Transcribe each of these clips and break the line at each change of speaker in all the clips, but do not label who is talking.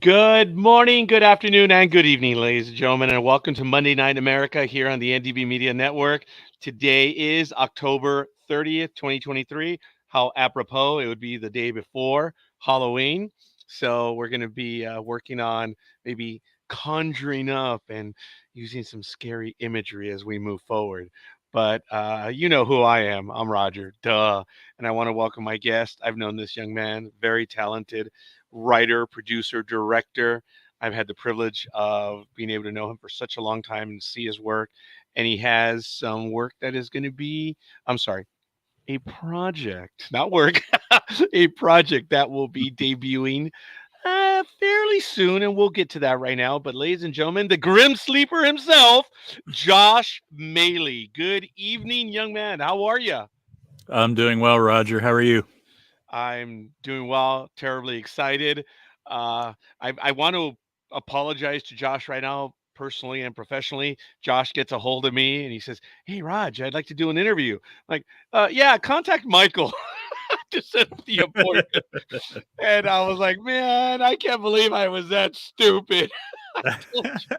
Good morning, good afternoon, and good evening, ladies and gentlemen, and welcome to Monday Night America here on the NDB Media Network. Today is October 30th, 2023. How apropos, it would be the day before Halloween. So we're going to be working on maybe conjuring up and using some scary imagery as we move forward. But you know who I am. I'm Roger, duh. And I want to welcome my guest. I've known this young man, very talented writer, producer, director. I've had the privilege of being able to know him for such a long time and see his work. And he has some work that is going to be, I'm sorry, a project, not work, a project that will be debuting fairly soon. And we'll get to that right now. But, ladies and gentlemen, the Grim Sleeper himself, Josh Maley. Good evening, young man. How are you?
I'm doing well, Roger. How are you?
I'm doing well, terribly excited. I want to apologize to Josh right now, personally and professionally. Josh gets a hold of me and he says, "Hey, Raj, I'd like to do an interview." I'm like, yeah, contact Michael to set up the appointment. And I was like, man, I can't believe I was that stupid. I told you.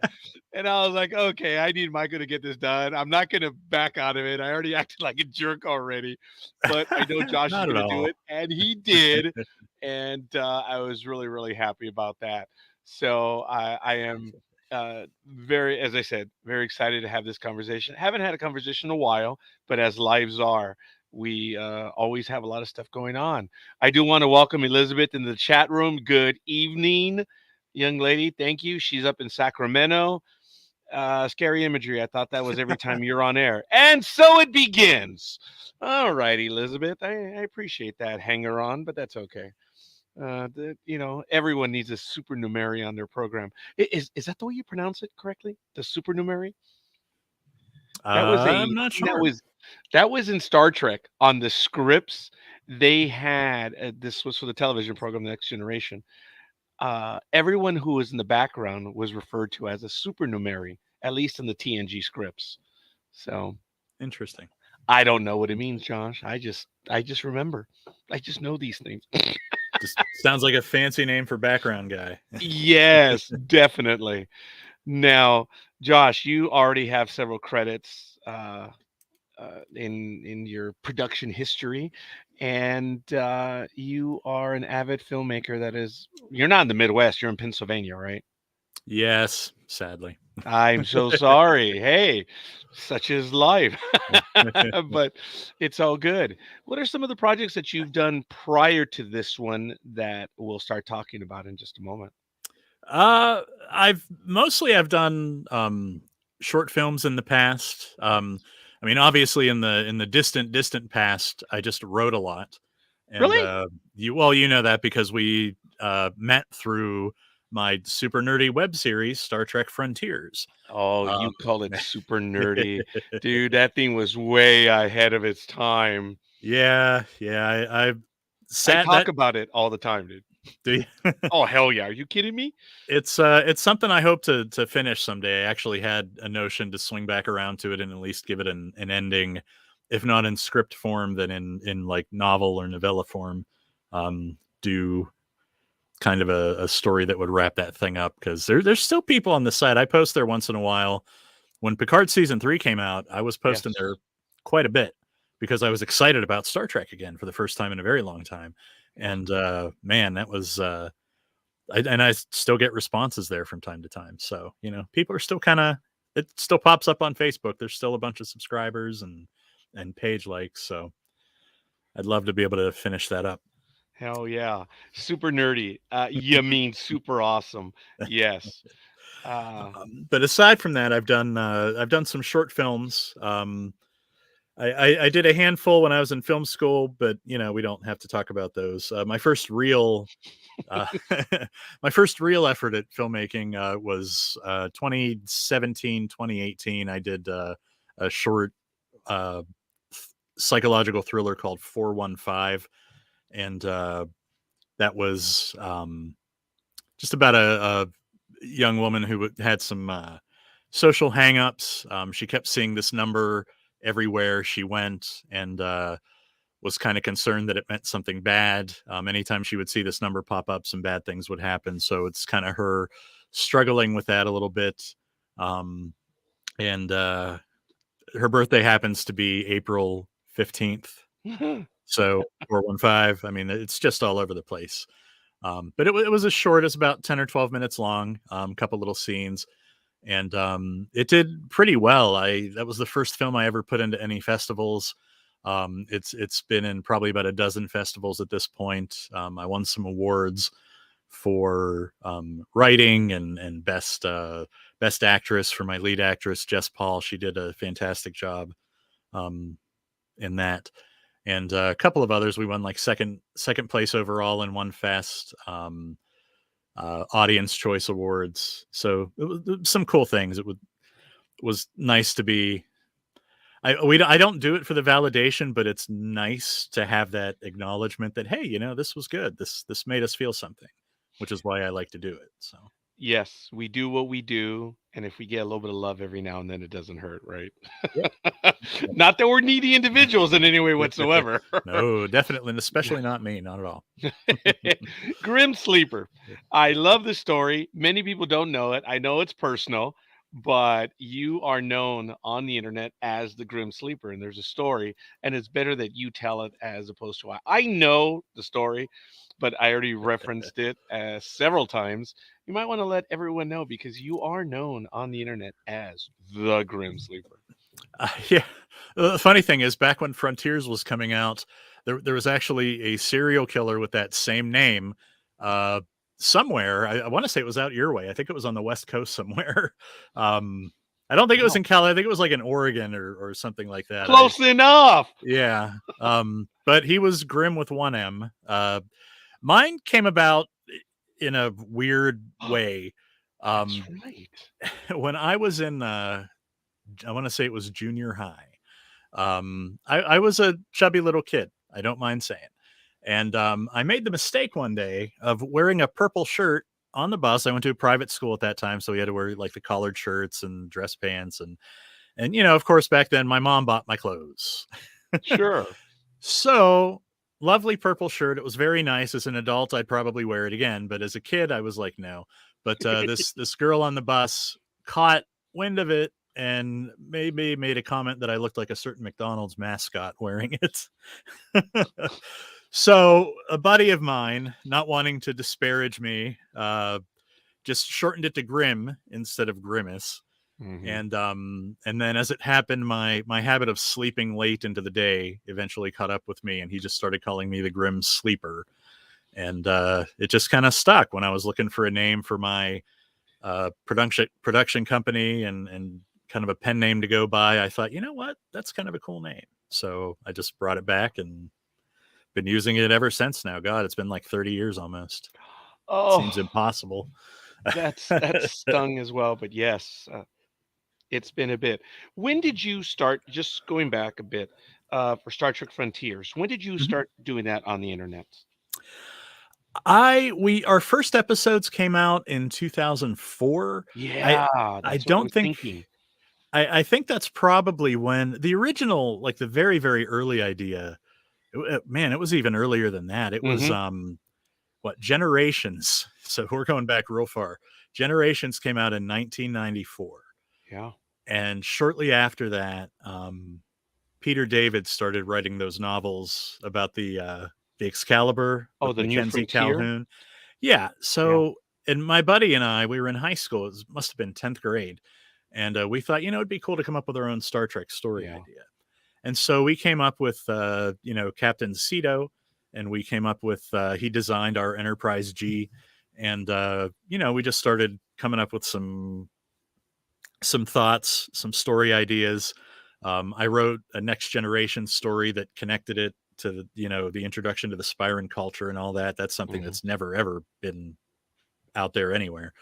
And I was like, okay, I need Michael to get this done. I'm not going to back out of it. I already acted like a jerk already, but I know Josh is
Not
going
at
to do
all.
it. And he did. And I was really, really happy about that. So I am very, as I said, very excited to have this conversation. Haven't had a conversation in a while, but as lives are, we always have a lot of stuff going on. I do want to welcome Elizabeth in the chat room. Good evening, young lady. Thank you. She's up in Sacramento. Scary imagery. I thought that was every time you're on air. And so it begins. All right, Elizabeth. I appreciate that hanger on, but that's okay. Everyone needs a supernumerary on their program. Is that the way you pronounce it correctly? The supernumerary? That was
I'm
a
not
that
sure.
was that was in Star Trek on the scripts. They had this was for the television program The Next Generation. Everyone who was in the background was referred to as a supernumerary, at least in the TNG scripts. So
Interesting.
I don't know what it means, Josh. I just remember. I just know these things.
Just sounds like a fancy name for background guy.
Yes, definitely. Now, Josh, you already have several credits in your production history, and you are an avid filmmaker. That is, you're not in the Midwest. You're in Pennsylvania, right?
Yes, sadly.
I'm so sorry. Hey, such is life. But it's all good. What are some of the projects that you've done prior to this one that we'll start talking about in just a moment?
uh, I've done short films in the past. I mean, obviously in the distant past, I just wrote a lot, and
Really?
you know that because we met through my super nerdy web series, Star Trek Frontiers.
Oh,
Um,
you call it super nerdy. Dude, that thing was way ahead of its time.
yeah, I
I
sat
talk
that.
about it all the time, dude.
Do you?
Oh, hell yeah. Are you kidding me?
It's something I hope to finish someday. I actually had a notion to swing back around to it and at least give it an ending, if not in script form, then in like novel or novella form. Do kind of a story that would wrap that thing up because there's still people on the site. I post there once in a while. When Picard season 3 came out, I was posting
Yes.
there quite a bit because I was excited about Star Trek again for the first time in a very long time.
Yeah.
And man, that was and I still get responses there from time to time. So, you know, people are still kind of, it still pops up on Facebook. There's still a bunch of subscribers and page likes. So I'd love to be able to finish that up.
Hell yeah. Super nerdy. You mean super awesome. Yes.
But aside from that, I've done some short films. I did a handful when I was in film school, but you know we don't have to talk about those. Uh, my first real effort at filmmaking was 2017, 2018. I did a short uh, psychological thriller called 415, and that was just about a young woman who had some social hangups. She kept seeing this number everywhere she went, and was kind of concerned that it meant something bad. Anytime she would see this number pop up, some bad things would happen. So it's kind of her struggling with that a little bit. And her birthday happens to be April 15th. So 415. I mean, it's just all over the place. But it was as short as about 10 or 12 minutes long, a couple little scenes. And it did pretty well. That was the first film I ever put into any festivals. It's been in probably about a dozen festivals at this point. I won some awards for writing and best actress for my lead actress, Jess Paul. She did a fantastic job in that. And a couple of others. We won like second place overall in one fest. Audience Choice Awards. So it was some cool things. It was nice to be. I don't do it for the validation, but it's nice to have that acknowledgement that, hey, this was good. This made us feel something, which is why I like to do it. So
Yes, we do what we do, and if we get a little bit of love every now and then, it doesn't hurt, right?
yeah.
Not that we're needy individuals in any way whatsoever.
No, definitely, and especially not me, not at all.
Grim Sleeper. I love the story. Many people don't know it. I know it's personal, but you are known on the internet as the Grim Sleeper, and there's a story, and it's better that you tell it as opposed to I know the story, but I already referenced it several times. You might want to let everyone know because you are known on the internet as the Grim Sleeper.
Yeah. The funny thing is, back when Frontiers was coming out, there was actually a serial killer with that same name somewhere. I want to say it was out your way. I think it was on the West Coast somewhere. I don't think it was in Cali. I think it was like in Oregon or something like that.
Close enough.
Yeah. But he was Grim with one M. Mine came about in a weird way.
That's right.
When I was in, I want to say it was junior high. I was a chubby little kid. I don't mind saying. And I made the mistake one day of wearing a purple shirt on the bus. I went to a private school at that time, so we had to wear like the collared shirts and dress pants. And of course, back then, my mom bought my clothes.
Sure.
So lovely purple shirt. It was very nice. As an adult, I'd probably wear it again. But as a kid, I was like, no. But this girl on the bus caught wind of it and maybe made a comment that I looked like a certain McDonald's mascot wearing it. So a buddy of mine, not wanting to disparage me, just shortened it to Grim instead of Grimace. Mm-hmm. And then as it happened, my habit of sleeping late into the day eventually caught up with me, and he just started calling me the Grim Sleeper. And it just kind of stuck. When I was looking for a name for my production company and kind of a pen name to go by, I thought, you know what, that's kind of a cool name. So I just brought it back and been using it ever since. Now, God, it's been like 30 years almost.
Oh,
it seems impossible.
That's stung as well, but yes, it's been a bit. When did you start, just going back a bit, for Star Trek Frontiers, when did you start doing that on the internet?
Our first episodes came out in 2004.
Yeah,
I don't think
thinking.
I think that's probably when the original, like the very, very early idea, man, it was even earlier than that. It was Generations. So we're going back real far. Generations came out in 1994.
Yeah.
And shortly after that, Peter David started writing those novels about the Excalibur.
Oh, the
Mackenzie
New Frontier?
Calhoun. Yeah. So, and my buddy and I, we were in high school. It must have been 10th grade. And we thought, it'd be cool to come up with our own Star Trek story idea. And so we came up with, Captain Cito, and we came up with, he designed our Enterprise G. And, we just started coming up with some thoughts, some story ideas. I wrote a Next Generation story that connected it to the introduction to the Spirant culture and all that. That's something that's never ever been out there anywhere.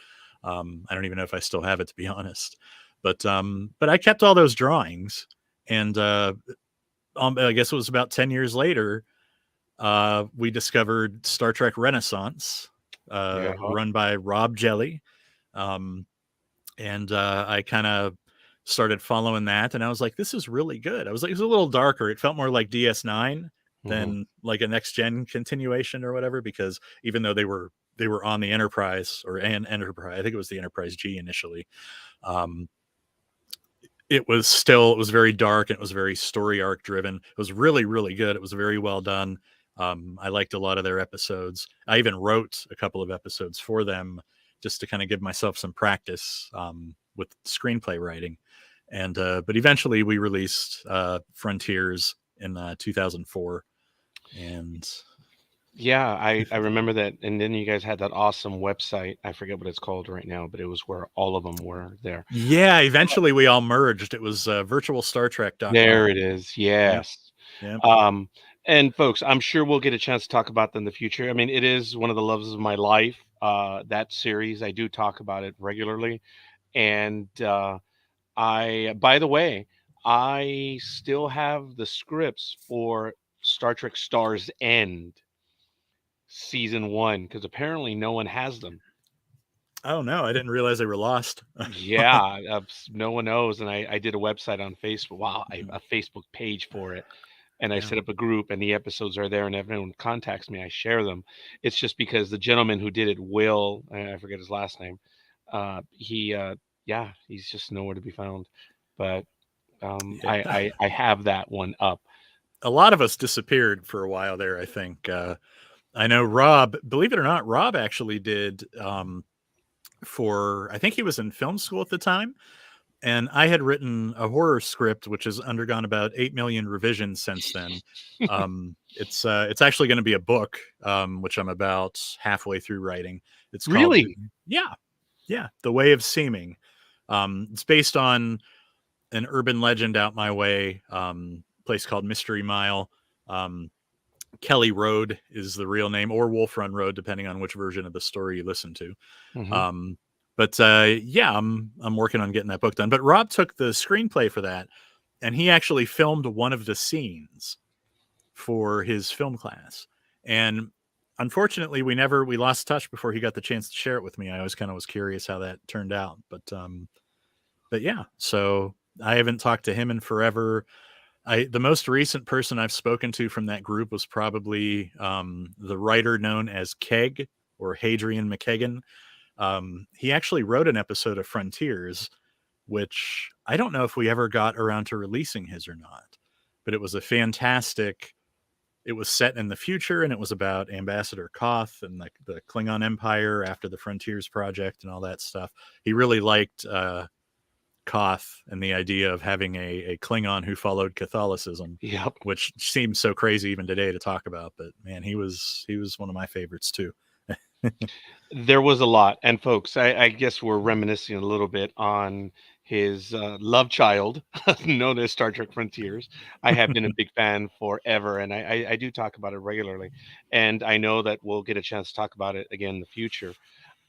I don't even know if I still have it, to be honest. But I kept all those drawings, and I guess it was about 10 years later, we discovered Star Trek Renaissance, run by Rob Jelly. And I kind of started following that, and I was like, this is really good. I was like, it was a little darker. It felt more like DS9. than like a next gen continuation or whatever, because even though they were on the Enterprise or an Enterprise, I think it was the Enterprise G initially. It was very dark and it was very story arc driven. It was really, really good. It was very well done. I liked a lot of their episodes. I even wrote a couple of episodes for them just to kind of give myself some practice with screenplay writing. And but eventually we released Frontiers in 2004. And
yeah, I remember that. And then you guys had that awesome website. I forget what it's called right now, but it was where all of them were there.
yeah, eventually we all merged. It was virtualstartrek.com.
There it is. Yes.
Yeah.
And folks, I'm sure we'll get a chance to talk about them in the future. I mean, it is one of the loves of my life. That series, I do talk about it regularly. And by the way, I still have the scripts for Star Trek Star's End season 1 because apparently no one has them.
Oh no, I didn't realize they were lost.
Yeah, no one knows. And I did a website on Facebook. Wow, a Facebook page for it. And I set up a group, and the episodes are there, and everyone contacts me. I share them. It's just because the gentleman who did it, Will, I forget his last name. He's just nowhere to be found. But I have that one up.
A lot of us disappeared for a while there, I think. I know Rob, believe it or not, Rob actually did I think he was in film school at the time. And I had written a horror script, which has undergone about 8 million revisions since then. It's actually going to be a book, which I'm about halfway through writing. It's called, yeah, The Way of Seeming. It's based on an urban legend out my way, place called Mystery Mile. Kelly Road is the real name, or Wolf Run Road, depending on which version of the story you listen to. But I'm working on getting that book done. But Rob took the screenplay for that, and he actually filmed one of the scenes for his film class. And unfortunately, we lost touch before he got the chance to share it with me. I always kind of was curious how that turned out. But yeah, so I haven't talked to him in forever. The most recent person I've spoken to from that group was probably the writer known as Keg, or Hadrian McKagan. He actually wrote an episode of Frontiers, which I don't know if we ever got around to releasing his or not, but it was it was set in the future, and it was about Ambassador Koth and the Klingon Empire after the Frontiers project and all that stuff. He really liked Koth and the idea of having a Klingon who followed Catholicism, which seems so crazy even today to talk about. But man, he was one of my favorites too.
There was a lot. And folks, I guess we're reminiscing a little bit on his love child, known as Star Trek Frontiers. I have been a big fan forever, and I do talk about it regularly. And I know that we'll get a chance to talk about it again in the future.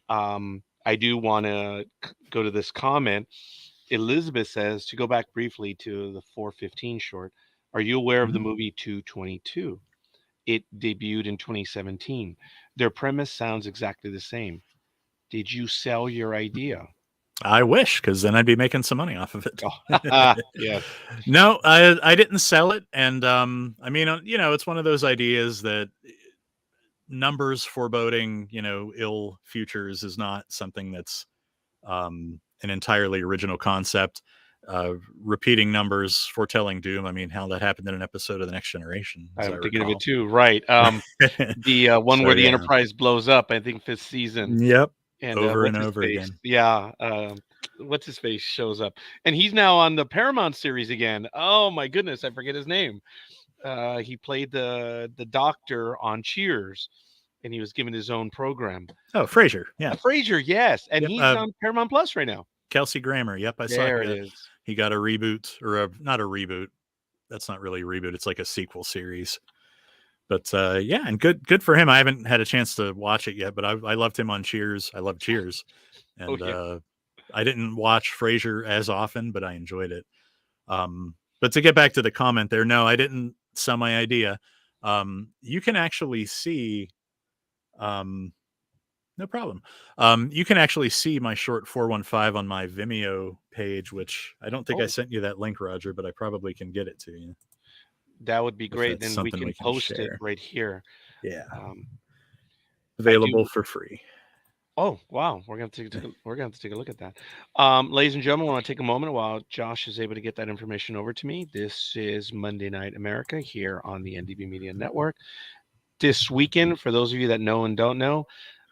I do want to go to this comment. Elizabeth says, to go back briefly to the 415 short, are you aware of the movie 222? It debuted in 2017. Their premise sounds exactly the same. Did you sell your idea?
I wish, because then I'd be making some money off of it.
Yes.
No, I didn't sell it. And I mean, it's one of those ideas that numbers foreboding, ill futures is not something that's an entirely original concept. Repeating numbers foretelling doom. I mean, how that happened in an episode of The Next Generation.
I'm thinking of it too. Right. The one where the Enterprise blows up, I think 5th season.
Yep.
And
over and over again.
Yeah. What's his face shows up, and he's now on the Paramount series again. Oh my goodness, I forget his name. He played the doctor on Cheers, and he was given his own program.
Oh, Frasier. Yeah.
Frasier. Yes. And he's on Paramount Plus right now.
Kelsey Grammer. Yep. I saw
there it is.
He got a reboot, or not a reboot. That's not really a reboot. It's like a sequel series. But yeah, and good for him. I haven't had a chance to watch it yet, but I loved him on Cheers. I love Cheers. And I didn't watch Frasier as often, but I enjoyed it. But to get back to the comment there, no, I didn't sell my idea. You can actually see no problem. You can actually see my short 415 on my Vimeo page, which I don't think I sent you that link, Roger, but I probably can get it to you.
That would be
if
great.
that's
Then we
something
can
we can
post it
share.
right here.
Yeah,
Um, I
available
do.
for free.
Oh, wow. We're gonna have to take a look at that. Ladies and gentlemen, I want to take a moment while Josh is able to get that information over to me. This is Monday Night America here on the NDB Media Network. This weekend, for those of you that know and don't know,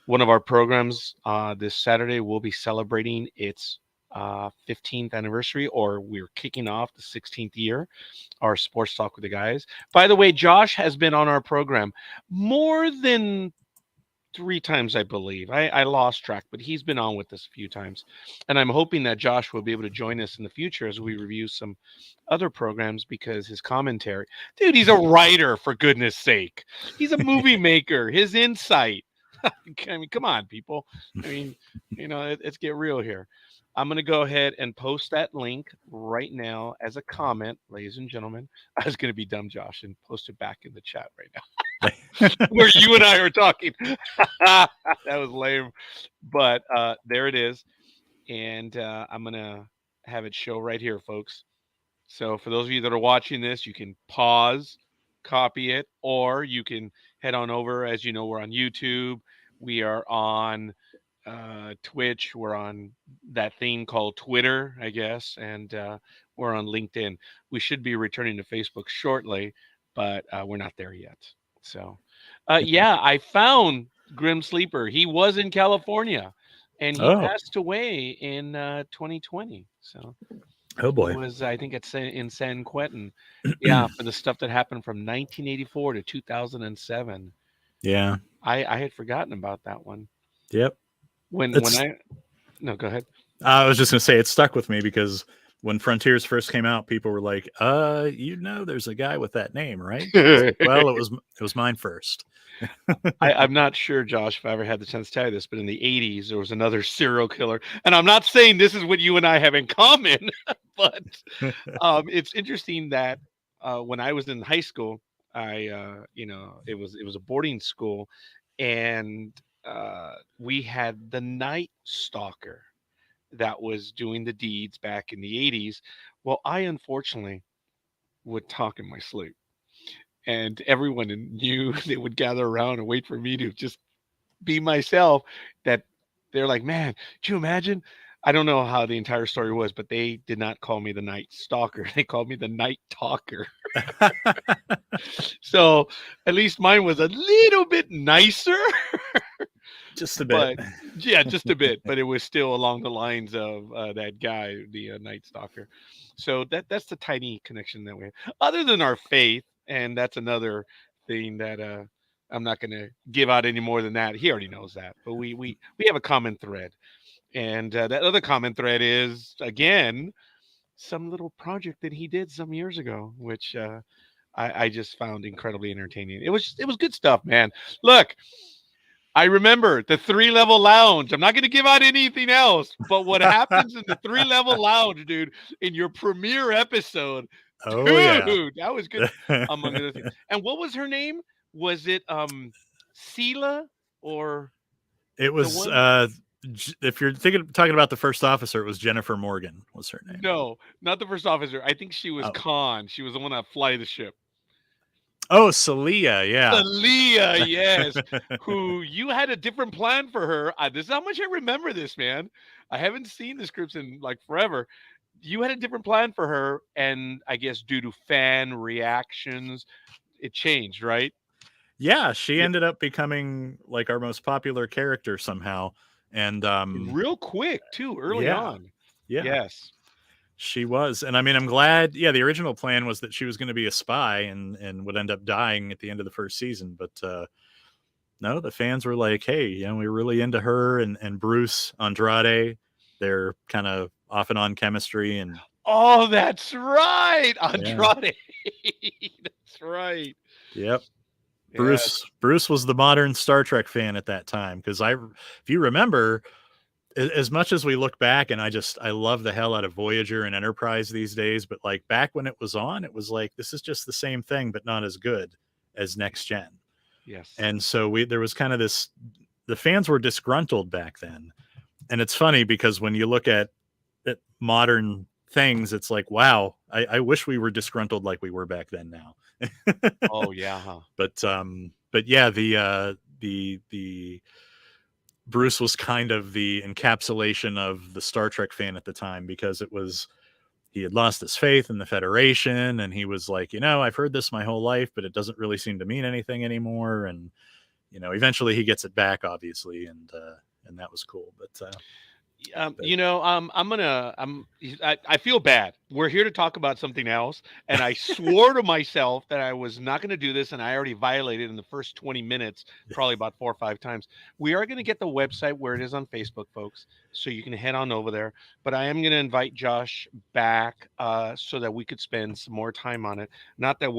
one of our programs this Saturday will be celebrating its 15th anniversary, or we're kicking off the 16th year, our Sports Talk with the Guys. By the way, Josh has been on our program more than 3 times, I believe. I lost track, but he's been on with us a few times. And I'm hoping that Josh will be able to join us in the future as we review some other programs, because his commentary, dude, he's a writer, for goodness sake. He's a movie maker. His insight. I mean, come on, people. I mean, let's get real here. I'm going to go ahead and post that link right now as a comment, ladies and gentlemen. I was going to be dumb, Josh, and post it back in the chat right now where you and I are talking. That was lame. But there it is. And I'm going to have it show right here, folks. So for those of you that are watching this, you can pause, copy it, or you can head on over. As you know, we're on YouTube. We are on Twitch. We're on that thing called Twitter, I guess. And we're on LinkedIn. We should be returning to Facebook shortly, but we're not there yet. So, yeah, I found Grim Sleeper. He was in California, and he passed away in 2020. So
Oh
he
boy.
was, I think, in San Quentin. Yeah, for the stuff that happened from 1984 to 2007.
Yeah.
I had forgotten about that one.
Yep.
When I no, go ahead.
I was just gonna say it stuck with me because when Frontiers first came out, people were like, there's a guy with that name, right? Like, well, it was mine first.
I'm not sure, Josh, if I ever had the chance to tell you this, but in the 80s, there was another serial killer. And I'm not saying this is what you and I have in common, but it's interesting that when I was in high school, it was a boarding school, and we had the Night Stalker that was doing the deeds back in the 80s. Well, I unfortunately would talk in my sleep. And everyone knew. They would gather around and wait for me to just be myself. That they're like, man, do you imagine? I don't know how the entire story was, but they did not call me the Night Stalker. They called me the Night Talker. So at least mine was a little bit nicer.
Just a bit.
But yeah, just a bit. But it was still along the lines of that guy, the Night Stalker. So that's the tiny connection that we have. Other than our faith, and that's another thing that I'm not going to give out any more than that. He already knows that. But we have a common thread. And that other common thread is, again, some little project that he did some years ago, which I just found incredibly entertaining. It was good stuff, man. Look, I remember the 3-level lounge. I'm not going to give out anything else, but what happens in the 3-level lounge, dude, in your premiere episode, dude, that was good, among other things. And what was her name? Was it Sela, or
it was if you're talking about the first officer, it was Jennifer Morgan was her name.
No, not the first officer. I think she was Khan. She was the one that fly the ship.
Oh, Celia, yeah.
Celia, yes. Who you had a different plan for her. This is how much I remember this, man. I haven't seen the scripts in like forever. You had a different plan for her, and I guess due to fan reactions, it changed, right?
Yeah, she ended up becoming like our most popular character somehow. And
real quick too, early on.
Yeah.
Yes.
She was. And I mean, I'm glad. Yeah, the original plan was that she was going to be a spy and would end up dying at the end of the first season. But no, the fans were like, hey, we're really into her and Bruce Andrade. They're kind of off and on chemistry. And
oh, that's right. Andrade. Yeah. That's right.
Yep. Bruce was the modern Star Trek fan at that time. Because if you remember, as much as we look back, and I love the hell out of Voyager and Enterprise these days, but like back when it was on, it was like, this is just the same thing, but not as good as Next Gen.
Yes.
And so there was kind of this, the fans were disgruntled back then. And it's funny because when you look at modern things, it's like, wow, I wish we were disgruntled like we were back then now.
Oh yeah, huh?
But yeah, the Bruce was kind of the encapsulation of the Star Trek fan at the time, because he had lost his faith in the Federation, and he was like, I've heard this my whole life, but it doesn't really seem to mean anything anymore. And eventually he gets it back, obviously, and that was cool. But
I feel bad. We're here to talk about something else, and I swore to myself that I was not going to do this, and I already violated in the first 20 minutes, probably about 4 or 5 times. We are going to get the website where it is on Facebook, folks, so you can head on over there. But I am going to invite Josh back so that we could spend some more time on it. Not that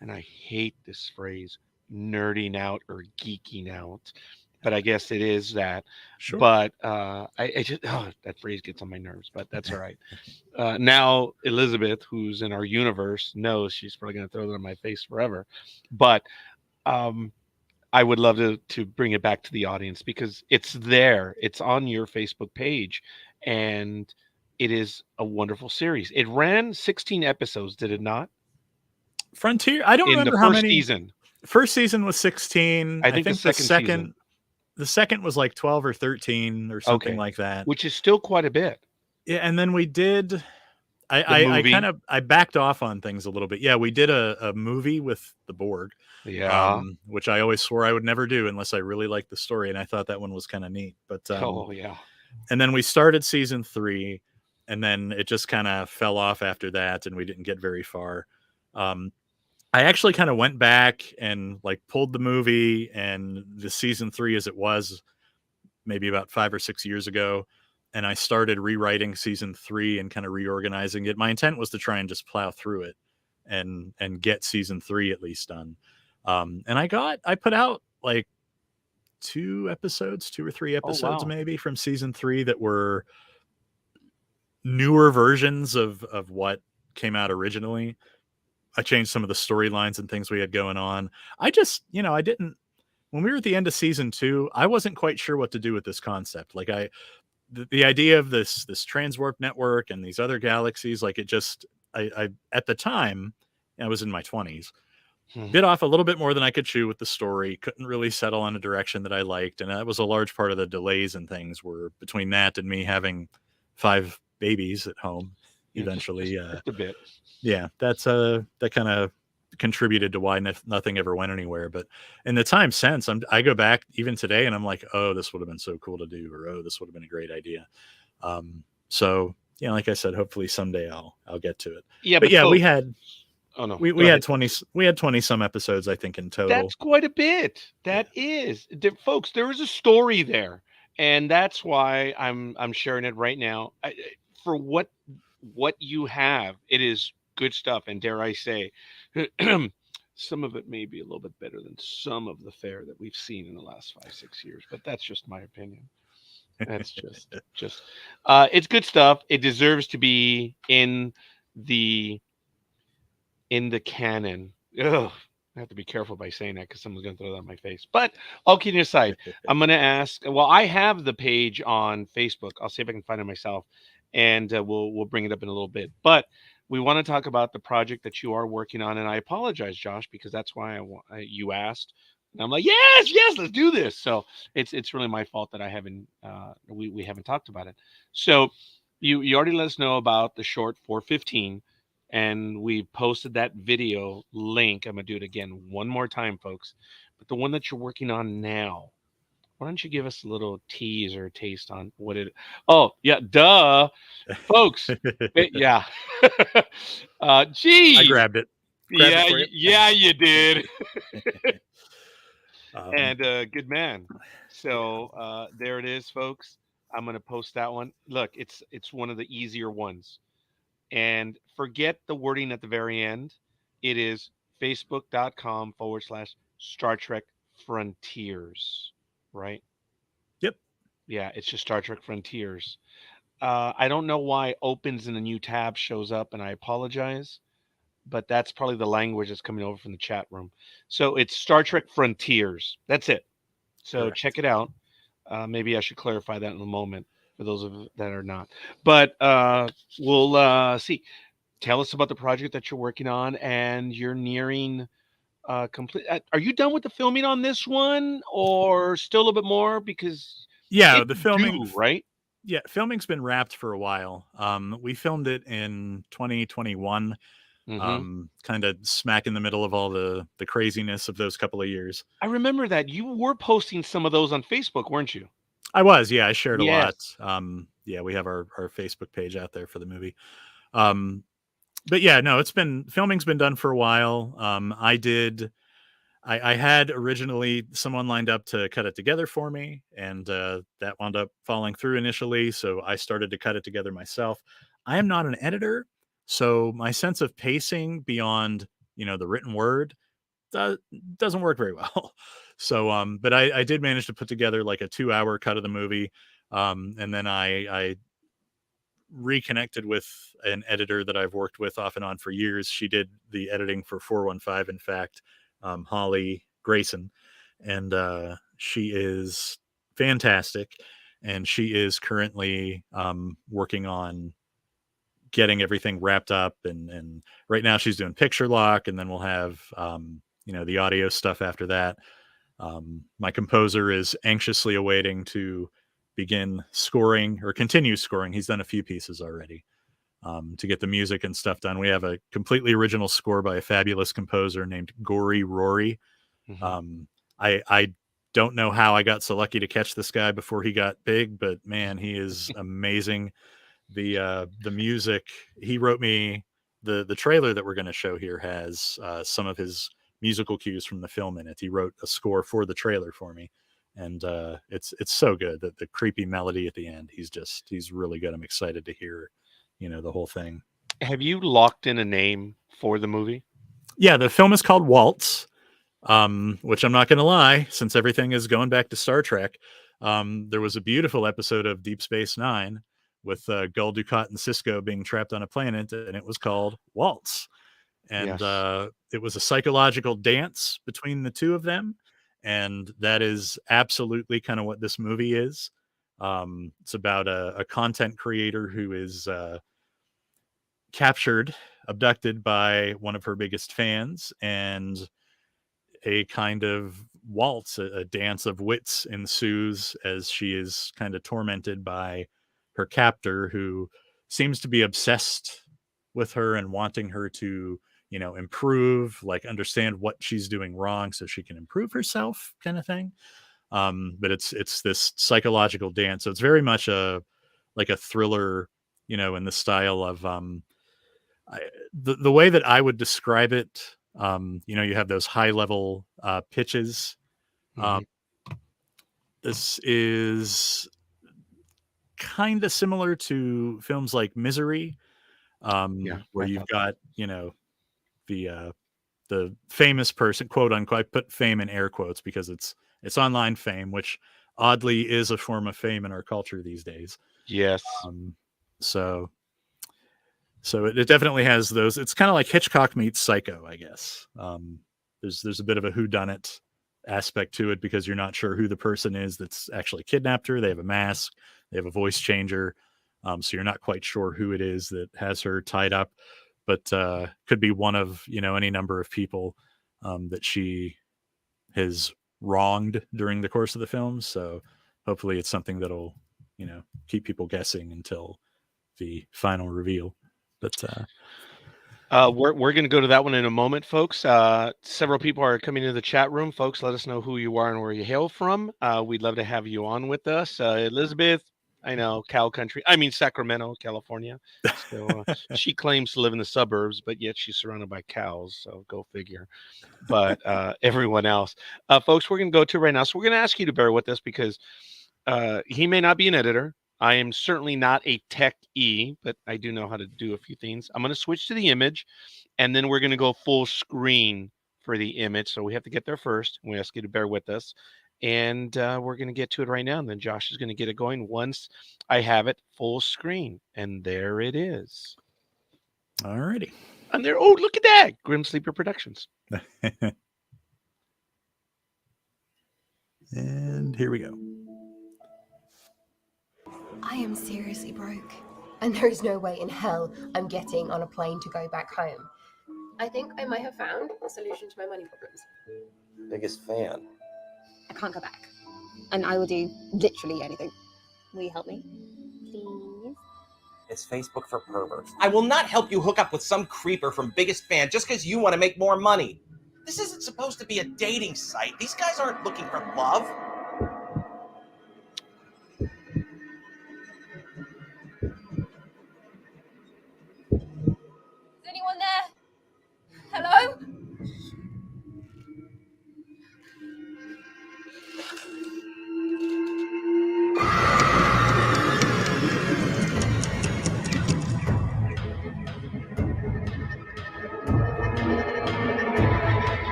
and I hate this phrase, nerding out or geeking out, but I guess it is that.
sure.
But I just that phrase gets on my nerves, but that's all right. Now Elizabeth, who's in our universe, knows she's probably going to throw that in my face forever. But I would love to bring it back to the audience, because it's there. It's on your Facebook page, and it is a wonderful series. It ran 16 episodes, did it not?
Frontier. I don't
In the
remember how
first
many.
season.
First season was 16.
I think the second season.
The second was like 12 or 13 or something like that.
Which is still quite a bit.
Yeah, and then we did. I backed off on things a little bit. Yeah, we did a movie with the Borg.
Yeah.
Which I always swore I would never do unless I really liked the story, and I thought that one was kind of neat. But
yeah.
And then we started season 3, and then it just kind of fell off after that, and we didn't get very far. I actually kind of went back and like pulled the movie and the season 3 as it was maybe about 5 or 6 years ago. And I started rewriting season 3 and kind of reorganizing it. My intent was to try and just plow through it and get season 3 at least done. And I put out like 2 or 3 episodes maybe from season 3 that were newer versions of what came out originally. I changed some of the storylines and things we had going on. I just, I didn't, when we were at the end of season 2, I wasn't quite sure what to do with this concept. Like the idea of this transwarp network and these other galaxies, like it just, I at the time, I was in my 20s, bit off a little bit more than I could chew with the story. Couldn't really settle on a direction that I liked. And that was a large part of the delays and things were between that and me having 5 babies at home eventually.
Just a bit.
Yeah, that kind of contributed to why nothing ever went anywhere. But in the time since, I go back even today and I'm like, oh, this would have been so cool to do, or oh, this would have been a great idea. So like I said, hopefully someday I'll get to it.
Yeah,
but yeah,
folks,
we had.
Oh no,
we had 20 some episodes, I think, in total.
That's quite a bit. That is, folks. There is a story there, and that's why I'm sharing it right now. For what you have, it is good stuff, and dare I say, some of it may be a little bit better than some of the fare that we've seen in the last 5-6 years. But that's just my opinion. That's just it's good stuff. It deserves to be in the canon. Ugh, I have to be careful by saying that because someone's going to throw that in my face. But all kidding aside, I'm going to ask. Well, I have the page on Facebook. I'll see if I can find it myself, and we'll bring it up in a little bit. But we want to talk about the project that you are working on, and I apologize, Josh, because that's why you asked. And I'm like, yes, let's do this. So it's really my fault that I haven't we haven't talked about it. So you already let us know about the short 415. And we posted that video link. I'm going to do it again one more time, folks. But the one that you're working on now, why don't you give us a little tease or taste on what it... Oh, yeah, duh. Folks, yeah. Geez.
I grabbed it.
Yeah, you did. And good man. So there it is, folks. I'm going to post that one. Look, it's one of the easier ones. And forget the wording at the very end. It is facebook.com/Star Trek Frontiers, right?
Yep.
Yeah, it's just Star Trek Frontiers. I don't know why opens in a new tab shows up, and I apologize, but that's probably the language that's coming over from the chat room. So it's Star Trek Frontiers. That's it. So
Correct.
Check it out. Maybe I should clarify that in a moment for those of that are not. But we'll see. tell us about the project that you're working on, and you're nearing complete. Are you done with the filming on this one, or still a little bit more? Because
Yeah,
it's
the filming.
due, right?
Yeah, filming's been wrapped for a while. We filmed it in 2021,
Hmm.
kind of smack in the middle of all the craziness of those couple of years.
I remember that you were posting some of those on Facebook, weren't you?
I was, yeah, I shared a lot.
Yes.
Yeah, we have our Facebook page out there for the movie. Um, but yeah, no, filming's been done for a while. I had originally someone lined up to cut it together for me, and that wound up falling through initially. So I started to cut it together myself. I am not an editor, so my sense of pacing beyond the written word does, doesn't work very well. So, but I did manage to put together like a 2 hour cut of the movie, and then I reconnected with an editor that I've worked with off and on for years. She did the editing for 415, in fact, Holly Grayson, and she is fantastic. And she is currently working on getting everything wrapped up. And right now she's doing picture lock, and then we'll have the audio stuff after that. My composer is anxiously awaiting to begin scoring or continue scoring. He's done a few pieces already to get the music and stuff done. We have a completely original score by a fabulous composer named Gory Rory.
Hmm.
I don't know how I got so lucky to catch this guy before he got big, but man, he is amazing. The music he wrote me, the trailer that we're going to show here has some of his musical cues from the film in it. He wrote a score for the trailer for me, and it's so good that the creepy melody at the end. He's really good. I'm excited to hear the whole thing.
Have you locked in a name for the movie?
Yeah, the film is called Waltz, which I'm not going to lie, since everything is going back to Star Trek. There was a beautiful episode of Deep Space Nine with Gul Dukat and Cisco being trapped on a planet, and it was called Waltz. And
Yes.
it was a psychological dance between the two of them, and that is absolutely kind of what this movie is. It's about a content creator who is captured, abducted by one of her biggest fans, and a kind of waltz, a dance of wits ensues as she is kind of tormented by her captor, who seems to be obsessed with her and wanting her to, improve, like understand what she's doing wrong so she can improve herself, kind of thing. But it's this psychological dance, so it's very much a thriller, in the style of the way that I would describe it. You have those high level pitches. Um,
Hmm.
this is kind of similar to films like Misery,
Yeah,
where
I
you've
thought that.
got the the famous person, quote unquote. I put fame in air quotes because it's online fame, which oddly is a form of fame in our culture these days.
Yes.
Um, so So it definitely has those. It's kind of like Hitchcock meets Psycho, I guess. There's a bit of a whodunit aspect to it because you're not sure who the person is that's actually kidnapped her. They have a mask, they have a voice changer, so you're not quite sure who it is that has her tied up, but could be one of any number of people that she has wronged during the course of the film. So hopefully, it's something that'll keep people guessing until the final reveal. But
We're going to go to that one in a moment, folks. Several people are coming into the chat room. Folks, let us know who you are and where you hail from. We'd love to have you on with us. Elizabeth, I know, Sacramento, California. So she claims to live in the suburbs, but yet she's surrounded by cows. So go figure. But everyone else, folks, we're going to go to right now. So we're going to ask you to bear with us because he may not be an editor. I am certainly not a tech E, but I do know how to do a few things. I'm going to switch to the image, and then we're going to go full screen for the image. So we have to get there first. We ask you to bear with us, and we're going to get to it right now. And then Josh is going to get it going once I have it full screen, and there it is.
alrighty.
And there, oh, look at that, Grim Sleeper Productions.
And here we go.
I am seriously broke. and there is no way in hell I'm getting on a plane to go back home. I think I might have found a solution to my money problems.
Biggest fan.
I can't go back, and I will do literally anything. Will you help me? Please?
It's Facebook for perverts. I will not help you hook up with some creeper from Biggest Fan just because you want to make more money. This isn't supposed to be a dating site. These guys aren't looking for love.
Is anyone there? Hello?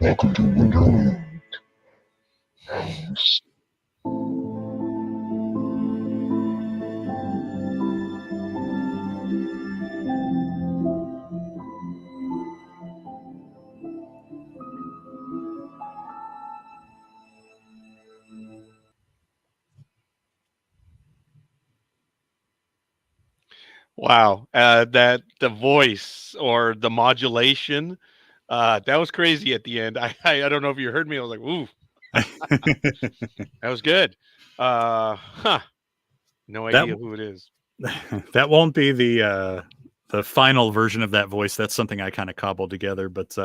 Welcome to Wonderland.
Wow, that the voice or the modulation, that was crazy at the end. I don't know if you heard me. I was like, "Ooh, that was good." No idea who it is.
That won't be the final version of that voice. That's something I kind of cobbled together. But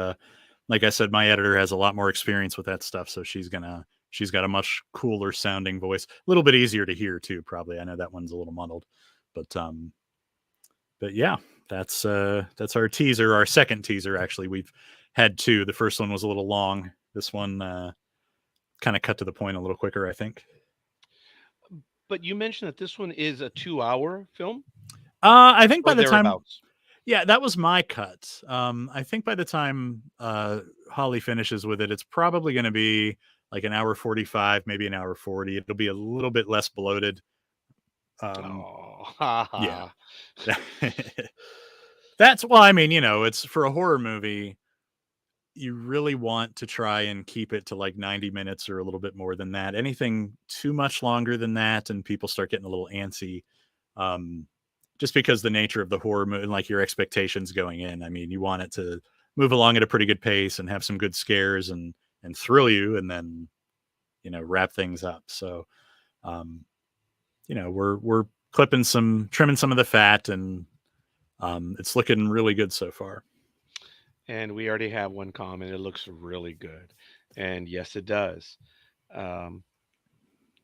like I said, my editor has a lot more experience with that stuff, so she's got a much cooler sounding voice, a little bit easier to hear too. Probably, I know that one's a little muddled, but yeah, that's our teaser, our second teaser. Actually, we've had two. The first one was a little long. This one kind of cut to the point a little quicker, I think.
But you mentioned that this one is a 2-hour film.
I think by
Or
the time,
thereabouts.
yeah, that was my cut. I think by the time Holly finishes with it, it's probably going to be like an hour 45, maybe an hour 40. It'll be a little bit less bloated. Yeah. That's well, I mean, it's for a horror movie, you really want to try and keep it to like 90 minutes or a little bit more than that. Anything too much longer than that, and people start getting a little antsy. Just because the nature of the horror movie and like your expectations going in. I mean, you want it to move along at a pretty good pace and have some good scares and thrill you, and then wrap things up. So we're trimming some of the fat, and it's looking really good so far.
And we already have one comment. It looks really good. And yes, it does.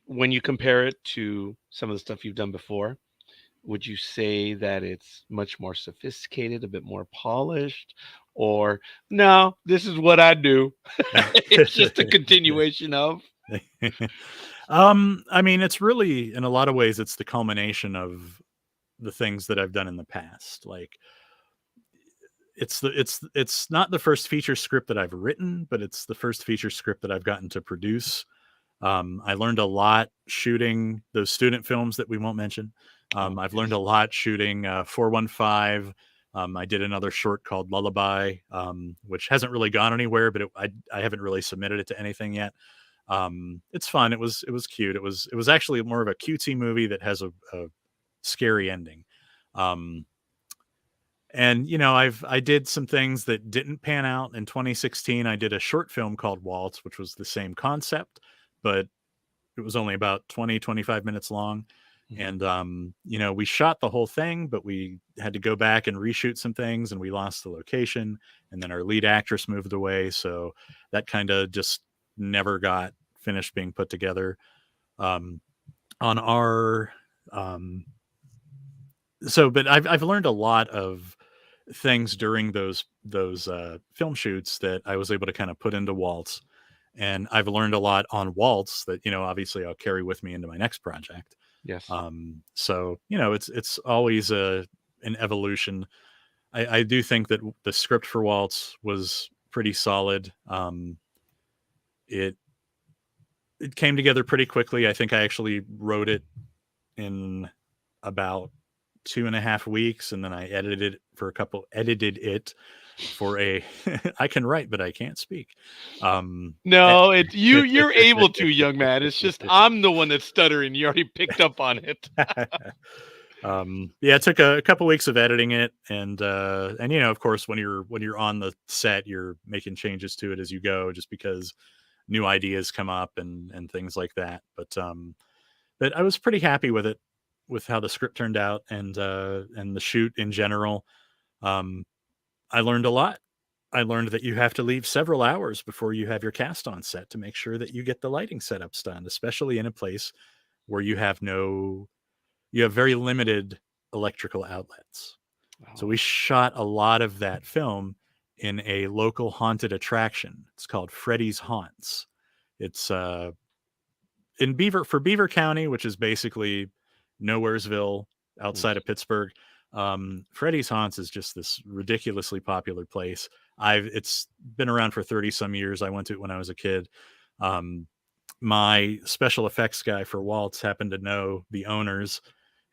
When you compare it to some of the stuff you've done before, would you say that it's much more sophisticated, a bit more polished, or no, this is what I do? It's just a continuation of.
I mean, it's really, in a lot of ways, it's the culmination of the things that I've done in the past. Like, it's not the first feature script that I've written, but it's the first feature script that I've gotten to produce. I learned a lot shooting those student films that we won't mention. I've learned a lot shooting 415. I did another short called Lullaby, which hasn't really gone anywhere, but I haven't really submitted it to anything yet. It's fun. It was cute. It was actually more of a cutesy movie that has a scary ending. And I did some things that didn't pan out. In 2016, I did a short film called Waltz, which was the same concept, but it was only about 25 minutes long. And, we shot the whole thing, but we had to go back and reshoot some things, and we lost the location, and then our lead actress moved away. So that kind of just never got finished being put together. But I've learned a lot of things during those film shoots that I was able to kind of put into Waltz. And I've learned a lot on Waltz that, obviously I'll carry with me into my next project.
Yes.
So, it's always an evolution. I do think that the script for Waltz was pretty solid. It came together pretty quickly. I think I actually wrote it in about 2.5 weeks, and then I edited it for a I can write but I can't speak.
No, you're able to, young man. It's just I'm the one that's stuttering. You already picked up on it.
Yeah, it took a couple weeks of editing it, and you know, of course, when you're on the set, you're making changes to it as you go, just because new ideas come up and things like that. But I was pretty happy with it, with how the script turned out, and the shoot in general. I learned a lot. I learned that you have to leave several hours before you have your cast on set to make sure that you get the lighting setups done, especially in a place where you have very limited electrical outlets. So we shot a lot of that film in a local haunted attraction. It's called Freddy's Haunts. It's in Beaver County, which is basically Nowheresville outside of Pittsburgh. Freddy's Haunts is just this ridiculously popular place. It's been around for 30 some years. I went to it when I was a kid. My special effects guy for Waltz happened to know the owners,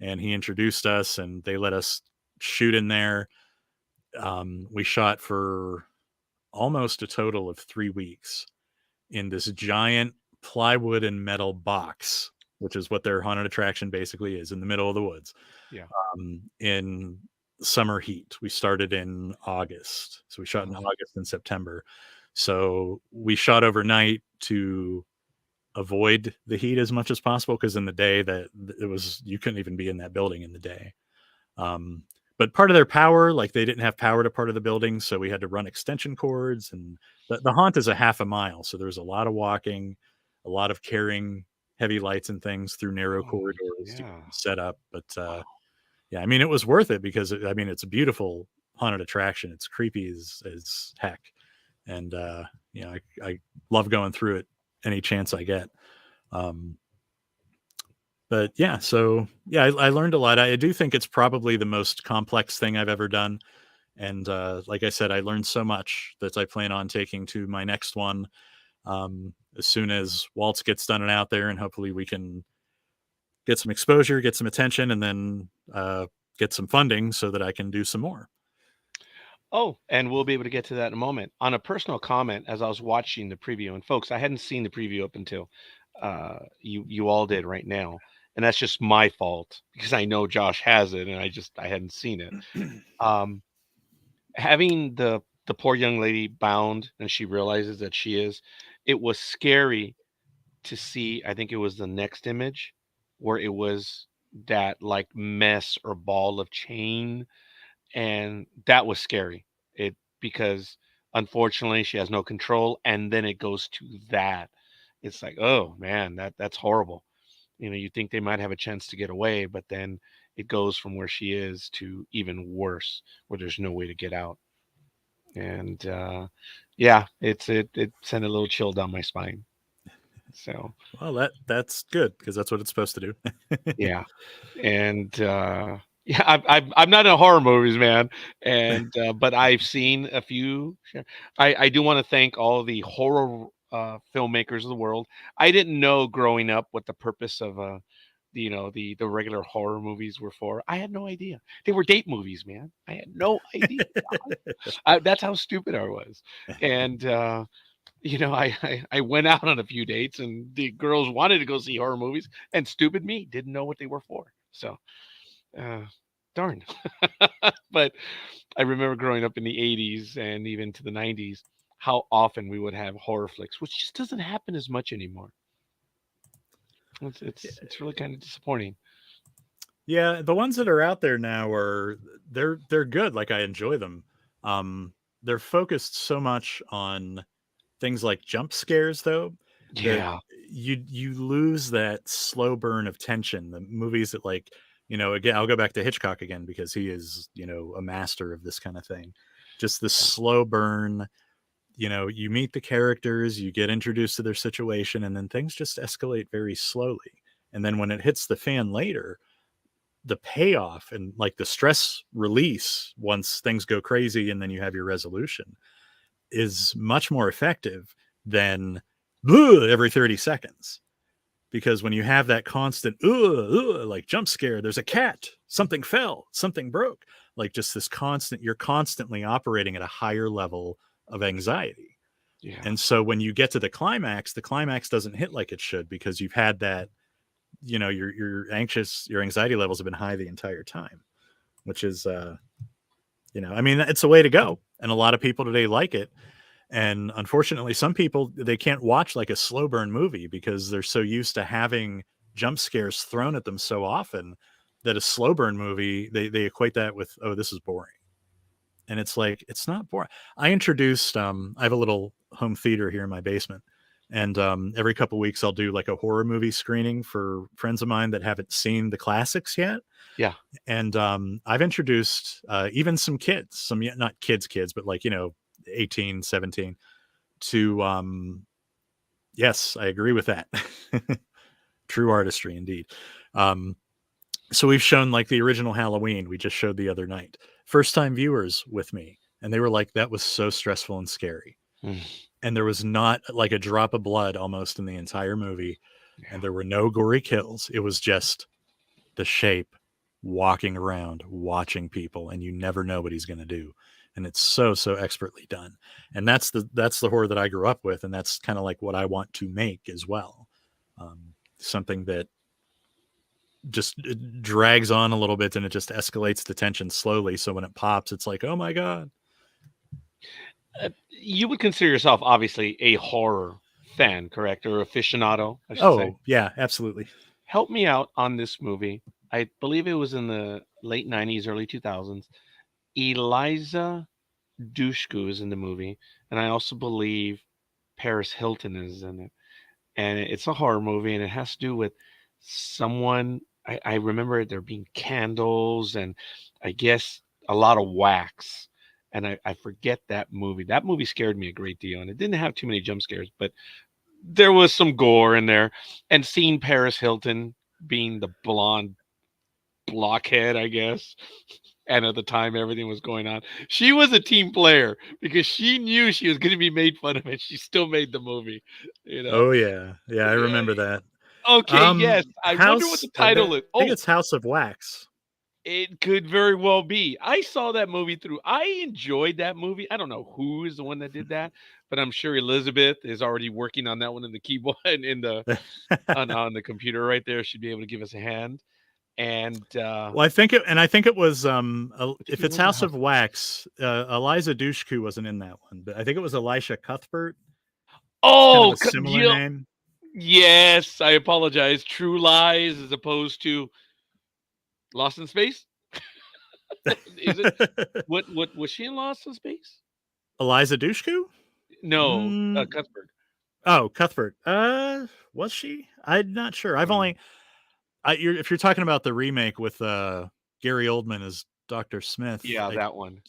and he introduced us, and they let us shoot in there. We shot for almost a total of 3 weeks in this giant plywood and metal box, which is what their haunted attraction basically is, in the middle of the woods.
Yeah.
In summer heat. We started in August. So we shot in August and September. So we shot overnight to avoid the heat as much as possible, because in the day you couldn't even be in that building in the day. But part of their power, like they didn't have power to part of the building, so we had to run extension cords, and the haunt is a half a mile. So there's a lot of walking, a lot of carrying heavy lights and things through narrow corridors to set up. But yeah, I mean, it was worth it, because it's a beautiful haunted attraction. It's creepy as heck. And, you know, I love going through it any chance I get. But yeah, so yeah, I learned a lot. I do think it's probably the most complex thing I've ever done. And like I said, I learned so much that I plan on taking to my next one as soon as Waltz gets done and out there, and hopefully we can get some exposure, get some attention, and then get some funding so that I can do some more.
Oh, and we'll be able to get to that in a moment. On a personal comment, as I was watching the preview, and folks, I hadn't seen the preview up until you all did right now, and that's just my fault, because I know Josh has it, and I hadn't seen it. Having the poor young lady bound, and she realizes that it was scary to see. I think it was the next image where it was that like mess or ball of chain, and that was scary. Because unfortunately she has no control, and then it goes to that. It's like, oh man, that's horrible. You know, you think they might have a chance to get away, but then it goes from where she is to even worse, where there's no way to get out. And yeah, it sent a little chill down my spine. So
well, that's good, because that's what it's supposed to do.
yeah. And yeah, I'm not in horror movies, man, and but I've seen a few. I do want to thank all the horror filmmakers of the world. I didn't know growing up what the purpose of the regular horror movies were for. I had no idea. They were date movies, man. I had no idea. That's how stupid I was. And I went out on a few dates, and the girls wanted to go see horror movies, and stupid me didn't know what they were for. So darn. But I remember growing up in the 80s and even to the 90s, how often we would have horror flicks, which just doesn't happen as much anymore. It's really kind of disappointing.
Yeah, the ones that are out there now they're good. Like, I enjoy them. They're focused so much on things like jump scares, though.
Yeah.
You lose that slow burn of tension. The movies that, like, again, I'll go back to Hitchcock again, because he is, a master of this kind of thing. Just the slow burn. You meet the characters, you get introduced to their situation, and then things just escalate very slowly. And then when it hits the fan later, the payoff and like the stress release once things go crazy and then you have your resolution is much more effective than every 30 seconds. Because when you have that constant like jump scare, there's a cat, something fell, something broke, like just this you're constantly operating at a higher level of anxiety.
Yeah.
And so when you get to the climax doesn't hit like it should, because you've had that, you're anxious, your anxiety levels have been high the entire time, which is, I mean, it's a way to go. And a lot of people today like it. And unfortunately, some people, they can't watch like a slow burn movie because they're so used to having jump scares thrown at them so often that a slow burn movie, they equate that with, oh, this is boring. And it's like, it's not boring. I introduced, I have a little home theater here in my basement. And every couple of weeks, I'll do like a horror movie screening for friends of mine that haven't seen the classics yet.
Yeah.
And I've introduced even some kids, some not kids, but like, 18, 17 to, yes, I agree with that. True artistry indeed. So we've shown like the original Halloween we just showed the other night. First time viewers with me. And they were like, that was so stressful and scary. And there was not like a drop of blood almost in the entire movie. Yeah. And there were no gory kills. It was just the Shape walking around, watching people, and you never know what he's going to do. And it's so expertly done. And that's the horror that I grew up with. And that's kind of like what I want to make as well. Something that just drags on a little bit and it just escalates the tension slowly. So when it pops, it's like, oh my God.
You would consider yourself obviously a horror fan, correct? Or aficionado, I should say.
Yeah, absolutely.
Help me out on this movie. I believe it was in the late 90s, early 2000s. Eliza Dushku is in the movie. And I also believe Paris Hilton is in it. And it's a horror movie, and it has to do with someone. I remember there being candles and I guess a lot of wax. And I forget that movie. That movie scared me a great deal. And it didn't have too many jump scares, but there was some gore in there. And seeing Paris Hilton being the blonde blockhead, I guess. And at the time, everything was going on. She was a team player because she knew she was going to be made fun of, and she still made the movie.
Oh yeah, I remember that.
Okay, yes. I wonder what the title is.
I think it's House of Wax.
It could very well be. I saw that movie through. I enjoyed that movie. I don't know who is the one that did that, but I'm sure Elizabeth is already working on that one in the keyboard and in the on the computer right there. She'd be able to give us a hand. And
well, I think it was if it's House of Wax, Eliza Dushku wasn't in that one, but I think it was Elisha Cuthbert.
Oh,
kind of a similar name.
Yes, I apologize. True Lies as opposed to Lost in Space. Is it what was she in Lost in Space?
Eliza Dushku?
No, Cuthbert.
Oh, Cuthbert. Was she? I'm not sure. I've only. If you're talking about the remake with Gary Oldman as Dr. Smith,
yeah, that one.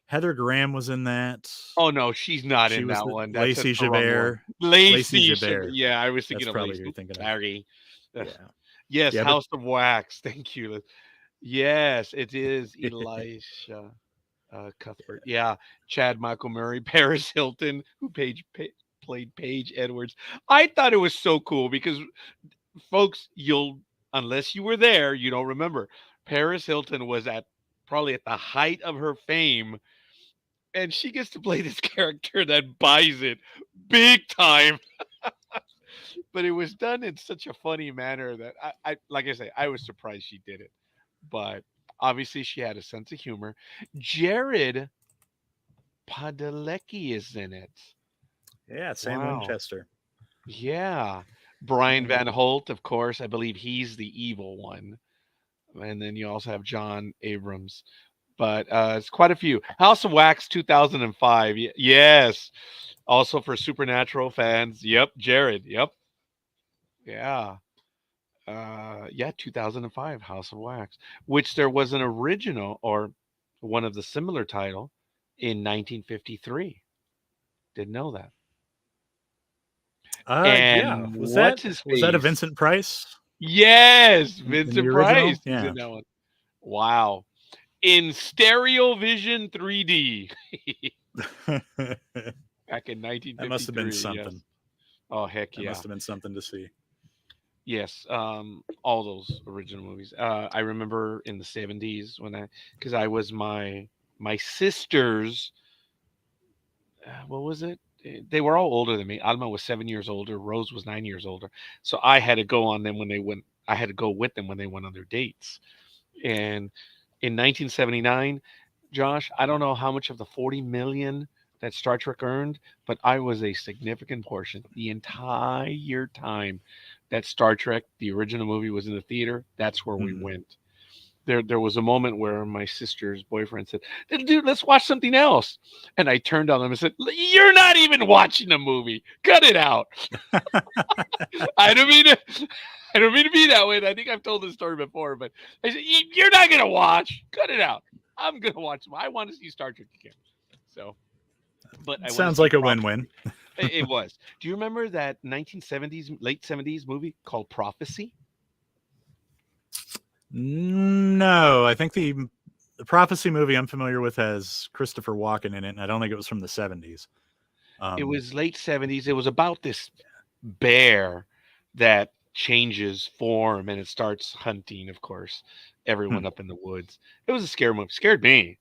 Heather Graham was in that.
Oh no, she's not in that one. That's
Lacey Javert.
Lacey Javert. Yeah, I was thinking
That's
of
probably
Lacey.
you're thinking
of.
Yeah.
Yes,
yeah,
House of Wax. Thank you. Yes, it is Elisha Cuthbert. Yeah, Chad Michael Murray, Paris Hilton, who played Paige Edwards. I thought it was so cool because, folks, unless you were there, you don't remember. Paris Hilton was probably at the height of her fame, and she gets to play this character that buys it big time. But it was done in such a funny manner that I like I say, I was surprised she did it. But obviously she had a sense of humor. Jared Padalecki is in it.
Yeah, Sam Winchester.
Yeah. Brian Van Holt, of course. I believe he's the evil one. And then you also have John Abrams. But it's quite a few. House of Wax 2005. Yes. Also for Supernatural fans. Yep. Jared. Yep. Yeah. 2005, House of Wax, which there was an original or one of the similar title in 1953. Didn't know that.
Yeah. Was that a Vincent Price?
Yes, Vincent Price.
Yeah.
Is in that one. Wow. In stereo vision 3D. Back in 1953.
That must have been something.
Yes. Oh, heck yeah.
That must have been something to see.
Yes, all those original movies. I remember in the 70s because I was my sister's. What was it? They were all older than me. Alma was 7 years older. Rose was 9 years older. So I had to go on them when they went. I had to go with them when they went on their dates. And in 1979, Josh, I don't know how much of the 40 million that Star Trek earned, but I was a significant portion the entire time that Star Trek, the original movie, was in the theater. That's where we went. There was a moment where my sister's boyfriend said, "Dude, let's watch something else." And I turned on him and said, "You're not even watching the movie. Cut it out." I don't mean to I don't mean to be that way. And I think I've told this story before, but I said, "You're not gonna watch. Cut it out. I'm gonna watch them. I want to see Star Trek again." So but I
Sounds like a win-win.
It was. Do you remember that 1970s, late 70s movie called Prophecy?
No, I think the Prophecy movie I'm familiar with has Christopher Walken in it, and I don't think it was from the 70s.
It was late 70s. It was about this bear that changes form and it starts hunting, of course, everyone up in the woods. It was a scare movie. Scared me,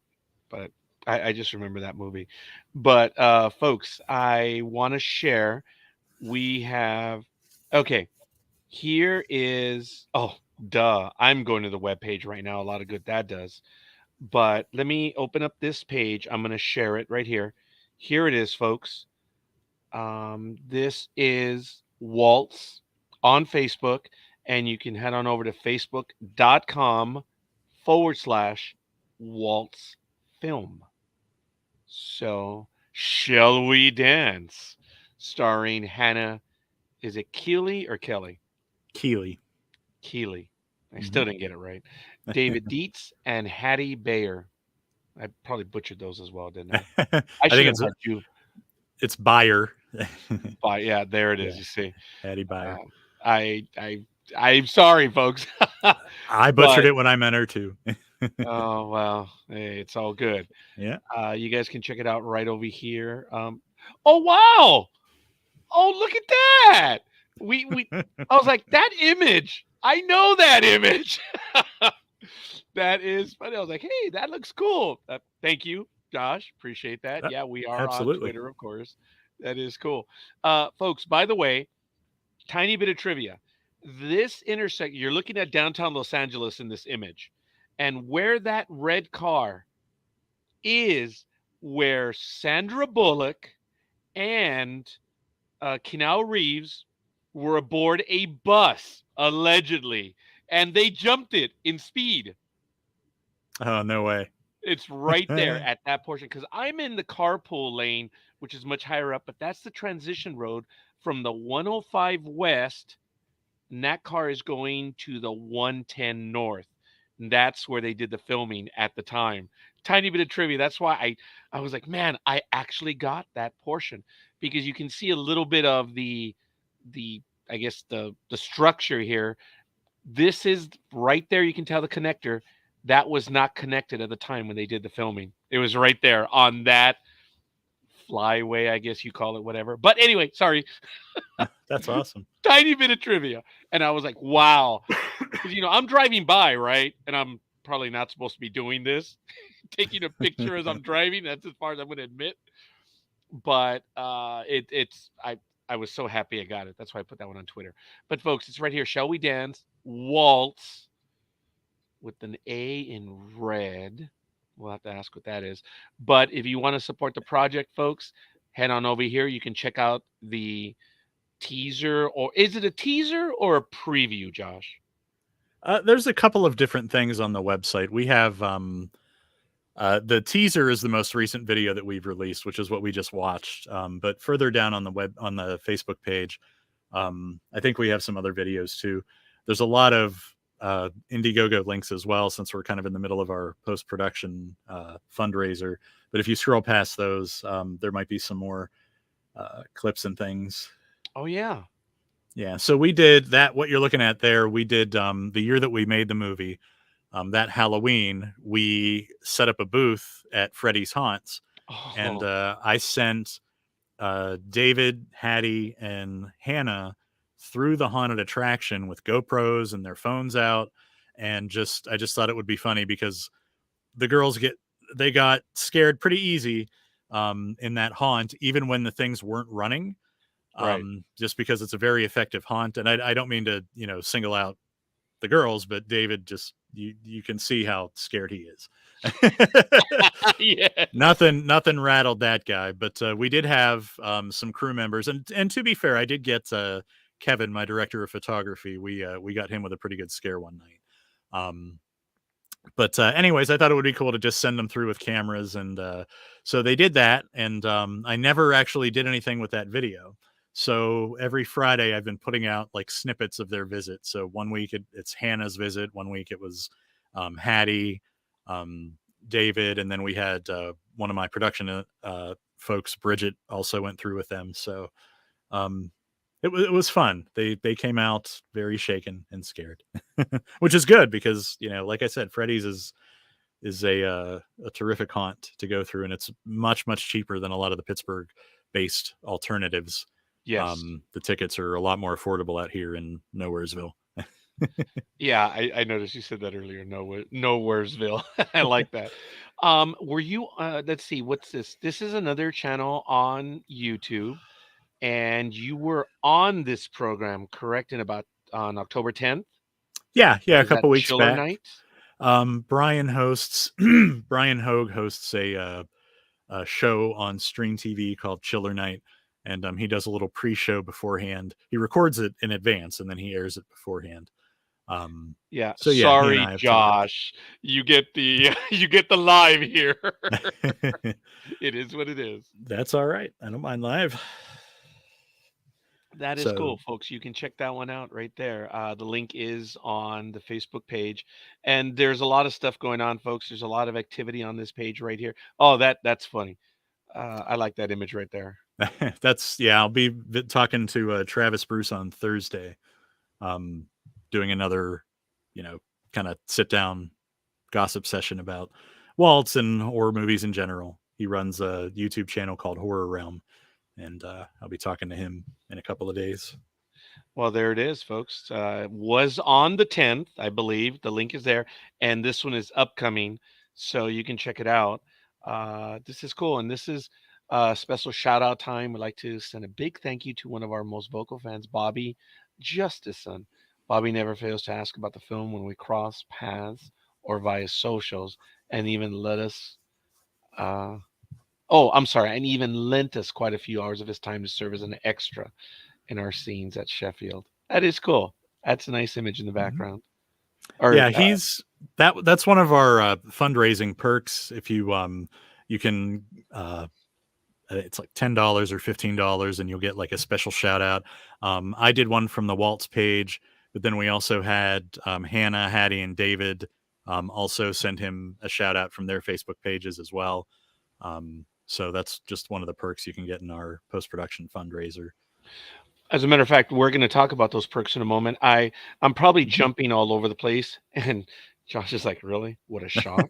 but I just remember that movie. But folks, I want to share. We have okay. Here is duh. I'm going to the web page right now. A lot of good that does. But let me open up this page. I'm going to share it right here. Here it is, folks. This is Waltz on Facebook, and you can head on over to facebook.com/Waltz Film. So, shall we dance? Starring Hannah. Is it Keeley or Kelly?
Keeley.
Keeley. I still didn't get it right. David Dietz and Hattie Bayer. I probably butchered those as well, didn't I? I should have had you.
It's Bayer.
Yeah, there it is.
Yeah.
You see,
Hattie Bayer.
I'm sorry, folks.
I butchered it when I meant her to.
Oh well, hey, it's all good.
Yeah.
You guys can check it out right over here. Oh wow! Oh look at that! We I was like, that image. I know that image. That is funny. I was like, hey, that looks cool. Thank you, Josh. Appreciate that. Yeah, we are
absolutely
on Twitter, of course. That is cool. Folks, by the way, tiny bit of trivia. This intersection, you're looking at downtown Los Angeles in this image. And where that red car is where Sandra Bullock and Keanu Reeves were aboard a bus, allegedly. And they jumped it in speed.
Oh, no way.
It's right there at that portion because I'm in the carpool lane, which is much higher up, but that's the transition road from the 105 west, and that car is going to the 110 north. And that's where they did the filming at the time. Tiny bit of trivia. That's why I was like, man, I actually got that portion because you can see a little bit of the I guess the structure here. This is right there. You can tell the connector. That was not connected at the time when they did the filming. It was right there on that flyway, I guess you call it, whatever. But anyway, sorry.
That's awesome.
Tiny bit of trivia. And I was like, wow. Because, I'm driving by, right? And I'm probably not supposed to be doing this. Taking a picture as I'm driving. That's as far as I'm going to admit. But I was so happy I got it. That's why I put that one on Twitter. But folks, it's right here. Shall we dance? Waltz. With an A in red. We'll have to ask what that is. But if you want to support the project, folks, head on over here. You can check out the teaser. Or is it a teaser or a preview, Josh?
There's a couple of different things on the website. We have the teaser is the most recent video that we've released, which is what we just watched. But further down on the Facebook page, I think we have some other videos too. There's a lot of Indiegogo links as well, since we're kind of in the middle of our post-production fundraiser. But if you scroll past those, there might be some more clips and things.
Oh yeah.
Yeah. So we did that. What you're looking at there, we did the year that we made the movie, that Halloween, we set up a booth at Freddy's Haunts. And I sent David, Hattie, and Hannah through the haunted attraction with GoPros and their phones out. And I just thought it would be funny because the girls got scared pretty easy in that haunt, even when the things weren't running.
Right.
Just because it's a very effective haunt. And I don't mean to, single out the girls, but David, just you can see how scared he is.
Yeah.
Nothing rattled that guy, but we did have some crew members, and to be fair, I did get Kevin, my director of photography. We got him with a pretty good scare one night. But anyways, I thought it would be cool to just send them through with cameras, and so they did that. And I never actually did anything with that video. So every Friday, I've been putting out like snippets of their visit. So one week it's Hannah's visit, one week it was Hattie, David, and then we had one of my production folks, Bridget, also went through with them. So it was fun. They came out very shaken and scared, which is good because, like I said, Freddy's is a terrific haunt to go through, and it's much, much cheaper than a lot of the Pittsburgh based alternatives.
Yes.
The tickets are a lot more affordable out here in Nowheresville.
Yeah, I noticed you said that earlier. Nowheresville. I like that. Were you? Let's see. What's this? This is another channel on YouTube, and you were on this program, correct? On October 10th.
Yeah, a
Is
couple
that
weeks
Chiller
back.
Night?
Brian Hogue hosts a show on Stream TV called Chiller Night, and he does a little pre-show beforehand. He records it in advance and then he airs it beforehand.
Yeah.
So yeah,
Sorry, Josh. You get the live here. It is what it is.
That's all right. I don't mind live.
That is cool, folks. You can check that one out right there. The link is on the Facebook page, and there's a lot of stuff going on, folks. There's a lot of activity on this page right here. Oh, that's funny. I like that image right there.
I'll be talking to Travis Bruce on Thursday, doing another, kind of sit down gossip session about Waltz and horror movies in general. He runs a YouTube channel called Horror Realm, and I'll be talking to him in a couple of days.
Well, there it is, folks. Was on the 10th, I believe. The link is there, and this one is upcoming, so you can check it out. This is cool, and this is special shout out time. I'd like to send a big thank you to one of our most vocal fans, Bobby Justiceson. Bobby never fails to ask about the film when we cross paths or via socials, and even let us. I'm sorry, and even lent us quite a few hours of his time to serve as an extra in our scenes at Sheffield. That is cool. That's a nice image in the background.
That's one of our fundraising perks. If you can it's like $10 or $15 and you'll get like a special shout out. I did one from the Waltz page, but then we also had Hannah, Hattie, and David also send him a shout out from their Facebook pages as well. So that's just one of the perks you can get in our post-production fundraiser.
As a matter of fact, we're going to talk about those perks in a moment. I'm probably jumping all over the place, and Josh is like, really? What a shock.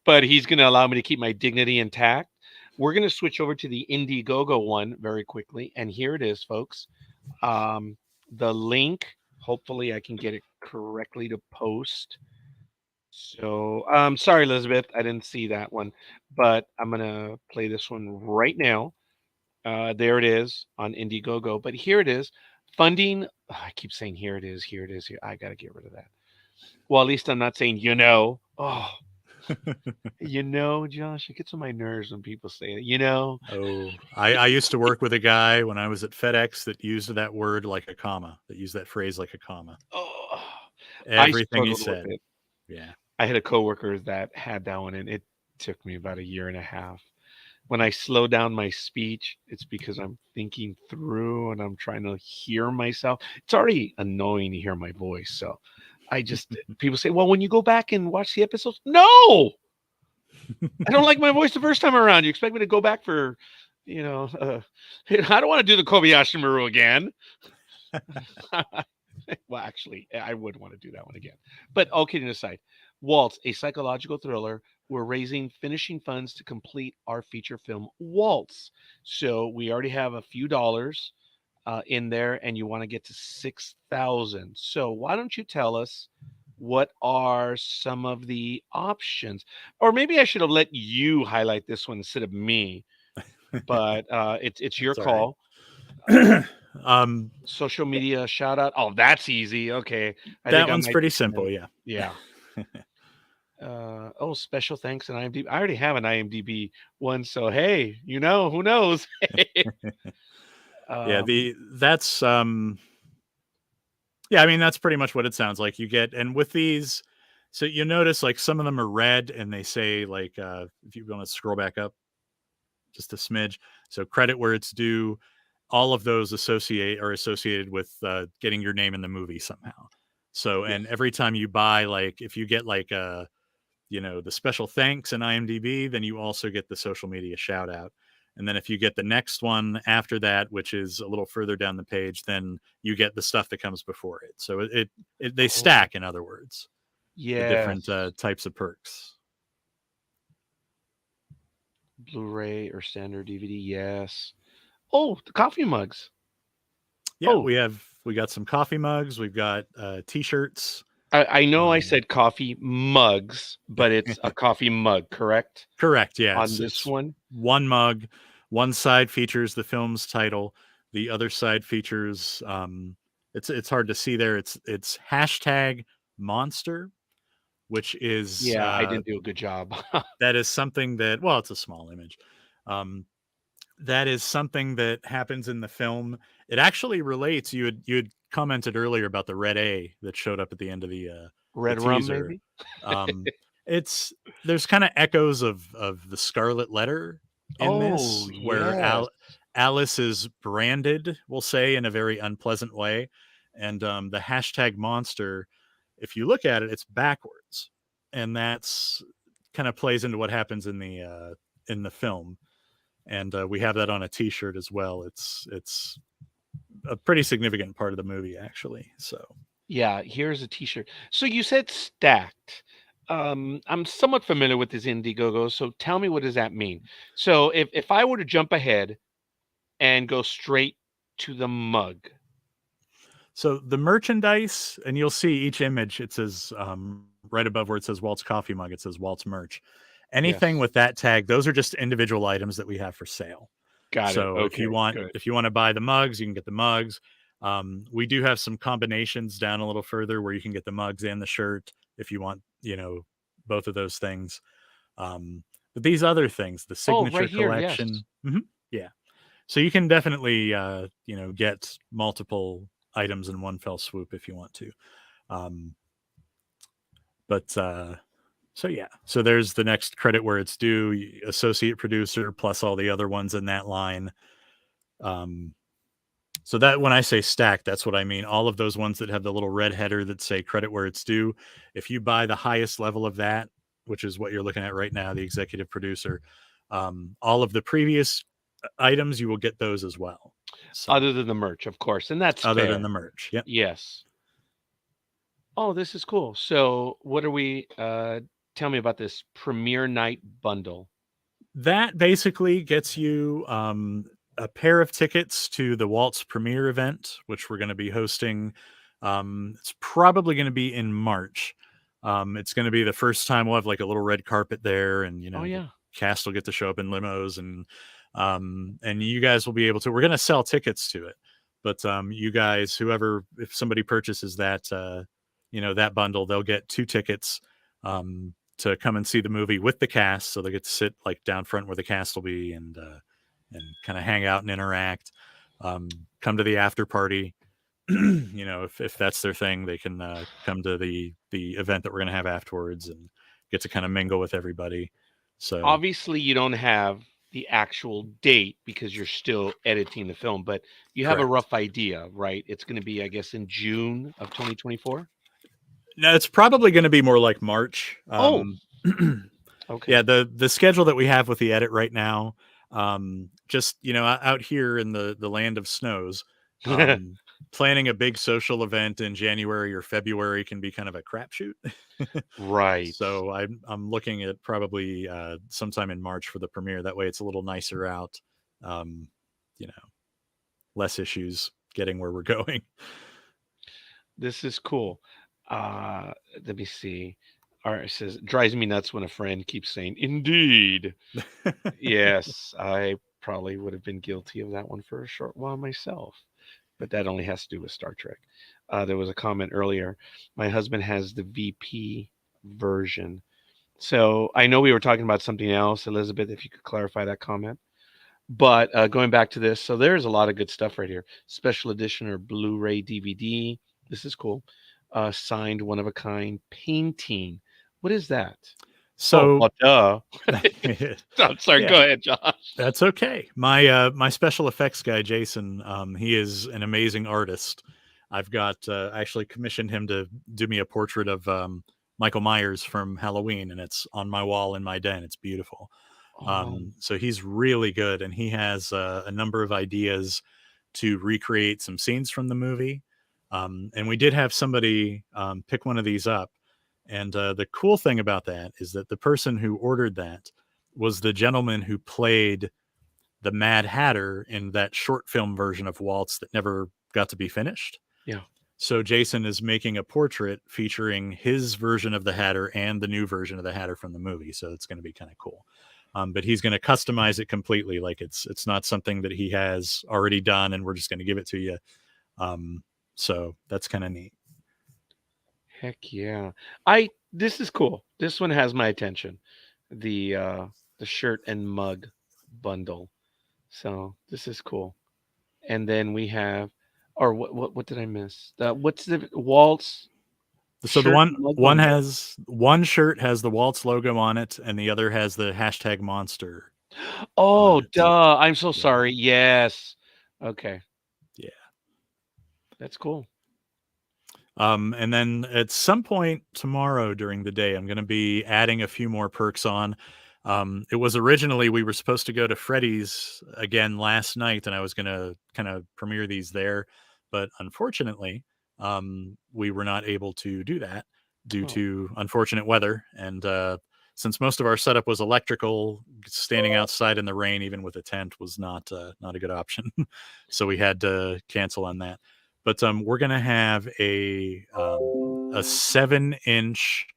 But he's going to allow me to keep my dignity intact. We're going to switch over to the Indiegogo one very quickly. And here it is, folks. The link, hopefully I can get it correctly to post. So sorry, Elizabeth, I didn't see that one, but I'm going to play this one right now. There it is on Indiegogo, but here it is. Funding. Oh, I keep saying here it is. Here. I got to get rid of that. Well, at least I'm not saying, Oh, Josh, it gets on my nerves when people say it, Oh,
I used to work with a guy when I was at FedEx that used that word like a comma, that used that phrase like a comma.
Oh,
everything he said. Yeah.
I had a coworker that had that one, and it took me about 1.5 years. When I slow down my speech, it's because I'm thinking through and I'm trying to hear myself. It's already annoying to hear my voice. So people say, well, when you go back and watch the episodes, no, I don't like my voice the first time around. You expect me to go back for, I don't want to do the Kobayashi Maru again. Well, actually, I would want to do that one again. But all kidding aside, Waltz, a psychological thriller. We're finishing funds to complete our feature film, Waltz. So we already have a few dollars in there, and you want to get to 6,000. So why don't you tell us what are some of the options? Or maybe I should have let you highlight this one instead of me. But it's your
It's all right.
call.
Um,
Social media shout out. Oh, that's easy. Okay, I
that
think I
one's
might
pretty
do that.
simple. Yeah.
Yeah. Oh, special thanks and IMDb. I already have an IMDb one, so hey, who knows?
Yeah.
um,
That's yeah, I mean, that's pretty much what it sounds like. You get, and with these, so you notice like some of them are red and they say like, if you want to scroll back up just a smidge, so credit where it's due, all of those are associated with getting your name in the movie somehow. So,
yes.
and every time you buy, like, if you get like the special thanks in IMDb, then you also get the social media shout out. And then if you get the next one after that, which is a little further down the page, then you get the stuff that comes before it. So they
Oh,
stack, in other words, the different
yes.
types of perks.
Blu-ray or standard DVD. Yes. Oh, the coffee mugs.
Yeah,
Oh,
we got some coffee mugs. We've got t-shirts.
I know I said coffee mugs, but it's a coffee mug, correct?
Correct. Yeah,
On this
it's
one?
one mug. One side features the film's title. The other side features it's hard to see there. It's hashtag monster, which is
Yeah, I didn't do a good job.
that is something that, well, it's a small image. That is something that happens in the film. It actually relates. You had commented earlier about the red A that showed up at the end of the
Red rum,
teaser.
maybe?
There's kind of echoes of the Scarlet Letter in
Oh,
this, where
yes.
Alice is branded, we'll say, in a very unpleasant way, and the hashtag monster, if you look at it, it's backwards, and that's kind of plays into what happens in the film. And we have that on a T-shirt as well. It's a pretty significant part of the movie, actually. So
Yeah, here's a T-shirt. So you said stacked. I'm somewhat familiar with this Indiegogo, so tell me, what does that mean? So if I were to jump ahead and go straight to the mug.
So the merchandise, and you'll see each image, it says right above where it says Walt's coffee mug, it says Walt's merch. Anything
Yes.
with that tag, those are just individual items that we have for sale.
Got it.
So if you
Okay,
want
good.
to buy the mugs, you can get the mugs. We do have some combinations down a little further where you can get the mugs and the shirt if you want, both of those things. But these other things, the
Oh,
signature
right here, yes.
collection, yeah. So you can definitely, get multiple items in one fell swoop if you want to. So yeah, so there's the next credit where it's due, associate producer plus all the other ones in that line. So that, when I say stack, that's what I mean. All of those ones that have the little red header that say credit where it's due, if you buy the highest level of that, which is what you're looking at right now, the executive producer, all of the previous items, you will get those as well. So,
Other than the merch, of course, and that's
other
fair.
than the merch. Yep.
Yes. Oh, this is cool. So what are we tell me about this premiere night bundle.
That basically gets you a pair of tickets to the Waltz premiere event, which we're going to be hosting. It's probably going to be in March. It's going to be the first time we'll have like a little red carpet there, and
Oh yeah.
the cast will get to show up in limos, and you guys will be able to. We're going to sell tickets to it, but you guys, if somebody purchases that, that bundle, they'll get 2 tickets to come and see the movie with the cast, so they get to sit like down front where the cast will be, and kind of hang out and interact. Come to the after party. If that's their thing, they can come to the event that we're going to have afterwards and get to kind of mingle with everybody. So
obviously you don't have the actual date because you're still editing the film, but you have a rough idea, right? It's going to be, I guess, in June of 2024.
No, it's probably going to be more like March.
Okay.
Yeah, the schedule that we have with the edit right now, just out here in the land of snows, planning a big social event in January or February can be kind of a crapshoot.
Right.
So I'm looking at probably sometime in March for the premiere. That way it's a little nicer out. less issues getting where we're going.
This is cool. Let me see. All right, it says drives me nuts when a friend keeps saying "indeed." Yes, I probably would have been guilty of that one for a short while myself, but that only has to do with Star Trek. There was a comment earlier. My husband has the VP version. So I know we were talking about something else, Elizabeth, if you could clarify that comment. But going back to this, so there's a lot of good stuff right here. Special edition or Blu-ray DVD. This is cool. Signed one of a kind painting. What is that?
So,
well, duh. I'm sorry.
Yeah.
Go ahead, Josh.
That's okay. My special effects guy, Jason, he is an amazing artist. I've got actually commissioned him to do me a portrait of Michael Myers from Halloween, and it's on my wall in my den. It's beautiful. So he's really good, and he has a number of ideas to recreate some scenes from the movie. And we did have somebody pick one of these up. And the cool thing about that is that the person who ordered that was the gentleman who played the Mad Hatter in that short film version of Waltz that never got to be finished.
Yeah.
So Jason is making a portrait featuring his version of the Hatter and the new version of the Hatter from the movie. So it's going to be kind of cool. But he's going to customize it completely. Like it's not something that he has already done and we're just going to give it to you. So that's kind of neat.
Heck yeah. This is cool. This one has my attention. The shirt and mug bundle. So this is cool. And then we have, or what did I miss? What's the Waltz?
So the
shirt and mug
one
bundle?
has one shirt has the Waltz logo on it, and the other has the hashtag monster.
Oh,
it.
duh. I'm so
Yeah.
sorry. Yes. Okay.
Yeah.
That's cool.
And then at some point tomorrow during the day, I'm going to be adding a few more perks on. It was originally we were supposed to go to Freddy's again last night, and I was going to kind of premiere these there, but unfortunately, we were not able to do that due to unfortunate weather. And since most of our setup was electrical, standing outside in the rain, even with a tent, was not a good option. So we had to cancel on that. But we're gonna have a 7-inch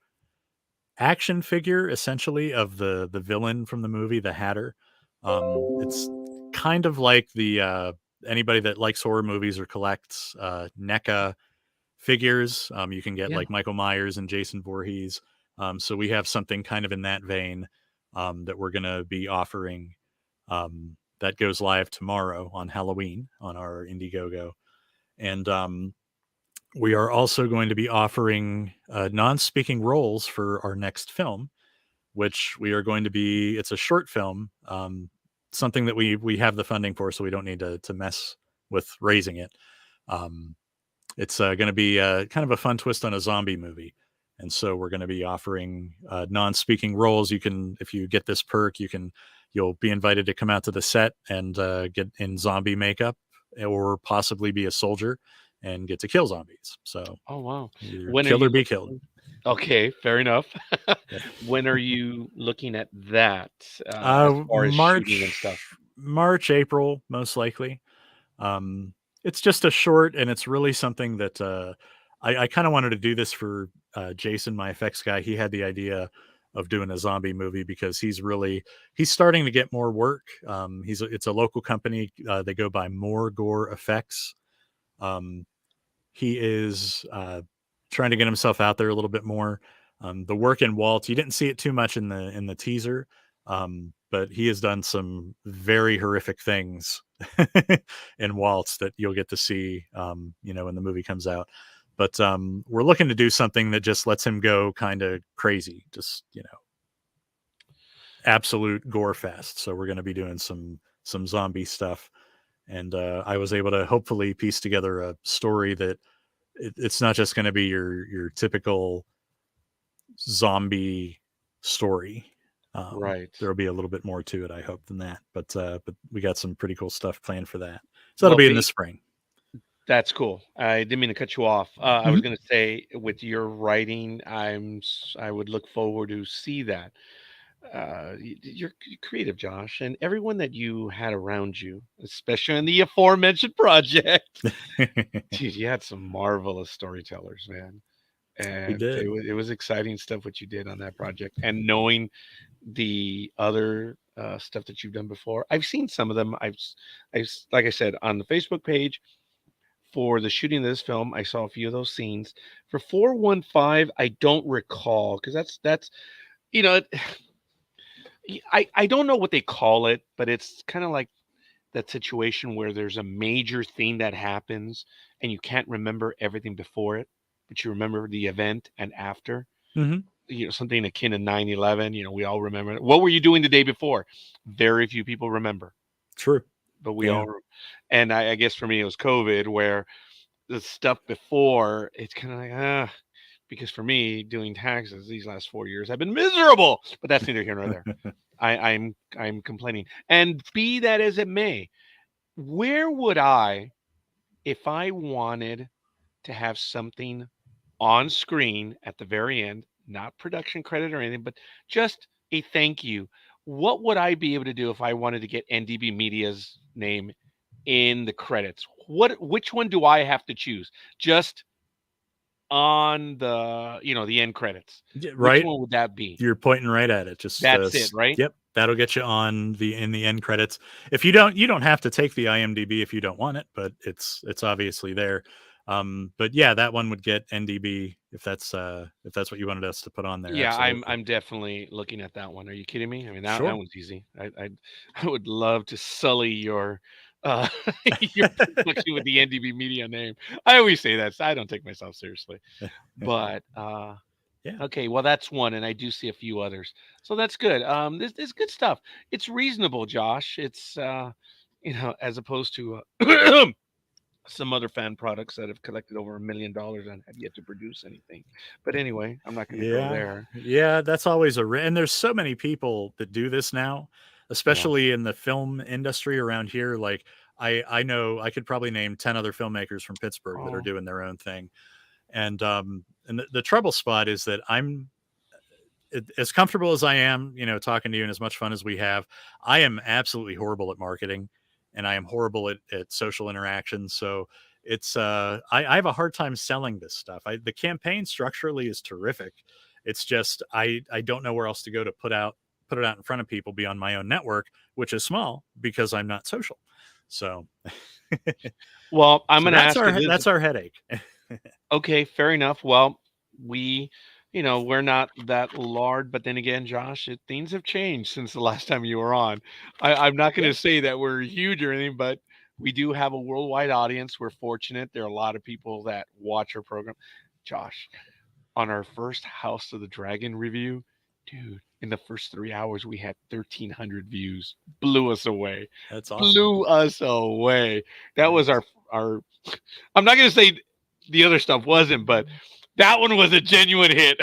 action figure, essentially, of the villain from the movie, the Hatter. It's kind of like the anybody that likes horror movies or collects NECA figures. You can get like Michael Myers and Jason Voorhees. So we have something kind of in that vein that we're gonna be offering. That goes live tomorrow on Halloween on our Indiegogo. And we are also going to be offering non-speaking roles for our next film, which we are going to be, it's a short film, something that we have the funding for, so we don't need to mess with raising it. It's going to be kind of a fun twist on a zombie movie. And so we're going to be offering non-speaking roles. You can, if you get this perk, you'll be invited to come out to the set and get in zombie makeup, or possibly be a soldier and get to kill zombies. So,
oh wow,
kill or be killed.
Okay, fair enough. When are you looking at that? As far as shooting and stuff?
March, April, most likely. It's just a short, and it's really something that I kind of wanted to do this for Jason, my effects guy. He had the idea of doing a zombie movie because he's starting to get more work. It's a local company. They go by More Gore Effects. He is trying to get himself out there a little bit more. The work in Waltz, you didn't see it too much in the teaser, but he has done some very horrific things in Waltz that you'll get to see, when the movie comes out. But we're looking to do something that just lets him go kind of crazy, just, absolute gore fest. So we're going to be doing some zombie stuff. And I was able to hopefully piece together a story that it's not just going to be your typical zombie story.
Right.
There'll be a little bit more to it, I hope, than that. But we got some pretty cool stuff planned for that. So that'll be in the spring.
That's cool. I didn't mean to cut you off. I was going to say, with your writing, I would look forward to see that. you're creative, Josh, and everyone that you had around you, especially in the aforementioned project. Dude, you had some marvelous storytellers, man.
We
And
did.
it was exciting stuff what you did on that project. And knowing the other stuff that you've done before, I've seen some of them. Like I said, on the Facebook page for the shooting of this film, I saw a few of those scenes. For 415, I don't recall because that's you know, I don't know what they call it, but it's kind of like that situation where there's a major thing that happens and you can't remember everything before it, but you remember the event and after.
Hmm.
Something akin to 9/11. We all remember it. What were you doing the day before? Very few people remember,
True.
but we
Yeah.
all. And I guess for me it was COVID, where the stuff before it's kind of like because for me doing taxes these last 4 years have been miserable. But that's neither here nor there. I'm complaining, and be that as it may, where would I, if I wanted to have something on screen at the very end, not production credit or anything, but just a thank you? What would I be able to do if I wanted to get NDB Media's name in the credits? Which one do I have to choose? Just on the end credits.
Yeah,
Which
right.
one would that be?
You're pointing right at it. Just
That's it, right?
Yep, that'll get you on in the end credits. If you don't have to take the IMDb if you don't want it, but it's obviously there. But yeah, that one would get NDB if that's what you wanted us to put on there.
Yeah, I'm
Absolutely.
I'm definitely looking at that one. Are you kidding me? I mean, that
Sure.
one's easy. I would love to sully your uh your production with the NDB Media name. I always say that, so I don't take myself seriously. But
Yeah.
okay, well that's one, and I do see a few others. So that's good. This good stuff. It's reasonable, Josh. It's as opposed to some other fan products that have collected over $1 million and have yet to produce anything. But anyway, I'm not going to go
Yeah.
there.
Yeah, that's always and there's so many people that do this now,
Yeah.
especially in the film industry around here. Like I know I could probably name 10 other filmmakers from Pittsburgh that are
Oh,
doing their own thing. And the trouble spot is that as comfortable as I am, talking to you and as much fun as we have, I am absolutely horrible at marketing and I am horrible at social interactions. So it's I have a hard time selling this stuff. The campaign structurally is terrific. It's just I don't know where else to go to put it out in front of people beyond my own network, which is small because I'm not social. So
well, I'm
so
going to ask you this.
that's our headache.
Okay, fair enough. Well, we, we're not that large, but then again, Josh, things have changed since the last time you were on. I'm not going
Yeah.
to say that we're huge or anything, but we do have a worldwide audience. We're fortunate. There are a lot of people that watch our program. Josh, on our first House of the Dragon review, dude, in the first 3 hours, we had 1,300 views. Blew us away.
That's awesome.
Blew us away. That was our. I'm not going to say the other stuff wasn't, but that one was a genuine hit.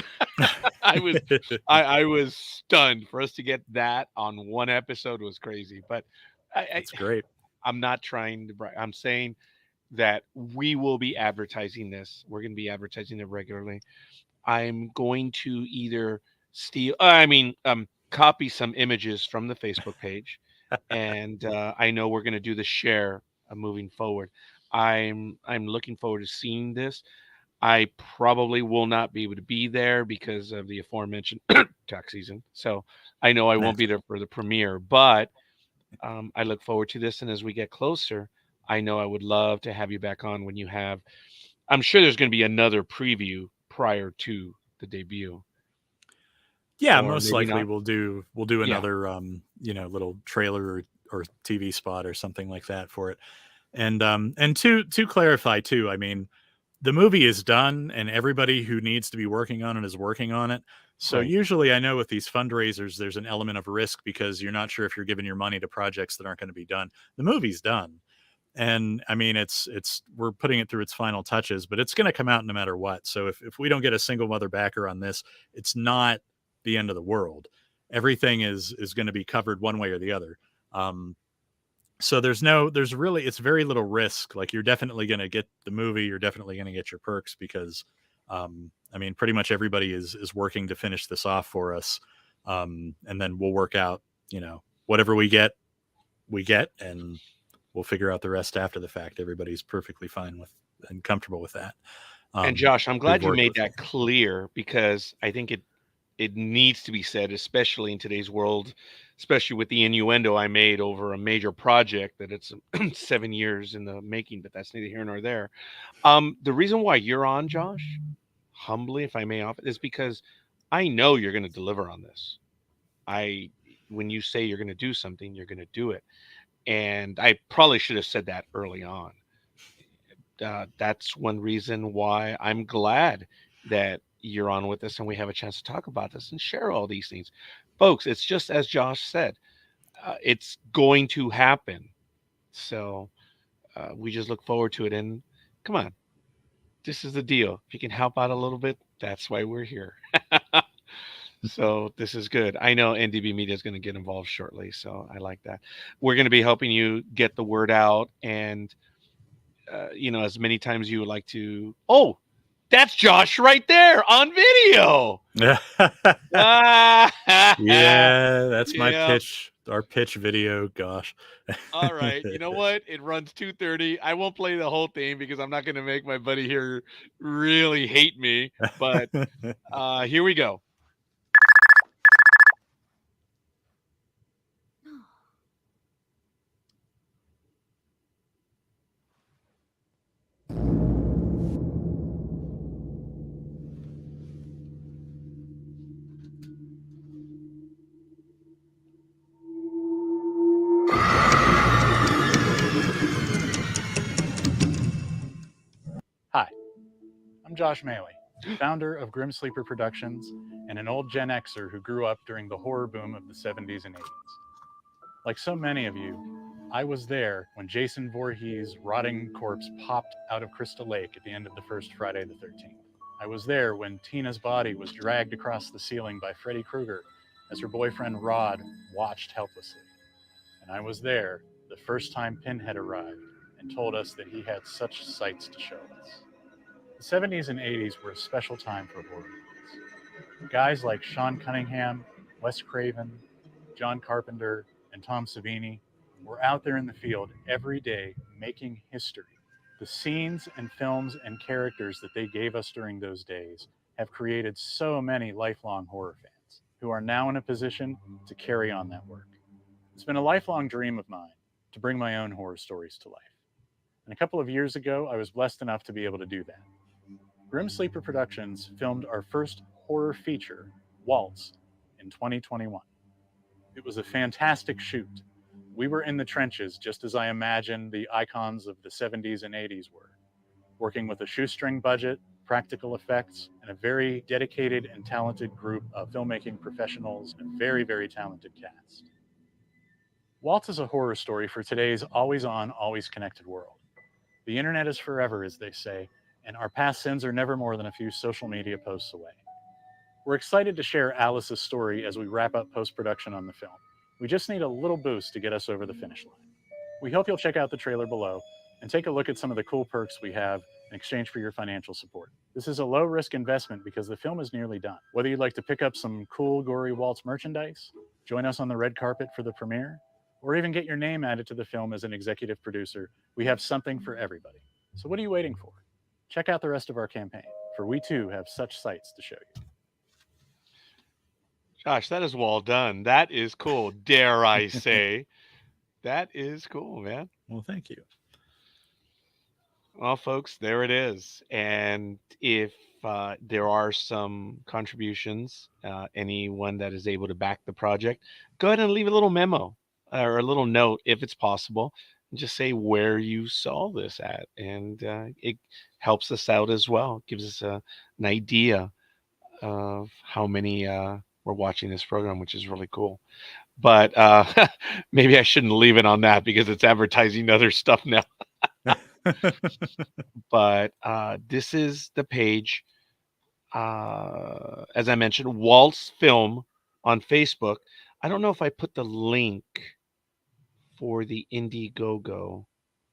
I was stunned. For us to get that on one episode was crazy. But
That's great.
I'm not trying to brag. I'm saying that we will be advertising this. We're going to be advertising it regularly. I'm going to either copy some images from the Facebook page, and I know we're going to do the share moving forward. I'm looking forward to seeing this. I probably will not be able to be there because of the aforementioned tax season. So I know I won't be there for the premiere, but I look forward to this. And as we get closer, I know I would love to have you back on when you have. I'm sure there's going to be another preview prior to the debut.
Yeah,
Or
most
maybe
likely
not.
we'll do
Yeah.
another little trailer or TV spot or something like that for it. And to clarify too, I mean, the movie is done and everybody who needs to be working on it is working on it. So
Right.
usually I know with these fundraisers there's an element of risk because you're not sure if you're giving your money to projects that aren't going to be done. The movie's done. And I mean it's we're putting it through its final touches, but it's going to come out no matter what. So if we don't get a single mother backer on this, it's not the end of the world. Everything is going to be covered one way or the other. So it's very little risk. Like you're definitely going to get the movie, you're definitely going to get your perks because I mean pretty much everybody is working to finish this off for us. and then we'll work out, whatever we get, and we'll figure out the rest after the fact. Everybody's perfectly fine with and comfortable with that.
And Josh, I'm glad you
worked
made
with
that clear, because I think it needs to be said, especially in today's world, especially with the innuendo I made over a major project that it's 7 years in the making, but that's neither here nor there. The reason why you're on, Josh, humbly, if I may offer, is because I know you're going to deliver on this. When you say you're going to do something, you're going to do it. And I probably should have said that early on. That's one reason why I'm glad that you're on with us and we have a chance to talk about this and share all these things. Folks, it's just as Josh said, it's going to happen. So we just look forward to it. And come on, this is the deal. If you can help out a little bit, that's why we're here. So this is good. I know NDB Media is going to get involved shortly, so I like that. We're going to be helping you get the word out, and as many times you would like to. Oh, that's Josh right there on video.
Yeah, that's my
Yeah.
pitch. Our pitch video. Gosh.
All right. You know what? It runs 2:30. I won't play the whole thing because I'm not going to make my buddy here really hate me. But here we go.
Hi, I'm Josh Maley, founder of Grim Sleeper Productions and an old Gen Xer who grew up during the horror boom of the 70s and 80s. Like so many of you, I was there when Jason Voorhees' rotting corpse popped out of Crystal Lake at the end of the first Friday the 13th. I was there when Tina's body was dragged across the ceiling by Freddy Krueger as her boyfriend Rod watched helplessly. And I was there the first time Pinhead arrived and told us that he had such sights to show us. The 70s and 80s were a special time for horror movies. Guys like Sean Cunningham, Wes Craven, John Carpenter, and Tom Savini were out there in the field every day making history. The scenes and films and characters that they gave us during those days have created so many lifelong horror fans who are now in a position to carry on that work. It's been a lifelong dream of mine to bring my own horror stories to life. And a couple of years ago, I was blessed enough to be able to do that. Grim Sleeper Productions filmed our first horror feature, Waltz, in 2021. It was a fantastic shoot. We were in the trenches, just as I imagined the icons of the 70s and 80s were, working with a shoestring budget, practical effects, and a very dedicated and talented group of filmmaking professionals and a very, very talented cast. Waltz is a horror story for today's always-on, always-connected world. The internet is forever, as they say, and our past sins are never more than a few social media posts away. We're excited to share Alice's story as we wrap up post-production on the film. We just need a little boost to get us over the finish line. We hope you'll check out the trailer below and take a look at some of the cool perks we have in exchange for your financial support. This is a low-risk investment because the film is nearly done. Whether you'd like to pick up some cool, gory Waltz merchandise, join us on the red carpet for the premiere, or even get your name added to the film as an executive producer, we have something for everybody. So what are you waiting for? Check out the rest of our campaign, for we too have such sights to show you.
Josh, that is well done. That is cool. Dare I say. That is cool, man.
Well, thank you.
Well, folks, there it is. And if there are some contributions, anyone that is able to back the project, go ahead and leave a little memo or a little note if it's possible. And just say where you saw this at. And it helps us out as well. It gives us an idea of how many were watching this program, which is really cool. But maybe I shouldn't leave it on that because it's advertising other stuff now. But this is the page, as I mentioned, Waltz Film on Facebook. I don't know if I put the link for the Indiegogo.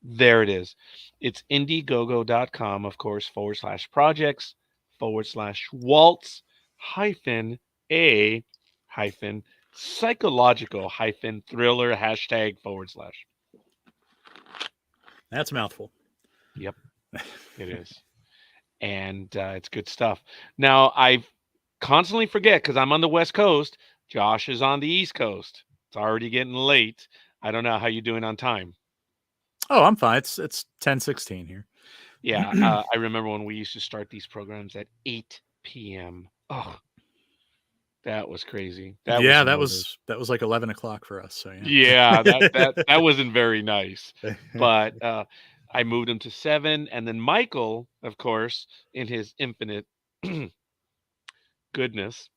There it is. It's indiegogo.com, of course, /projects/Waltz -a psychological thriller #/
That's a mouthful.
Yep, it is. And it's good stuff. Now, I constantly forget because I'm on the West Coast. Josh is on the East Coast. It's already getting late. I don't know how you doing on time.
Oh, I'm fine. It's 10:16 here.
Yeah, I remember when we used to start these programs at 8 p.m. Oh, that was crazy. That
was like 11 o'clock for us. So
yeah, that wasn't very nice. But I moved him to 7, and then Michael, of course, in his infinite goodness,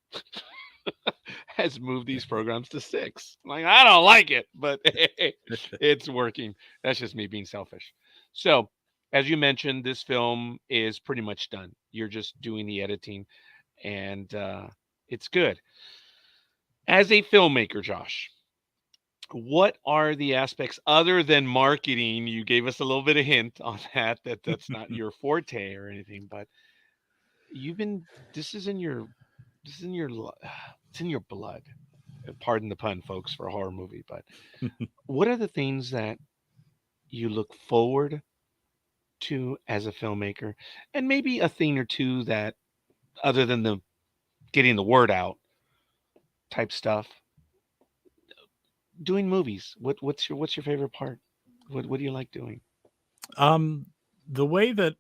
has moved these programs to 6. I'm like, I don't like it, but it's working. That's just me being selfish. So, as you mentioned, this film is pretty much done. You're just doing the editing, and it's good. As a filmmaker, Josh, what are the aspects other than marketing? You gave us a little bit of hint on that's not your forte or anything, but you've been this is in your it's in your blood. Pardon the pun, folks, for a horror movie, but what are the things that you look forward to as a filmmaker, and maybe a thing or two that, other than the getting the word out type stuff, doing movies? What's your favorite part? What do you like doing?
The way that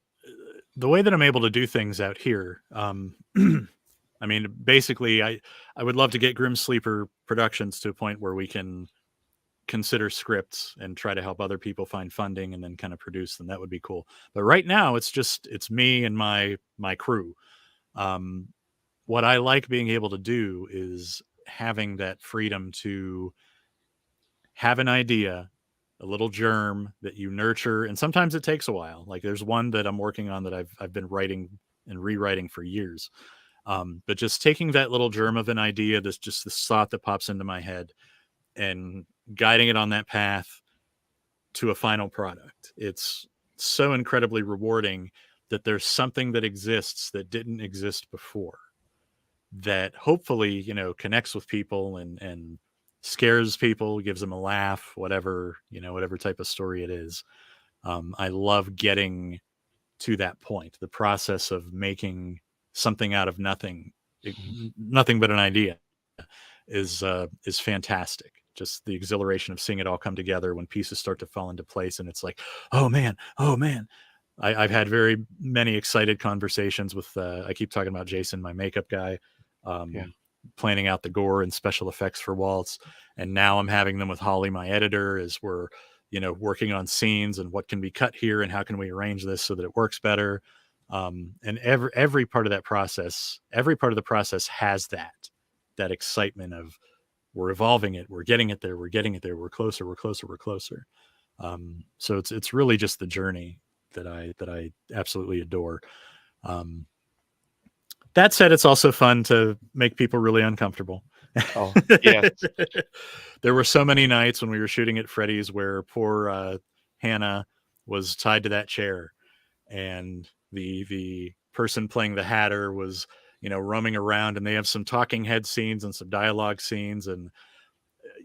I'm able to do things out here, I mean, basically, I would love to get Grim Sleeper Productions to a point where we can consider scripts and try to help other people find funding and then kind of produce them. That would be cool. But right now, it's me and my crew. What I like being able to do is having that freedom to have an idea, a little germ that you nurture, and sometimes it takes a while. Like there's one that I'm working on that I've been writing and rewriting for years. But just taking that little germ of an idea, this thought that pops into my head, and guiding it on that path to a final product. It's so incredibly rewarding that there's something that exists that didn't exist before, that hopefully, connects with people and scares people, gives them a laugh, whatever type of story it is. I love getting to that point, the process of making something out of nothing but an idea is fantastic. Just the exhilaration of seeing it all come together when pieces start to fall into place, and it's like, oh man. I've had very many excited conversations with I keep talking about Jason, my makeup guy, planning out the gore and special effects for Waltz, and now I'm having them with Holly, my editor, as we're working on scenes and what can be cut here and how can we arrange this so that it works better. And every part of that process, every part of the process has that excitement of, we're evolving it, we're getting it there, we're closer. So it's really just the journey that I absolutely adore. That said, it's also fun to make people really uncomfortable.
Oh, yes.
There were so many nights when we were shooting at Freddy's where poor Hannah was tied to that chair, and the person playing the Hatter was, roaming around, and they have some talking head scenes and some dialogue scenes. And,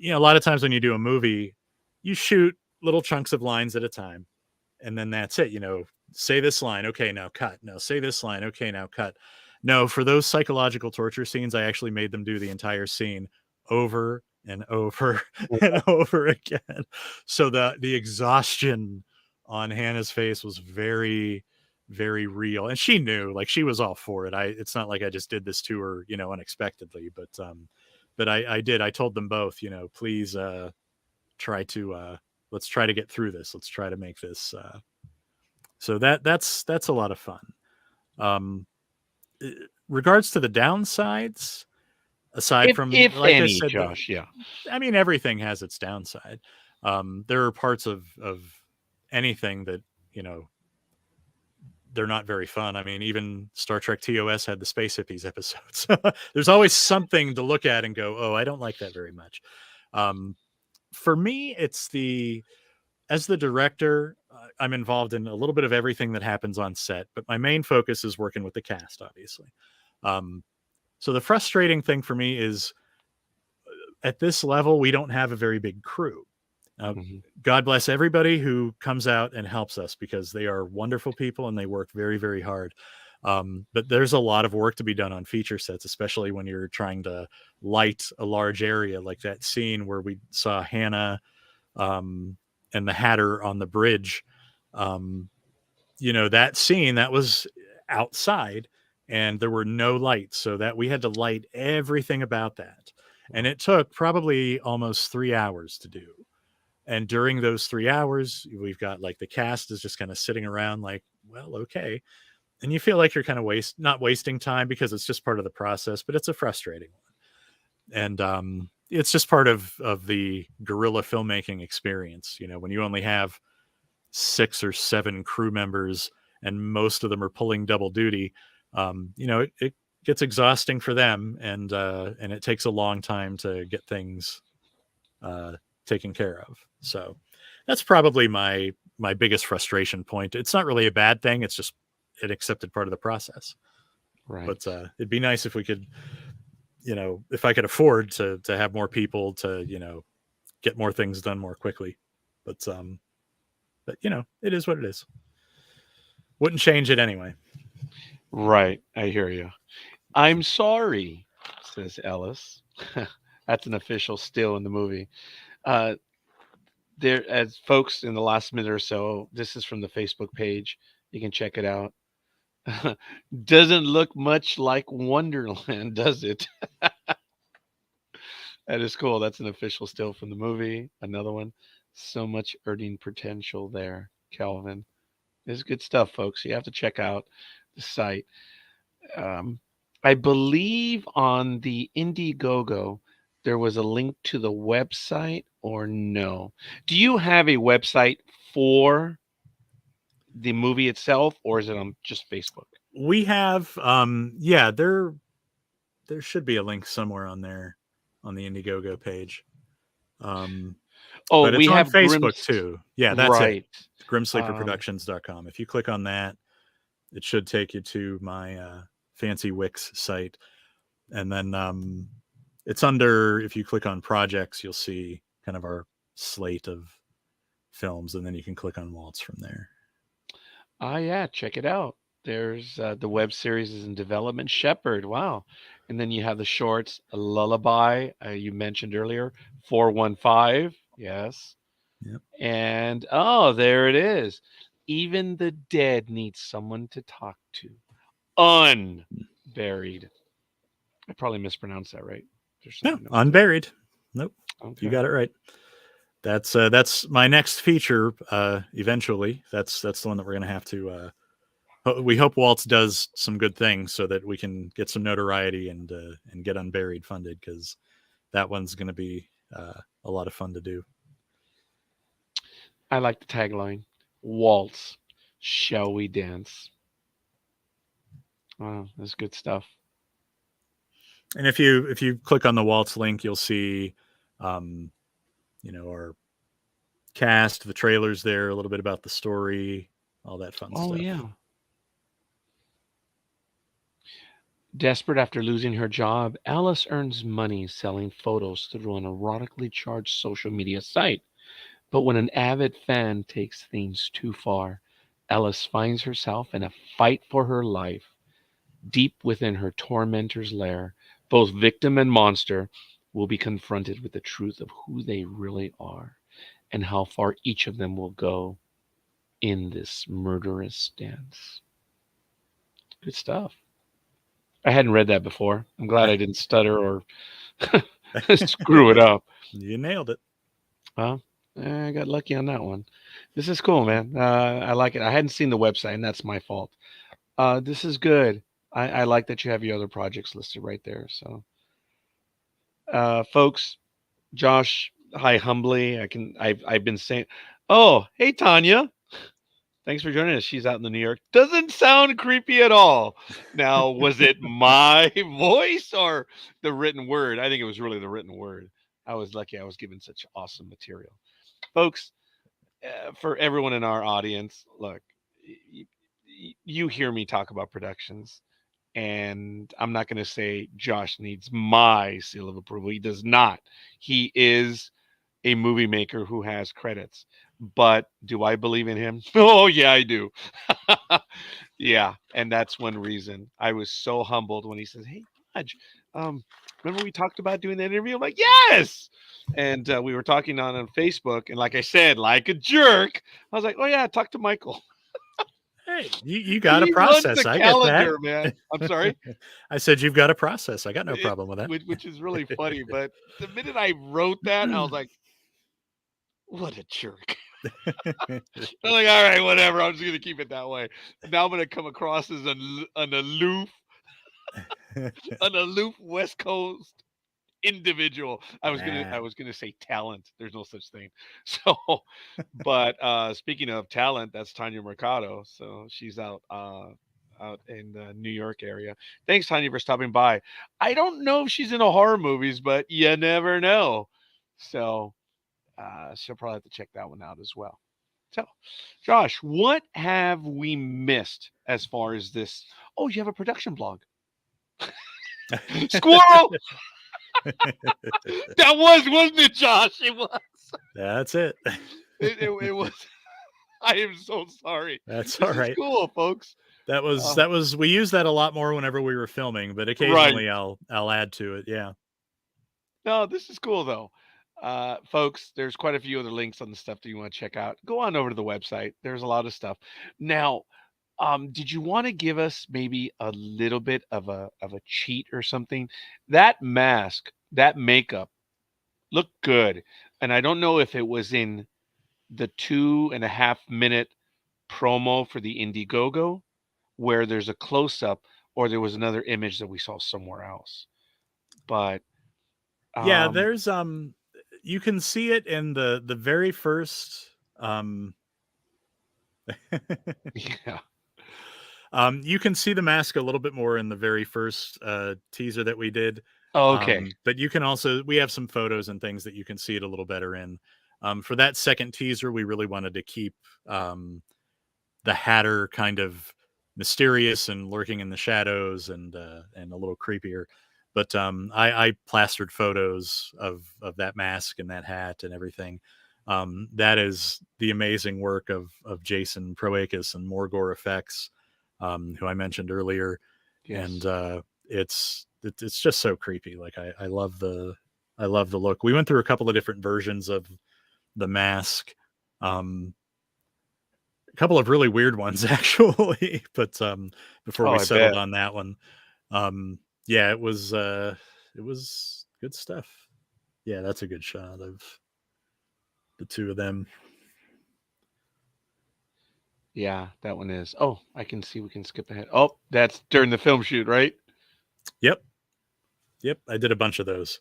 a lot of times when you do a movie, you shoot little chunks of lines at a time, and then that's it. Say this line. Okay, now cut. No, say this line. Okay, now cut. No, for those psychological torture scenes, I actually made them do the entire scene over and over and over again. So the exhaustion on Hannah's face was very, very real. And she knew, like, she was all for it. It's not like I just did this to her, unexpectedly, but I did. I told them both, please let's try to get through this. Let's try to make this. So that's a lot of fun. Regards to the downsides, aside from,
if
like
any,
I said,
Josh, yeah.
I mean, everything has its downside. There are parts of anything that, they're not very fun. I mean, even Star Trek TOS had the Space Hippies episodes. There's always something to look at and go, oh, I don't like that very much. For me, as the director, I'm involved in a little bit of everything that happens on set, but my main focus is working with the cast, obviously. So the frustrating thing for me is at this level, we don't have a very big crew.
Mhm.
God bless everybody who comes out and helps us, because they are wonderful people and they work very, very hard. But there's a lot of work to be done on feature sets, especially when you're trying to light a large area, like that scene where we saw Hannah and the Hatter on the bridge. That scene, that was outside and there were no lights, so that we had to light everything about that. And it took probably almost 3 hours to do. And during those 3 hours, we've got like the cast is just kind of sitting around like, well, okay. And you feel like you're kind of not wasting time, because it's just part of the process, but it's a frustrating one. And it's just part of the guerrilla filmmaking experience. When you only have 6 or 7 crew members and most of them are pulling double duty, it gets exhausting for them, and it takes a long time to get things taken care of. So that's probably my biggest frustration point. It's not really a bad thing. It's just an accepted part of the process.
Right.
But it'd be nice if we could, if I could afford to have more people to, get more things done more quickly. But it is what it is. Wouldn't change it anyway.
Right. I hear you. I'm sorry, says Ellis. That's an official still in the movie. There, as folks, in the last minute or so, this is from the Facebook page. You can check it out. Doesn't look much like Wonderland, does it? That is cool. That's an official still from the movie. Another one. So much earning potential there, Calvin. This is good stuff, folks. You have to check out the site. I believe on the Indiegogo, there was a link to the website, or no? Do you have a website for the movie itself, or is it on just Facebook?
We have, there should be a link somewhere on there on the Indiegogo page.
Oh,
But it's
we
on
have
Facebook
Grimm's,
too. Yeah, that's
right.
it. Grimsleeperproductions.com. If you click on that, it should take you to my fancy Wix site. And then it's under, if you click on projects, you'll see kind of our slate of films, and then you can click on Waltz from there.
Yeah, check it out. There's the web series is in development, Shepherd. Wow. And then you have the shorts, Lullaby, you mentioned earlier, 415. Yes.
Yep.
And oh, there it is. Even the dead need someone to talk to. Unburied. I probably mispronounced that, right?
No, Unburied. Nope.
Okay.
You got it right. That's my next feature. Eventually, that's the one that we're gonna have to. We hope Waltz does some good things so that we can get some notoriety and get Unburied funded, because that one's gonna be a lot of fun to do.
I like the tagline. Waltz, shall we dance? Wow, that's good stuff.
And if you click on the Waltz link, you'll see, our cast, the trailers there, a little bit about the story, all that fun stuff.
Oh, yeah. Desperate after losing her job, Alice earns money selling photos through an erotically charged social media site. But when an avid fan takes things too far, Alice finds herself in a fight for her life. Deep within her tormentor's lair, both victim and monster will be confronted with the truth of who they really are and how far each of them will go in this murderous dance. Good stuff. I hadn't read that before. I'm glad I didn't stutter or screw it up.
You nailed it.
Well, I got lucky on that one. This is cool, man. I like it. I hadn't seen the website, and that's my fault. This is good. I like that you have your other projects listed right there. So, folks, Josh, hi humbly. I've been saying, oh, hey Tanya, thanks for joining us. She's out in the New York. Doesn't sound creepy at all. Now, was it my voice or the written word? I think it was really the written word. I was lucky. I was given such awesome material, folks. For everyone in our audience, look, you hear me talk about productions. And I'm not going to say Josh needs my seal of approval. He does not. He is a movie maker who has credits. But do I believe in him? Oh, yeah, I do. Yeah, and that's one reason I was so humbled when he says, "Hey, Raj, remember we talked about doing that interview?" I'm like, "Yes!" And we were talking on Facebook, and like I said, like a jerk, I was like, "Oh yeah, talk to Michael."
Hey, you got a
He runs
process.
the
I get that.
calendar, man. I'm sorry.
I said you've got a process. I got no problem with that.
Which is really funny. But the minute I wrote that, I was like, "What a jerk." I'm like, "All right, whatever. I'm just gonna keep it that way." Now I'm gonna come across as an aloof West Coast individual. I was gonna say talent. There's no such thing. So, but speaking of talent, that's Tanya Mercado. So she's out in the New York area. Thanks, Tanya, for stopping by. I don't know if she's into horror movies, but you never know. So she'll probably have to check that one out as well. So, Josh, what have we missed as far as this? Oh, you have a production blog. Squirrel. That wasn't it, Josh? It was.
That's it.
It was. I am so sorry.
That's
This
all right.
is cool, folks.
That was we use that a lot more whenever we were filming, but occasionally I'll add to it. Yeah.
No, this is cool though. Folks, there's quite a few other links on the stuff that you want to check out. Go on over to the website. There's a lot of stuff. Now, did you want to give us maybe a little bit of a cheat or something? That mask, that makeup looked good. And I don't know if it was in the 2.5 minute promo for the Indiegogo where there's a close up or there was another image that we saw somewhere else. But
yeah, there's you can see it in the very first
yeah.
You can see the mask a little bit more in the very first teaser that we did.
Oh, okay.
But you can also, we have some photos and things that you can see it a little better in. For that second teaser, we really wanted to keep the Hatter kind of mysterious and lurking in the shadows and a little creepier. But I plastered photos of that mask and that hat and everything. That is the amazing work of Jason Proakis and Morgor Effects, who I mentioned earlier.
Yes.
And it's just so creepy. Like I love the look. We went through a couple of different versions of the mask. A couple of really weird ones actually, but before we settled on that one. Yeah, it was good stuff. Yeah, that's a good shot of the two of them.
Yeah, that one is. Oh, I can see we can skip ahead. Oh, that's during the film shoot, right?
Yep. I did a bunch of those.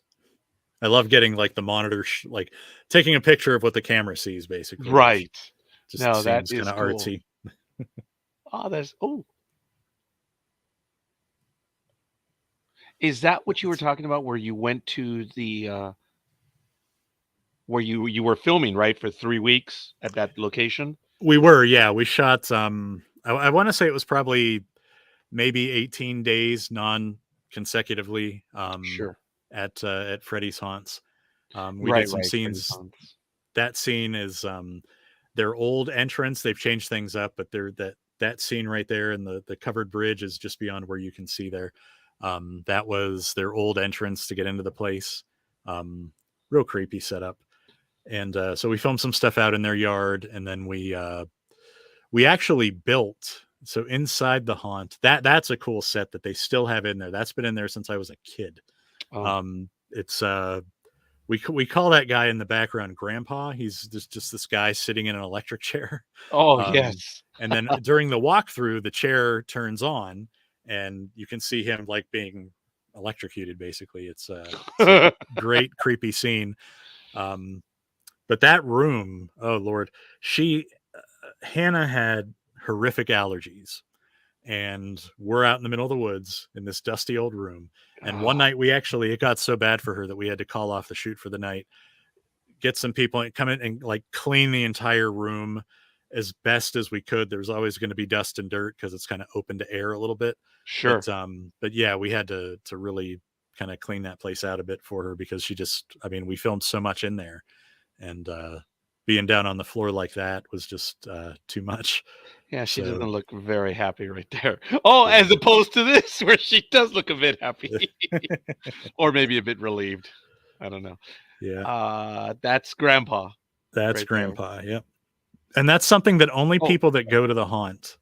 I love getting like the monitor, like taking a picture of what the camera sees, basically.
Right.
Just
no,
seems
that is
kind of
cool.
artsy.
Is that what you were talking about? Where you went to the where you were filming, right, for 3 weeks at that location?
We were, yeah. We shot. I want to say it was probably maybe 18 days non-consecutively.
Sure.
At Freddy's Haunts. We did some scenes. That scene is their old entrance. They've changed things up, but that scene right there and the covered bridge is just beyond where you can see there. That was their old entrance to get into the place. Real creepy setup. And so we filmed some stuff out in their yard, and then we actually built. So inside the haunt, that's a cool set that they still have in there. That's been in there since I was a kid. Oh. It's we call that guy in the background Grandpa. He's just this guy sitting in an electric chair.
Oh, yes.
And then during the walkthrough, the chair turns on, and you can see him like being electrocuted. Basically, it's a great creepy scene. But that room, oh Lord, Hannah had horrific allergies, and we're out in the middle of the woods in this dusty old room. And one night it got so bad for her that we had to call off the shoot for the night, get some people and come in and like clean the entire room as best as we could. There's always going to be dust and dirt because it's kind of open to air a little bit.
Sure.
But yeah, we had to really kind of clean that place out a bit for her because she just, I mean, we filmed so much in there, and being down on the floor like that was just too much.
Yeah, she
So-
doesn't look very happy right there. Oh,
Yeah.
as opposed to this, where she does look a bit happy, or maybe a bit relieved. I don't know.
Yeah,
That's Grandpa.
that's
right there.
Grandpa. Yep. And that's something that only
Oh.
people that go to the haunt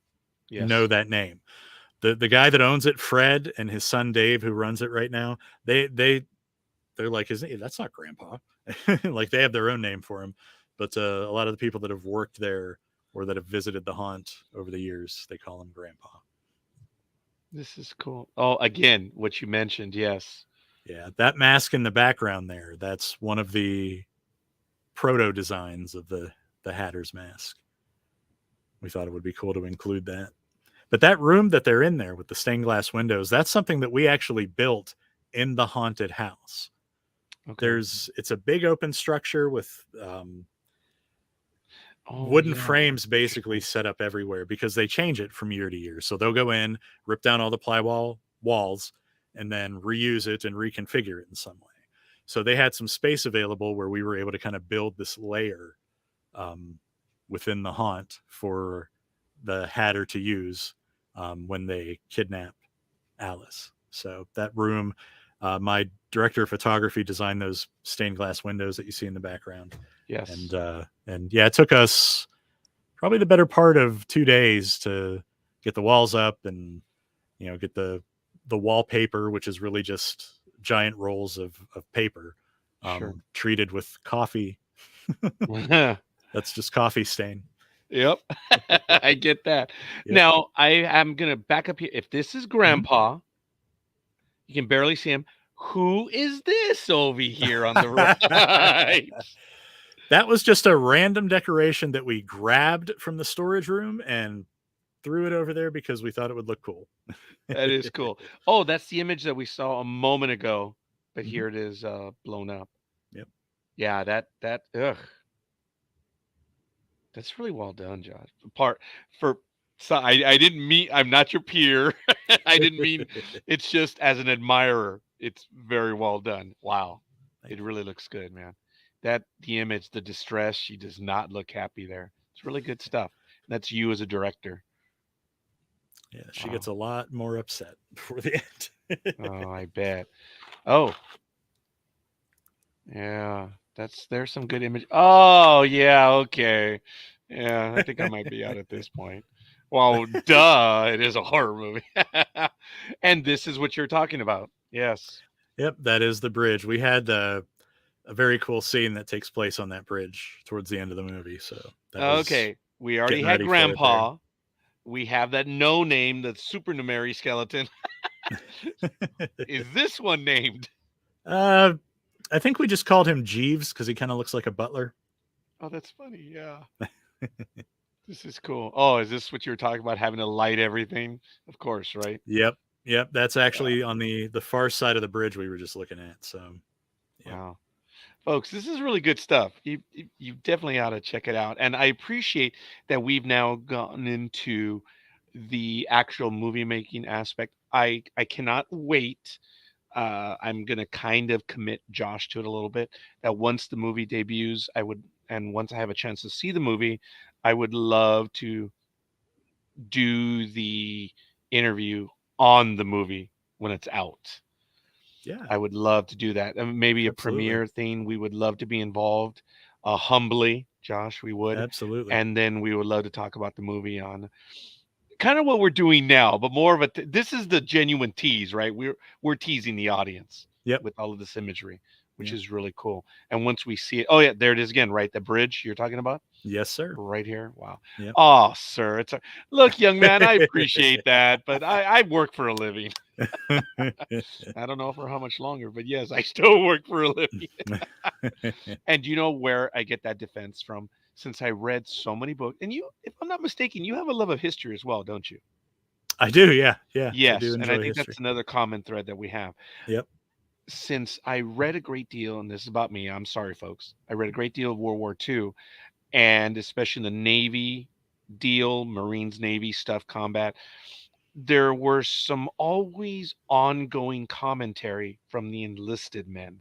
Yes.
know that name. The guy that owns it, Fred, and his son Dave, who runs it right now, they're like, that's not Grandpa. Like, they have their own name for him. But a lot of the people that have worked there or that have visited the haunt over the years, they call him Grandpa.
This is cool. Oh, again, what you mentioned, yes.
Yeah, that mask in the background there, that's one of the proto designs of the Hatter's mask. We thought it would be cool to include that. But that room that they're in there with the stained glass windows, that's something that we actually built in the haunted house.
Okay.
It's a big open structure with
Oh,
wooden
yeah.
frames basically set up everywhere because they change it from year to year. So they'll go in, rip down all the plywall walls, and then reuse it and reconfigure it in some way. So they had some space available where we were able to kind of build this layer within the haunt for the Hatter to use when they kidnap Alice. So that room, my director of photography designed those stained glass windows that you see in the background.
Yes.
And yeah, it took us probably the better part of 2 days to get the walls up and, get the wallpaper, which is really just giant rolls of paper,
Sure.
treated with coffee. That's just coffee stain.
Yep. I get that.
Yep.
Now, I am going to back up here. If this is Grandpa, you can barely see him. Who is this over here on the right?
That was just a random decoration that we grabbed from the storage room and threw it over there because we thought it would look cool.
That is cool. Oh, that's the image that we saw a moment ago, but
Mhm.
here it is blown up.
Yep.
Yeah, that that's really well done, Josh. I didn't mean, I'm not your peer. I didn't mean, it's just as an admirer, it's very well done. Wow. It really looks good, man. The image, the distress, she does not look happy there. It's really good stuff. That's you as a director.
Yeah, she
Wow.
gets a lot more upset before the end.
Oh, I bet. Oh. Yeah, there's some good image. Oh, yeah, okay. Yeah, I think I might be out at this point. Well, duh, it is a horror movie. And this is what you're talking about. Yes.
Yep, that is the bridge. We had a very cool scene that takes place on that bridge towards the end of the movie. So that was
Okay, we already
getting
had
ready for it there.
Grandpa. We have that no name, the supernumerary skeleton. Is this one named?
I think we just called him Jeeves because he kind of looks like a butler.
Oh, that's funny. Yeah. This is cool. Oh, is this what you were talking about, having to light everything? Of course, right?
Yep. That's actually on the far side of the bridge we were just looking at. So, yep.
Wow. Folks, this is really good stuff. You definitely ought to check it out. And I appreciate that we've now gotten into the actual movie making aspect. I cannot wait. I'm gonna kind of commit Josh to it a little bit. That once the movie debuts, and once I have a chance to see the movie, I would love to do the interview on the movie when it's out.
Yeah.
I would love to do that. Maybe a
Absolutely.
premiere thing. We would love to be involved. Humbly, Josh, we would.
Absolutely.
And then we would love to talk about the movie on kind of what we're doing now, but more of a this is the genuine tease, right? We're teasing the audience with all of this imagery, which is really cool. And once we see it, oh yeah, there it is again, right? The bridge you're talking about?
Yes, sir.
Right here. Wow.
Yep.
Oh, sir. Look, young man, I appreciate that, but I work for a living. I don't know for how much longer, but yes, I still work for a living. And you know where I get that defense from? Since I read so many books, and you, if I'm not mistaken, you have a love of history as well, don't you?
I do, yeah.
Yes,
I do
and
enjoy
I think
history.
that's another common thread that we have.
Yep.
Since I read a great deal, and this is about me, I'm sorry, folks. I read a great deal of World War II, and especially in the Navy deal, Marines, Navy stuff, combat, there were some always ongoing commentary from the enlisted men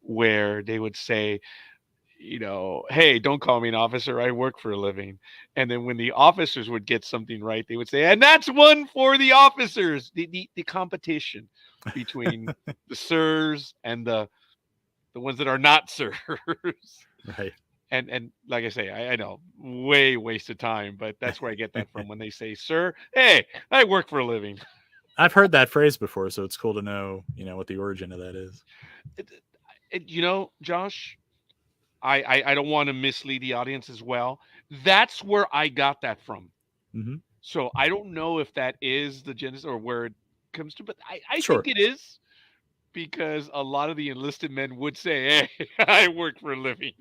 where they would say, hey, don't call me an officer. I work for a living. And then when the officers would get something right, they would say, and that's one for the officers. The competition between the sirs and the ones that are not sirs.
Right.
And like I say, I know, way wasted time, but that's where I get that from when they say, sir, hey, I work for a living.
I've heard that phrase before, so it's cool to know, what the origin of that is.
Josh, I don't want to mislead the audience as well. That's where I got that from.
Mm-hmm.
So I don't know if that is the genesis or where it comes to, but I
Sure.
think it is, because a lot of the enlisted men would say, hey, I work for a living.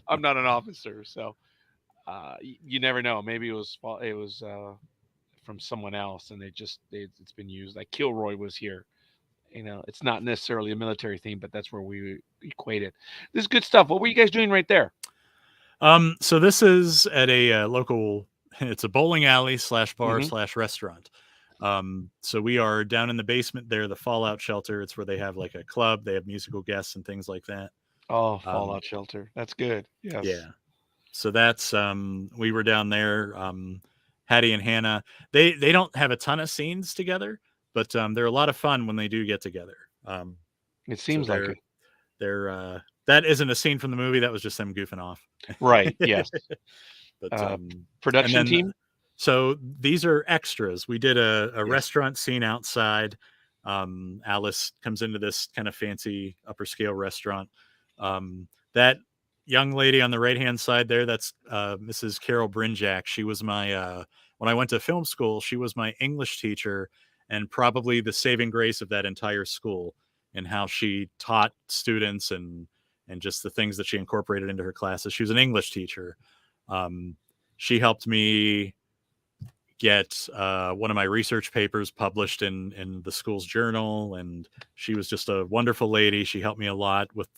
I'm not an officer. So you never know. Maybe it was from someone else, and it's been used. Like Kilroy was here. It's not necessarily a military theme, but that's where we equate it. This is good stuff. What were you guys doing right there?
So this is at a local, it's a bowling alley /bar
Mm-hmm.
/restaurant. So we are down in the basement there, the Fallout Shelter. It's where they have like a club. They have musical guests and things like that.
Oh, Fallout Shelter. That's good. Yes.
Yeah. So that's, we were down there. Hattie and Hannah, they don't have a ton of scenes together, but they're a lot of fun when they do get together.
It seems like it.
They're that isn't a scene from the movie. That was just them goofing off.
Right. Yes.
But
production team.
So these are extras. We did a
Yes.
restaurant scene outside. Alice comes into this kind of fancy upper scale restaurant. That young lady on the right hand side there, that's Mrs. Carol Brinjack. She was my when I went to film school, she was my English teacher, and probably the saving grace of that entire school, and how she taught students and just the things that she incorporated into her classes. She was an English teacher. She helped me get one of my research papers published in the school's journal, and she was just a wonderful lady. She helped me a lot with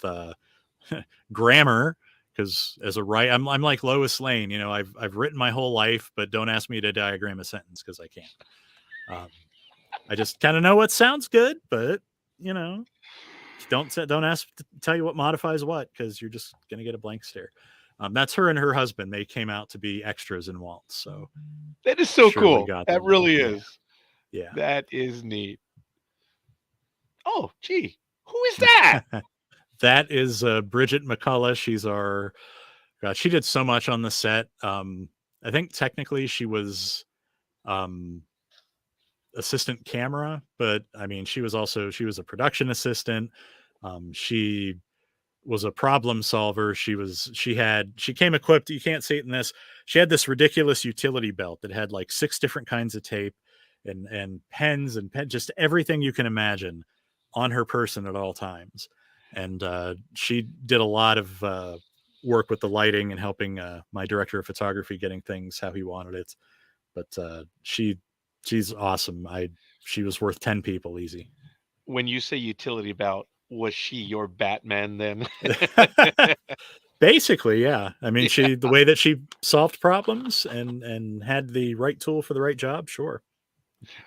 grammar, because as a writer, I'm like Lois Lane. I've written my whole life, but don't ask me to diagram a sentence because I can't. I just kind of know what sounds good, but don't ask to tell you what modifies what, because you're just gonna get a blank stare. That's her and her husband. They came out to be extras in Waltz. So
that is so cool. That really is.
Yeah.
That is neat. Oh, gee. Who is that?
That is Bridget McCullough. She's she did so much on the set. I think technically she was assistant camera, but I mean, she was a production assistant. She was a problem solver. She came equipped. You can't see it in this. She had this ridiculous utility belt that had like 6 different kinds of tape and pens and just everything you can imagine on her person at all times. And she did a lot of work with the lighting and helping my director of photography getting things how he wanted it. But she's awesome. She was worth 10 people easy.
When you say utility belt, was she your Batman then?
Basically, yeah. I mean, the way that she solved problems and had the right tool for the right job, sure.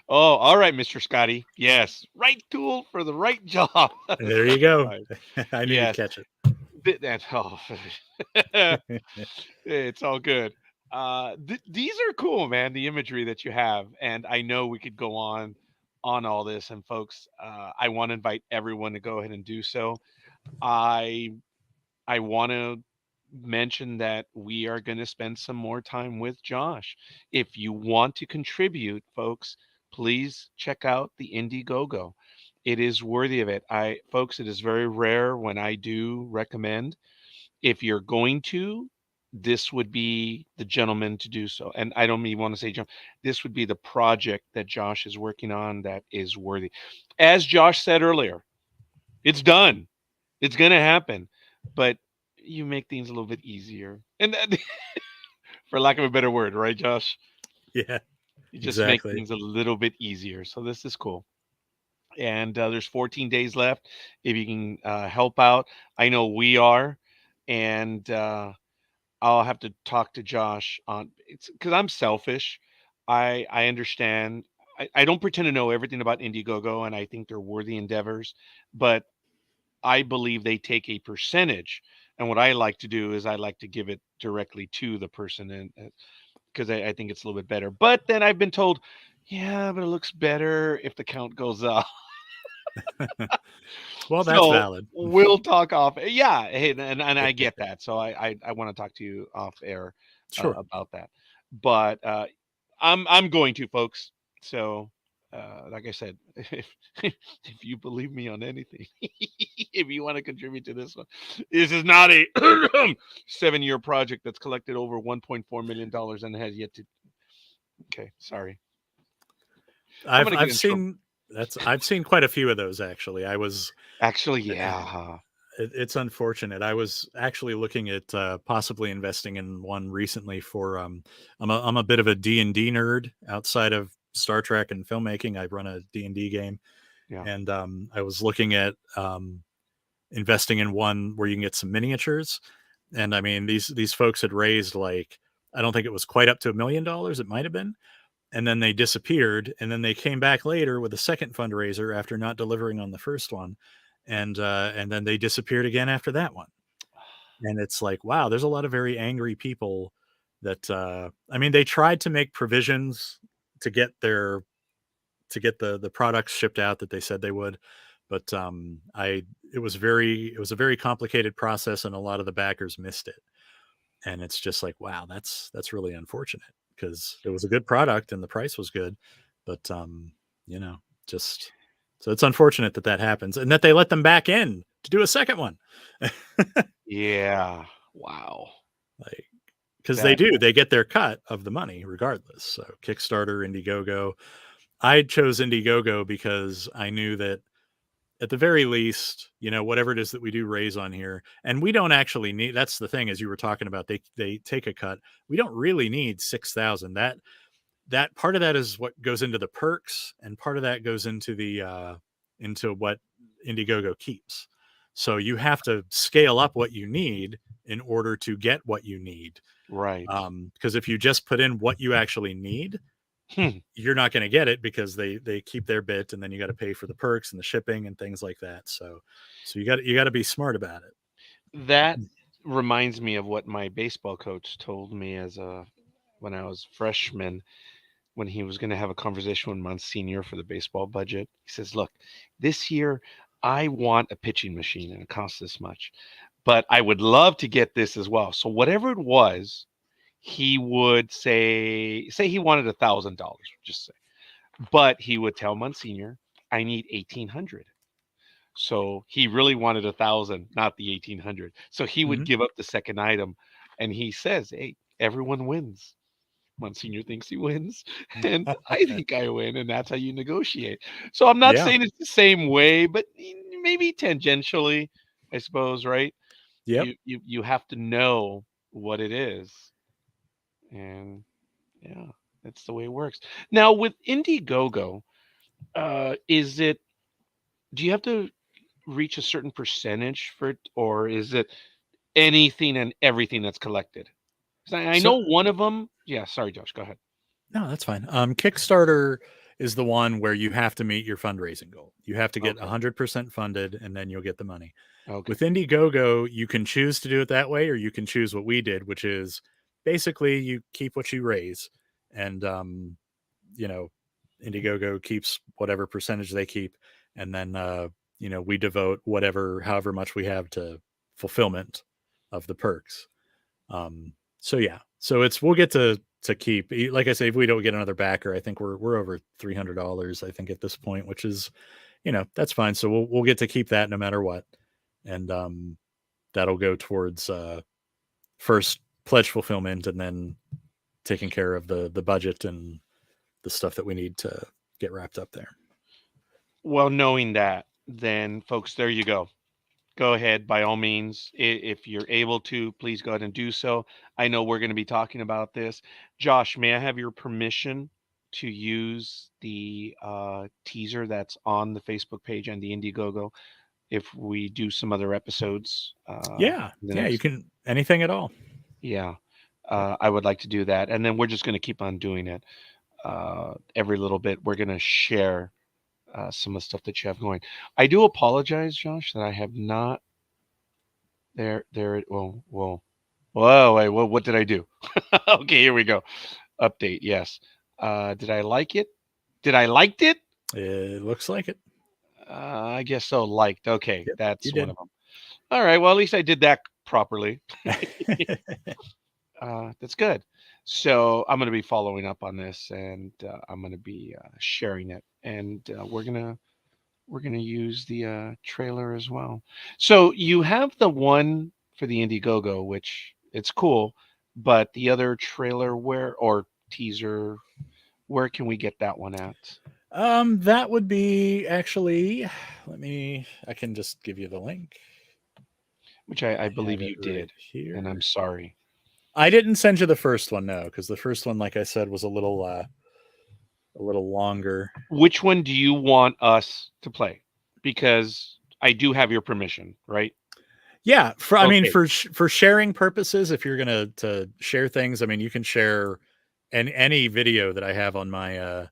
Oh, all right, Mr. Scotty. Yes, right tool for the right job.
There you go.
Right.
I knew you'd catch it.
It's all good. These are cool, man. The imagery that you have, and I know we could go on all this. And folks, I want to invite everyone to go ahead and do so. I want to mention that we are going to spend some more time with Josh. If you want to contribute, folks, please check out the Indiegogo. It is worthy of it. Folks, it is very rare when I do recommend. If you're going to, this would be the gentleman to do so. And I don't even want to say this would be the project that Josh is working on that is worthy. As Josh said earlier, it's done. It's going to happen. But you make things a little bit easier. And that, for lack of a better word, right, Josh?
Yeah.
You just make things a little bit easier. So this is cool. And there's 14 days left. If you can help out, I know we are. And I'll have to talk to Josh on it's because I'm selfish. I understand. I don't pretend to know everything about Indiegogo, and I think they're worthy endeavors, but I believe they take a percentage. And what I like to do is I like to give it directly to the person, and because I think it's a little bit better. But then I've been told, yeah, but it looks better if the count goes up.
Well, that's
So
valid.
we'll talk off. Yeah, hey, and I get that. So I want to talk to you off air
Sure.
about that. But I'm going to, folks. So like I said, if you believe me on anything, if you want to contribute to this one, this is not a 7-year project that's collected over $1.4 million and has yet to. Okay, sorry. I'm gonna get
I've
in trouble.
seen I've seen quite a few of those actually.
Actually, yeah.
It's unfortunate. I was actually looking at possibly investing in one recently for I'm a bit of a D&D nerd outside of Star Trek and filmmaking. I run a D&D game,
Yeah.
and I was looking at investing in one where you can get some miniatures. And I mean, these folks had raised, like, I don't think it was quite up to $1 million. It might have been. And then they disappeared. And then they came back later with a second fundraiser after not delivering on the first one. And then they disappeared again after that one. And it's like, wow, there's a lot of very angry people that, I mean, they tried to make provisions to get the products shipped out that they said they would. But it was a very complicated process, and a lot of the backers missed it. And it's just like, wow, that's really unfortunate, because it was a good product and the price was good. But you know, just so it's unfortunate that happens, and that they let them back in to do a second one.
Yeah. Wow.
Like, because they get their cut of the money regardless. So Kickstarter, Indiegogo. I chose Indiegogo because I knew that at the very least, you know, whatever it is that we do raise on here, and we don't actually need, that's the thing, as you were talking about, they take a cut. We don't really need 6,000. That part of that is what goes into the perks, and part of that goes into the into what Indiegogo keeps. So you have to scale up what you need in order to get what you need.
Right.
Because if you just put in what you actually need, you're not going to get it, because they keep their bit, and then you got to pay for the perks and the shipping and things like that. So you got to be smart about it.
That reminds me of what my baseball coach told me when I was freshman, when he was going to have a conversation with Monsignor for the baseball budget. He says, "Look, this year I want a pitching machine, and it costs this much, but I would love to get this as well. So whatever it was, he would say he wanted $1,000, just say, but he would tell Monsignor, I need 1,800. So he really wanted 1,000, not the 1,800. So he would give up the second item, and he says, "Hey, everyone wins. Monsignor thinks he wins, and I think I win, and that's how you negotiate." So I'm not saying it's the same way, but maybe tangentially, I suppose, right?
Yep.
You have to know what it is, and yeah, that's the way it works. Now with Indiegogo, is it? Do you have to reach a certain percentage for it, or is it anything and everything that's collected? 'Cause I know one of them. Yeah, sorry, Josh, go ahead.
No, that's fine. Kickstarter is the one where you have to meet your fundraising goal. You have to get 100% funded, and then you'll get the money.
Okay.
With Indiegogo, you can choose to do it that way, or you can choose what we did, which is basically you keep what you raise, and you know, Indiegogo keeps whatever percentage they keep, and then you know, we devote however much we have to fulfillment of the perks. So yeah, so we'll get to keep, like I say, if we don't get another backer, I think we're over $300, I think, at this point, which is, you know, that's fine. So we'll get to keep that no matter what, and that'll go towards first pledge fulfillment, and then taking care of the budget and the stuff that we need to get wrapped up there.
Well, knowing that, then folks, there you go. Go ahead, by all means, if you're able to, please go ahead and do so. I know we're going to be talking about this. Josh, may I have your permission to use the teaser that's on the Facebook page and the Indiegogo if we do some other episodes?
Yeah, you can, anything at all.
Yeah. I would like to do that. And then we're just going to keep on doing it. Every little bit, we're going to share some of the stuff that you have going. I do apologize, Josh, that I have not. Whoa, whoa. Whoa, wait, what did I do? Okay, here we go. Update, yes. Did I like it? Did I liked it?
It looks like it.
I guess so. Liked. Okay,
Yep,
that's
you
one
did.
of them. All right. Well, at least I did that properly. That's good. So I'm going to be following up on this, and I'm going to be sharing it, and we're gonna use the trailer as well. So you have the one for the Indiegogo, which it's cool, but the other trailer where or teaser, where can we get that one at?
That would be actually. I can just give you the link.
Which I believe
have
you
it right
did,
here.
and I'm sorry.
I didn't send you the first one, no, because the first one, like I said, was a little longer.
Which one do you want us to play? Because I do have your permission, right?
Yeah, I mean,
Okay.
for sharing purposes, if you're gonna to share things, I mean, you can share any video that I have on my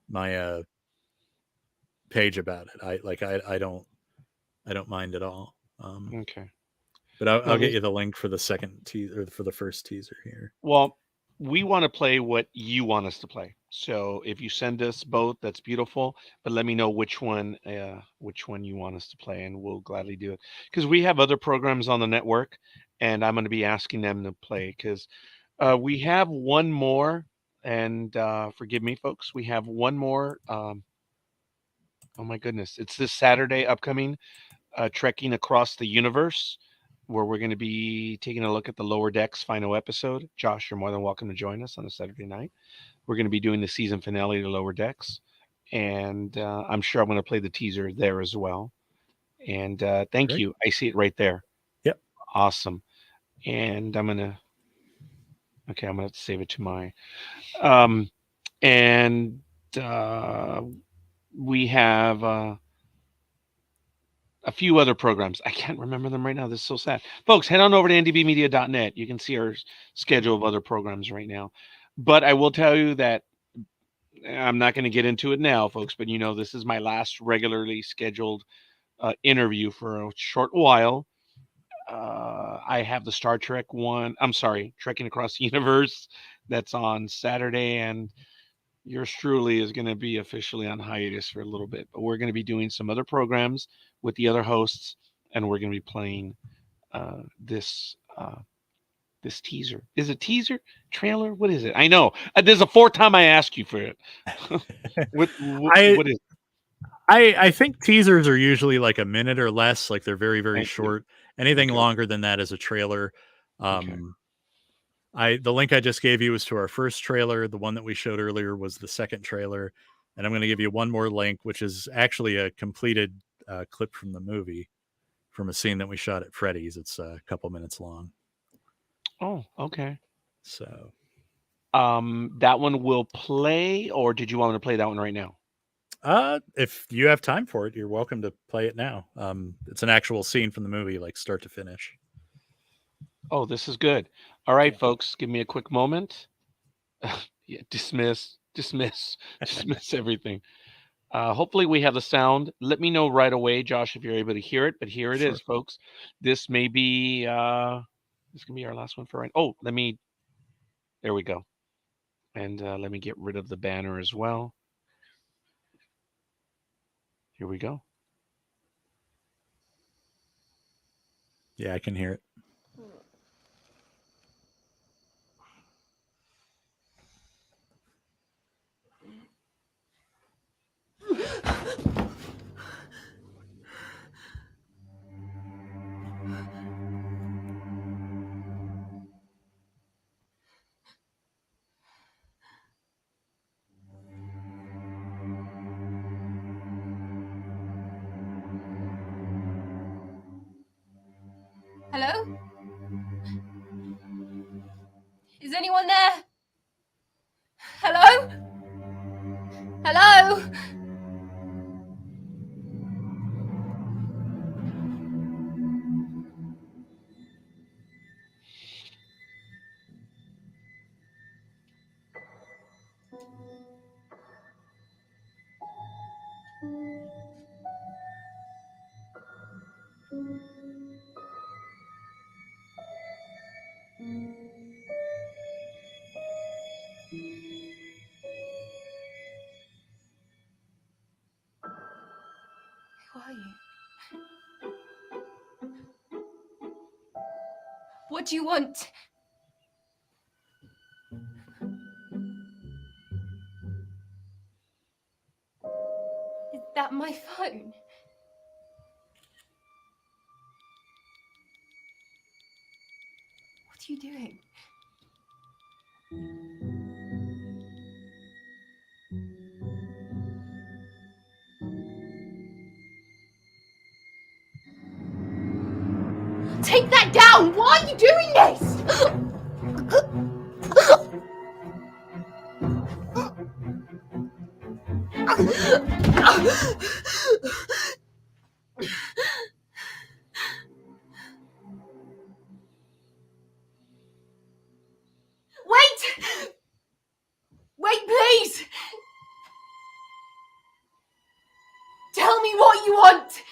my page about it. I don't mind at all.
Okay.
But I'll
No,
get
this,
you the link for the second teaser, or for the first teaser here.
well, we want to play what you want us to play. So if you send us both, that's beautiful. But let me know which one you want us to play, and we'll gladly do it. Because we have other programs on the network, and I'm going to be asking them to play. Because we have one more, and forgive me, folks, we have one more. Oh my goodness, it's this Saturday upcoming, trekking across the universe, where we're going to be taking a look at the Lower Decks final episode. Josh, you're more than welcome to join us on a Saturday night. We're going to be doing the season finale to Lower Decks, and I'm sure I'm going to play the teaser there as well. And thank
Great.
you. I see it right there.
Yep.
Awesome. And I'm gonna save it to my and we have a few other programs. I can't remember them right now. This is so sad. Folks, head on over to ndbmedia.net. You can see our schedule of other programs right now. But I will tell you that I'm not going to get into it now, folks, but this is my last regularly scheduled interview for a short while. I have the Star Trek one. I'm sorry, Trekking Across the Universe. That's on Saturday, and yours truly is going to be officially on hiatus for a little bit. But we're going to be doing some other programs with the other hosts, and we're going to be playing this this teaser. Is it teaser trailer? What is it? I know there's a fourth time I ask you for it. what is it?
I think teasers are usually like a minute or less. Like they're very, very
Thank you.
short. Anything
Okay.
longer than that is a trailer.
Okay.
The link I just gave you was to our first trailer. The one that we showed earlier was the second trailer, and I'm going to give you one more link, which is actually a completed clip from the movie, from a scene that we shot at Freddy's. It's a couple minutes long.
Oh, okay.
So,
that one will play, or did you want me to play that one right now?
if you have time for it, you're welcome to play it now. It's an actual scene from the movie, like start to finish.
Oh, this is good. All right,
Yeah.
folks, give me a quick moment. Yeah, dismiss everything. Hopefully we have the sound. Let me know right away, Josh, if you're able to hear it. But here it is, folks. This may be this can be our last one for right. Oh, there we go. And let me get rid of the banner as well. Here we go.
Yeah, I can hear it.
Hello? Is anyone there? Hello? Hello? What do you want? Is that my phone? What are you doing? Take that down! Why are you doing this? Wait! Wait, please! Tell me what you want!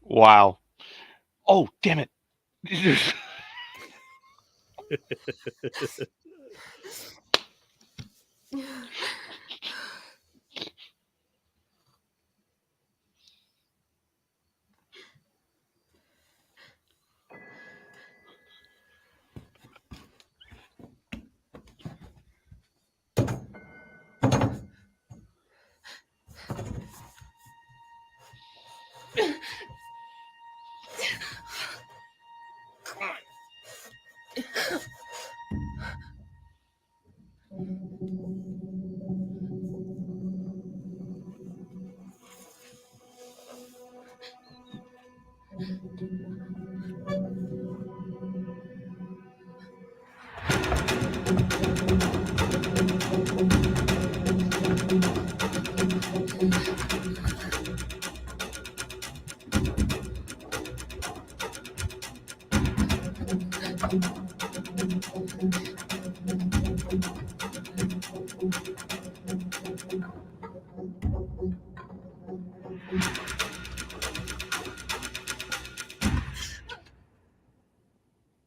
Wow. Oh, damn it.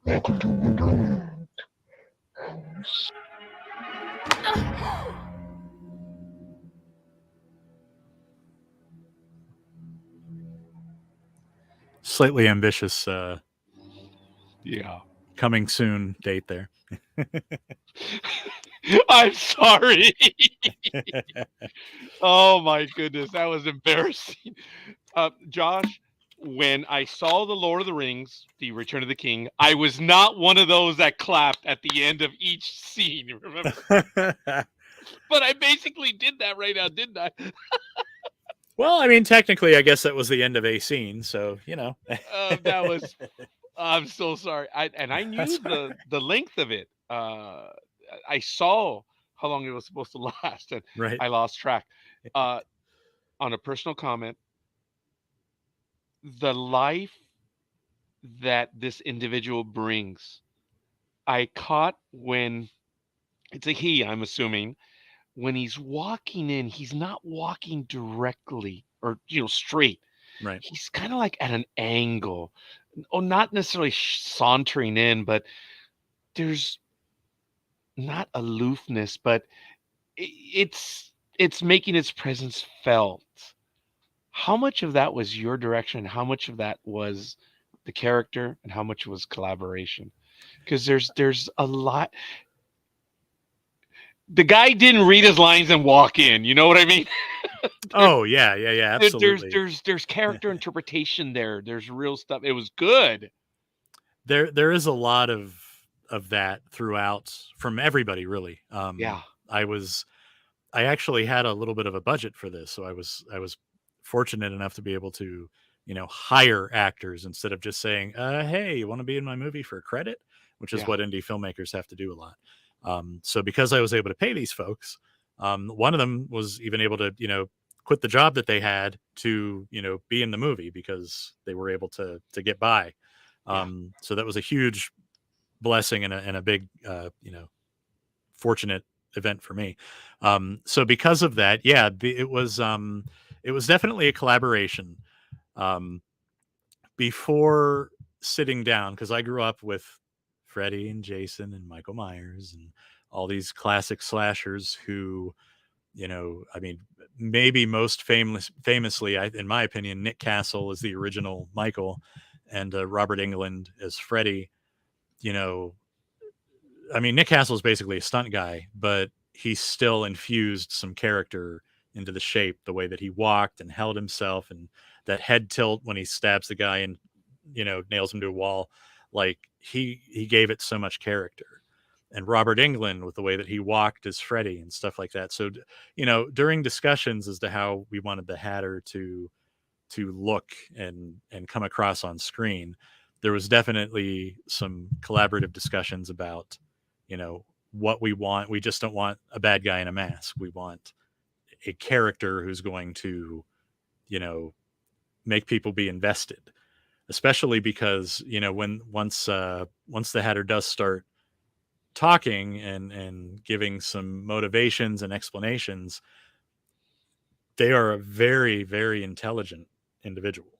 Welcome to Wonderland.
Slightly ambitious
Yeah.
coming soon date there.
I'm sorry. Oh my goodness, that was embarrassing. Josh, when I saw The Lord of the Rings, The Return of the King, I was not one of those that clapped at the end of each scene, remember? But I basically did that right now, didn't I?
Well, I mean, technically, I guess that was the end of a scene, so you know.
That was. I'm so sorry. I knew
That's all
the length of it. I saw how long it was supposed to last, and
right.
I lost track. On a personal comment, the life that this individual brings, I caught when it's a he, I'm assuming, when he's walking in, he's not walking directly or straight.
Right.
He's kind of like at an angle. Oh, not necessarily sauntering in, but there's not aloofness, but it's making its presence felt. How much of that was your direction? How much of that was the character, and how much was collaboration? Because there's a lot. The guy didn't read his lines and walk in. You know what I mean?
Oh yeah, absolutely.
There's character interpretation there. There's real stuff. It was good.
There is a lot of that throughout from everybody, really.
Yeah.
I actually had a little bit of a budget for this, so I was fortunate enough to be able to, hire actors instead of just saying, "Hey, you want to be in my movie for credit?" Which is
Yeah.
what indie filmmakers have to do a lot. So because I was able to pay these folks, one of them was even able to, quit the job that they had to, be in the movie because they were able to get by. So that was a huge blessing and a big, fortunate event for me. So because of that, yeah, it was definitely a collaboration. Before sitting down, because I grew up with Freddy and Jason and Michael Myers and all these classic slashers who, I mean, maybe most famously, in my opinion, Nick Castle is the original Michael, and Robert Englund as Freddy. I mean, Nick Castle is basically a stunt guy, but he still infused some character into the shape, the way that he walked and held himself, and that head tilt when he stabs the guy and nails him to a wall. Like he gave it so much character. And Robert Englund with the way that he walked as Freddy and stuff like that. So during discussions as to how we wanted the Hatter to look and come across on screen, there was definitely some collaborative discussions about what we want. We just don't want a bad guy in a mask. We want a character who's going to make people be invested, especially because once the Hatter does start talking and giving some motivations and explanations, they are a very, very intelligent individual.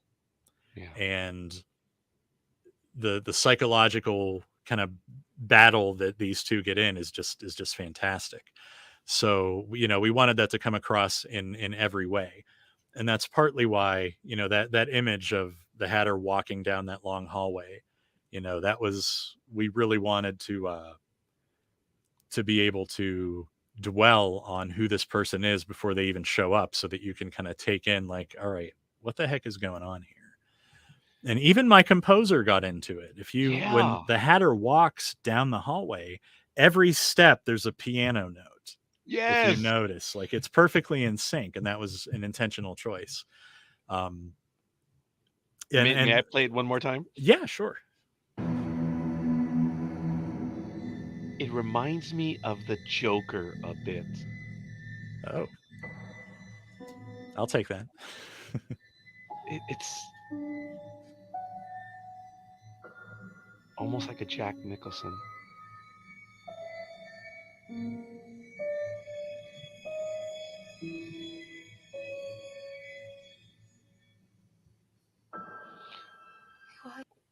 Yeah.
And the psychological kind of battle that these two get in is just fantastic. So we wanted that to come across in every way, and that's partly why that image of the Hatter walking down that long hallway, that was, we really wanted to be able to dwell on who this person is before they even show up, so that you can kind of take in, like, all right, what the heck is going on here? And even my composer got into it. When the Hatter walks down the hallway, every step there's a piano note.
Yes.
If you notice, like, it's perfectly in sync, and that was an intentional choice.
May I play it one more time?
Yeah, sure.
It reminds me of the Joker a bit.
Oh, I'll take that.
It's almost like a Jack Nicholson.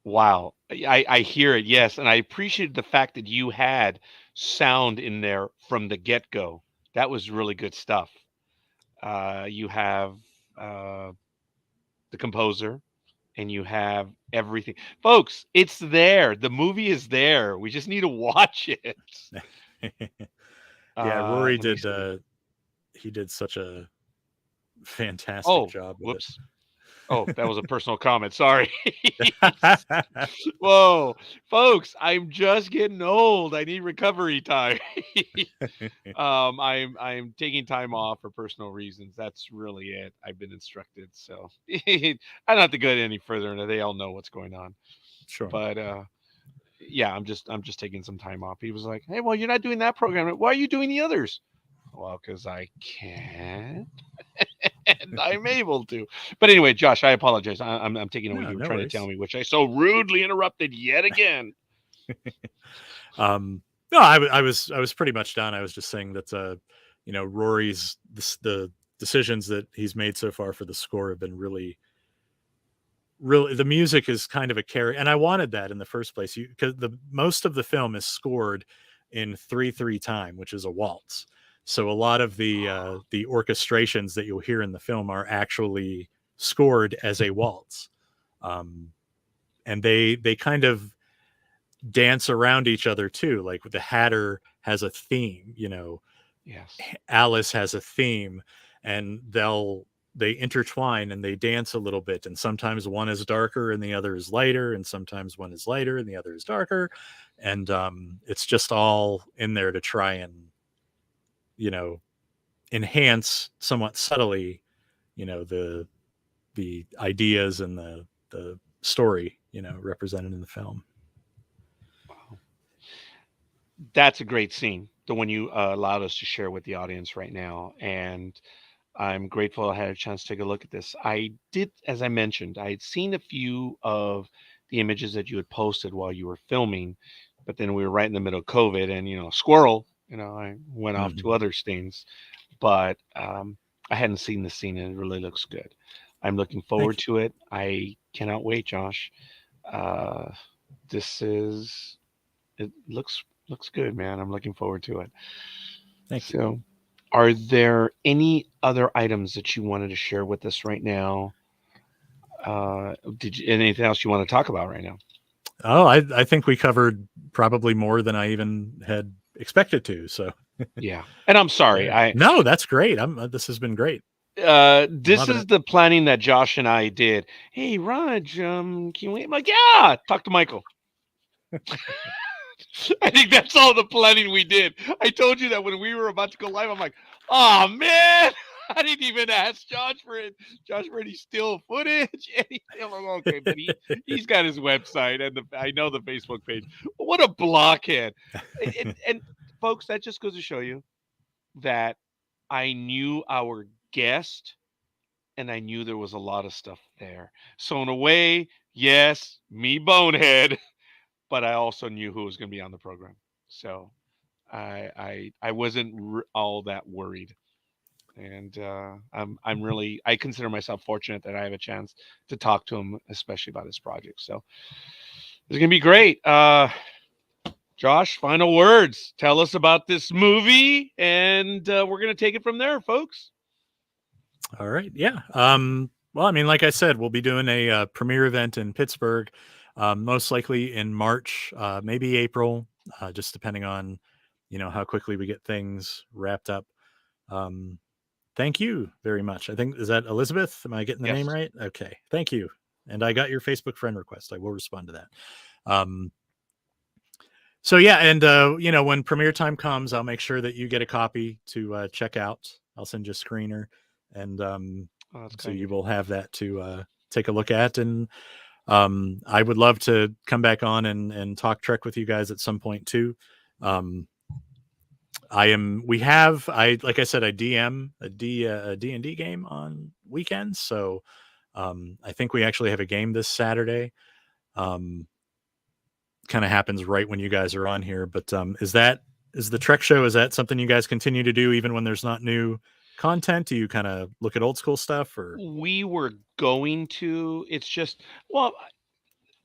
Wow. I hear it, yes. And I appreciate the fact that you had sound in there from the get-go. That was really good stuff. You have the composer, and you have everything. Folks, it's there. The movie is there. We just need to watch it.
Yeah, Rory
let me
did.
see.
He did such a fantastic job with
Whoops. Oh, that was a personal comment. Sorry.
it.
Whoa, folks, I'm just getting old. I need recovery time. I'm taking time off for personal reasons. That's really it. I've been instructed, so I don't have to go any further into. They all know what's going on.
Sure.
But yeah, I'm just taking some time off. He was like, "Hey, well, you're not doing that program. Why are you doing the others?" Well, because I can't. And I'm able to. But anyway, Josh, I apologize. I'm taking away.
No,
You were
no
trying
worries.
to tell me, which I so rudely interrupted yet again.
No, I was pretty much done. I was just saying that Rory's the decisions that he's made so far for the score have been really, the music is kind of a carry, and I wanted that in the first place. Because most of the film is scored in 3/3 time, which is a waltz. So a lot of the orchestrations that you'll hear in the film are actually scored as a waltz, and they kind of dance around each other too. Like the Hatter has a theme,
Yes.
Alice has a theme, and they intertwine and they dance a little bit. And sometimes one is darker and the other is lighter, and sometimes one is lighter and the other is darker. And it's just all in there to try and enhance somewhat subtly the ideas and the story represented in the film.
Wow. That's a great scene, the one you allowed us to share with the audience right now, and I'm grateful I had a chance to take a look at this. I did, as I mentioned, I had seen a few of the images that you had posted while you were filming, but then we were right in the middle of COVID, and squirrel, I went off to other things, but I hadn't seen the scene, and it really looks good. I'm looking forward to it. I cannot wait, Josh. Uh, it looks good, man. I'm looking forward to it.
Thank you.
So, are there any other items that you wanted to share with us right now? Anything else you want to talk about right now?
Oh, I think we covered probably more than I even had expected to. So
Yeah, and I'm sorry.
yeah. No, that's great. This has been great.
This
Loving
is
it.
the planning that Josh and I did. Hey, Raj, can we? I'm like, yeah, talk to Michael. I think that's all the planning we did. I told you that when we were about to go live, I'm like, oh man, I didn't even ask Josh for it. Josh for any still footage. I'm like, okay, but he's got his website and I know the Facebook page. What a blockhead! And folks, that just goes to show you that I knew our guest and I knew there was a lot of stuff there. So in a way, yes, me bonehead, but I also knew who was going to be on the program. So I wasn't all that worried, and I consider myself fortunate that I have a chance to talk to him, especially about his project. So it's gonna be great. Josh, final words. Tell us about this movie, and we're gonna take it from there, folks.
All right. Yeah. Well, I mean, like I said, we'll be doing a premiere event in Pittsburgh, most likely in March, maybe April, just depending on, how quickly we get things wrapped up. Thank you very much. I think, is that Elizabeth? Am I getting the name
Yes.
right? Okay. Thank you. And I got your Facebook friend request. I will respond to that. So yeah, and when premiere time comes, I'll make sure that you get a copy to check out. I'll send you a screener, and so you will have that to take a look at. And I would love to come back on and talk Trek with you guys at some point too. Like I said, I DM a D&D game on weekends, so I think we actually have a game this Saturday. Kind of happens right when you guys are on here, but is the Trek show, is that something you guys continue to do even when there's not new content? Do you kind of look at old school stuff, or?
We were going to. It's just, well,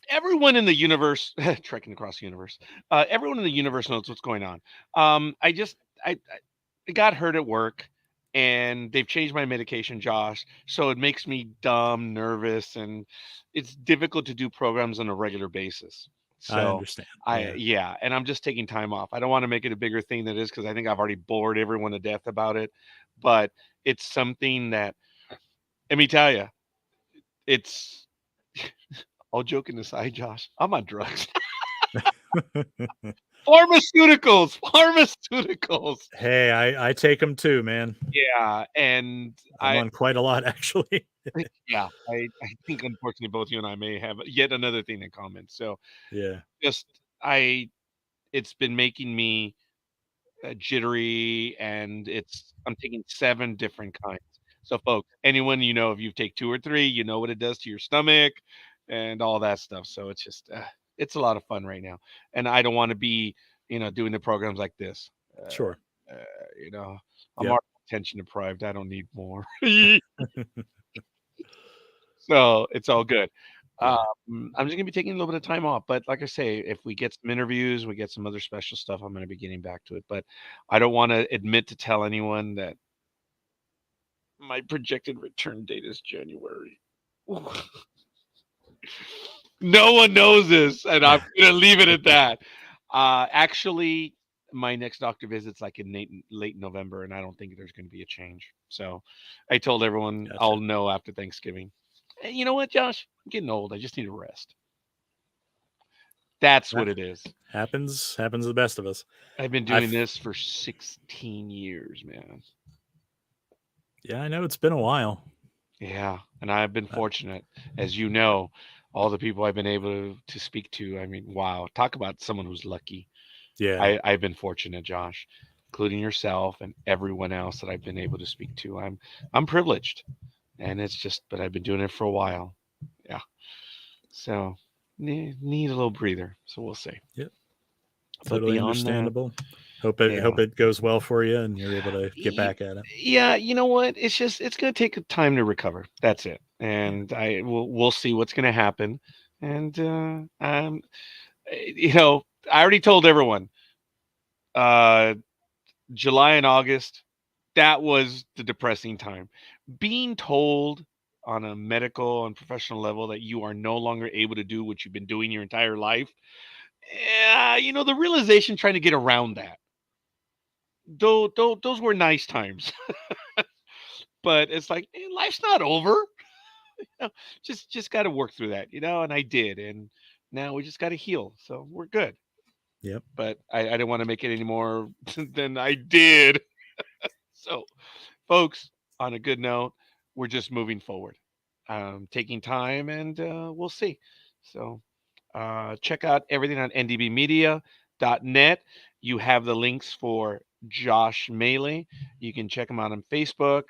everyone in the universe, trekking across the universe, everyone in the universe knows what's going on. I got hurt at work, and they've changed my medication, Josh. So it makes me dumb, nervous, and it's difficult to do programs on a regular basis.
I
So
understand.
yeah, and I'm just taking time off. I don't want to make it a bigger thing than it is, because I think I've already bored everyone to death about it. But it's something that, let me tell you, it's all joking aside, Josh, I'm on drugs. Pharmaceuticals.
Hey, I take them too, man.
Yeah, and
I'm on quite a lot, actually.
yeah, I think unfortunately both you and I may have yet another thing in common. So
Yeah.
it's been making me jittery, and I'm taking 7 different kinds. So folks, anyone if you take 2 or 3, you know what it does to your stomach and all that stuff. So it's just it's a lot of fun right now, and I don't want to be doing the programs like this.
Sure.
I'm
Yep.
already attention deprived. I don't need more. So it's all good.
Yeah.
I'm just gonna be taking a little bit of time off, but like I say, if we get some interviews, we get some other special stuff, I'm gonna be getting back to it. But I don't want to admit to tell anyone that my projected return date is January. No one knows this, and I'm gonna leave it at that. Actually, my next doctor visit's like in late November, and I don't think there's going to be a change. So I told everyone
Gotcha.
I'll know after Thanksgiving. Hey, you know what, Josh? I'm getting old. I just need a rest. That's what it is.
Happens to the best of us.
I've been doing this for 16 years, man.
Yeah, I know it's been a while.
Yeah, and I've been fortunate, as you know, all the people I've been able to speak to. I mean, wow, talk about someone who's lucky.
Yeah.
I've been fortunate, Josh, including yourself and everyone else that I've been able to speak to. I'm privileged, and it's just, but I've been doing it for a while. Yeah, so need a little breather. So we'll see.
Yep.
But
Totally
beyond
understandable. Hope it goes well for you and you're able to get back at it.
Yeah, you know what? It's going to take time to recover. That's it. And we'll see what's going to happen. And you know, I already told everyone. July and August, that was the depressing time. Being told on a medical and professional level that you are no longer able to do what you've been doing your entire life. You know, the realization trying to get around that. Those were nice times. But it's like, life's not over. Just got to work through that, you know, and I did. And now we just got to heal. So we're good.
Yep.
But I didn't want to make it any more than I did. So, folks, on a good note, we're just moving forward, taking time, and we'll see. So, check out everything on ndbmedia.net. You have the links for Josh Maley. You can check him out on Facebook,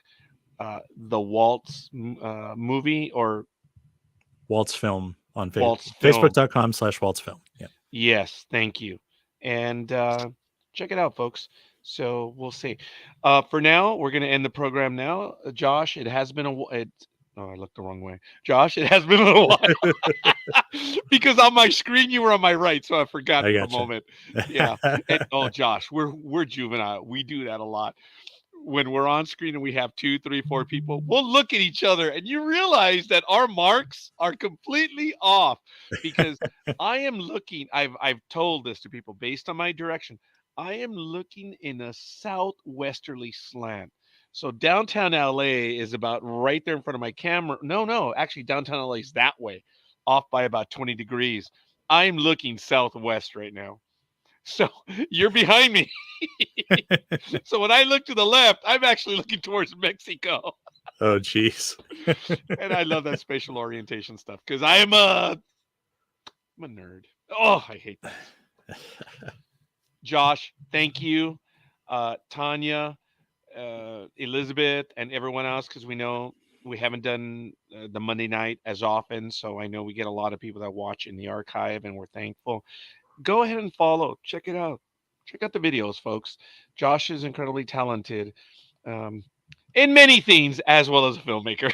the Waltz movie, or
Waltz Film on Facebook.
Waltz Film.
Facebook.com/Waltz Film. Yeah.
Yes, thank you. And check it out, folks. So we'll see. For now, we're going to end the program now. Josh, it has been oh, I looked the wrong way. Josh, it has been a little while. Because on my screen, you were on my right, so I forgot for a moment. Yeah. And, Josh, we're juvenile. We do that a lot. When we're on screen and we have 2, 3, 4 people, we'll look at each other and you realize that our marks are completely off because I am looking, I've told this to people based on my direction. I am looking in a southwesterly slant. So downtown LA is about right there in front of my camera. No, actually downtown LA is that way, off by about 20 degrees. I'm looking southwest right now. So you're behind me. So when I look to the left, I'm actually looking towards Mexico.
Oh, geez.
And I love that spatial orientation stuff because I'm a nerd. Oh, I hate that. Josh, thank you. Tanya, Elizabeth, and everyone else, because we know we haven't done the Monday night as often. So I know we get a lot of people that watch in the archive, and we're thankful. Go ahead and follow. Check it out. Check out the videos, folks. Josh is incredibly talented in many things, as well as a filmmaker.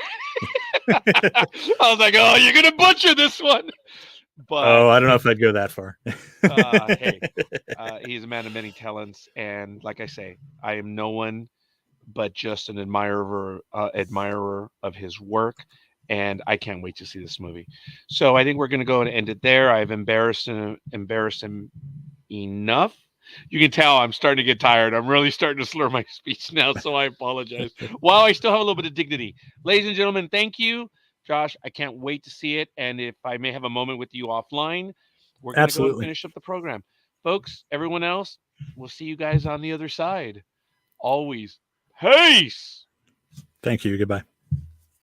I was like, oh, you're going to butcher this one. But
I don't know if I'd go that far.
Hey, he's a man of many talents. And like I say, I am no one but just an admirer of his work. And I can't wait to see this movie. So I think we're going to go and end it there. I've embarrassed him enough. You can tell I'm starting to get tired. I'm really starting to slur my speech now, so I apologize. While I still have a little bit of dignity. Ladies and gentlemen, thank you. Josh, I can't wait to see it. And if I may have a moment with you offline, we're going to go and finish up the program. Folks, everyone else, we'll see you guys on the other side. Always. Peace.
Thank you. Goodbye.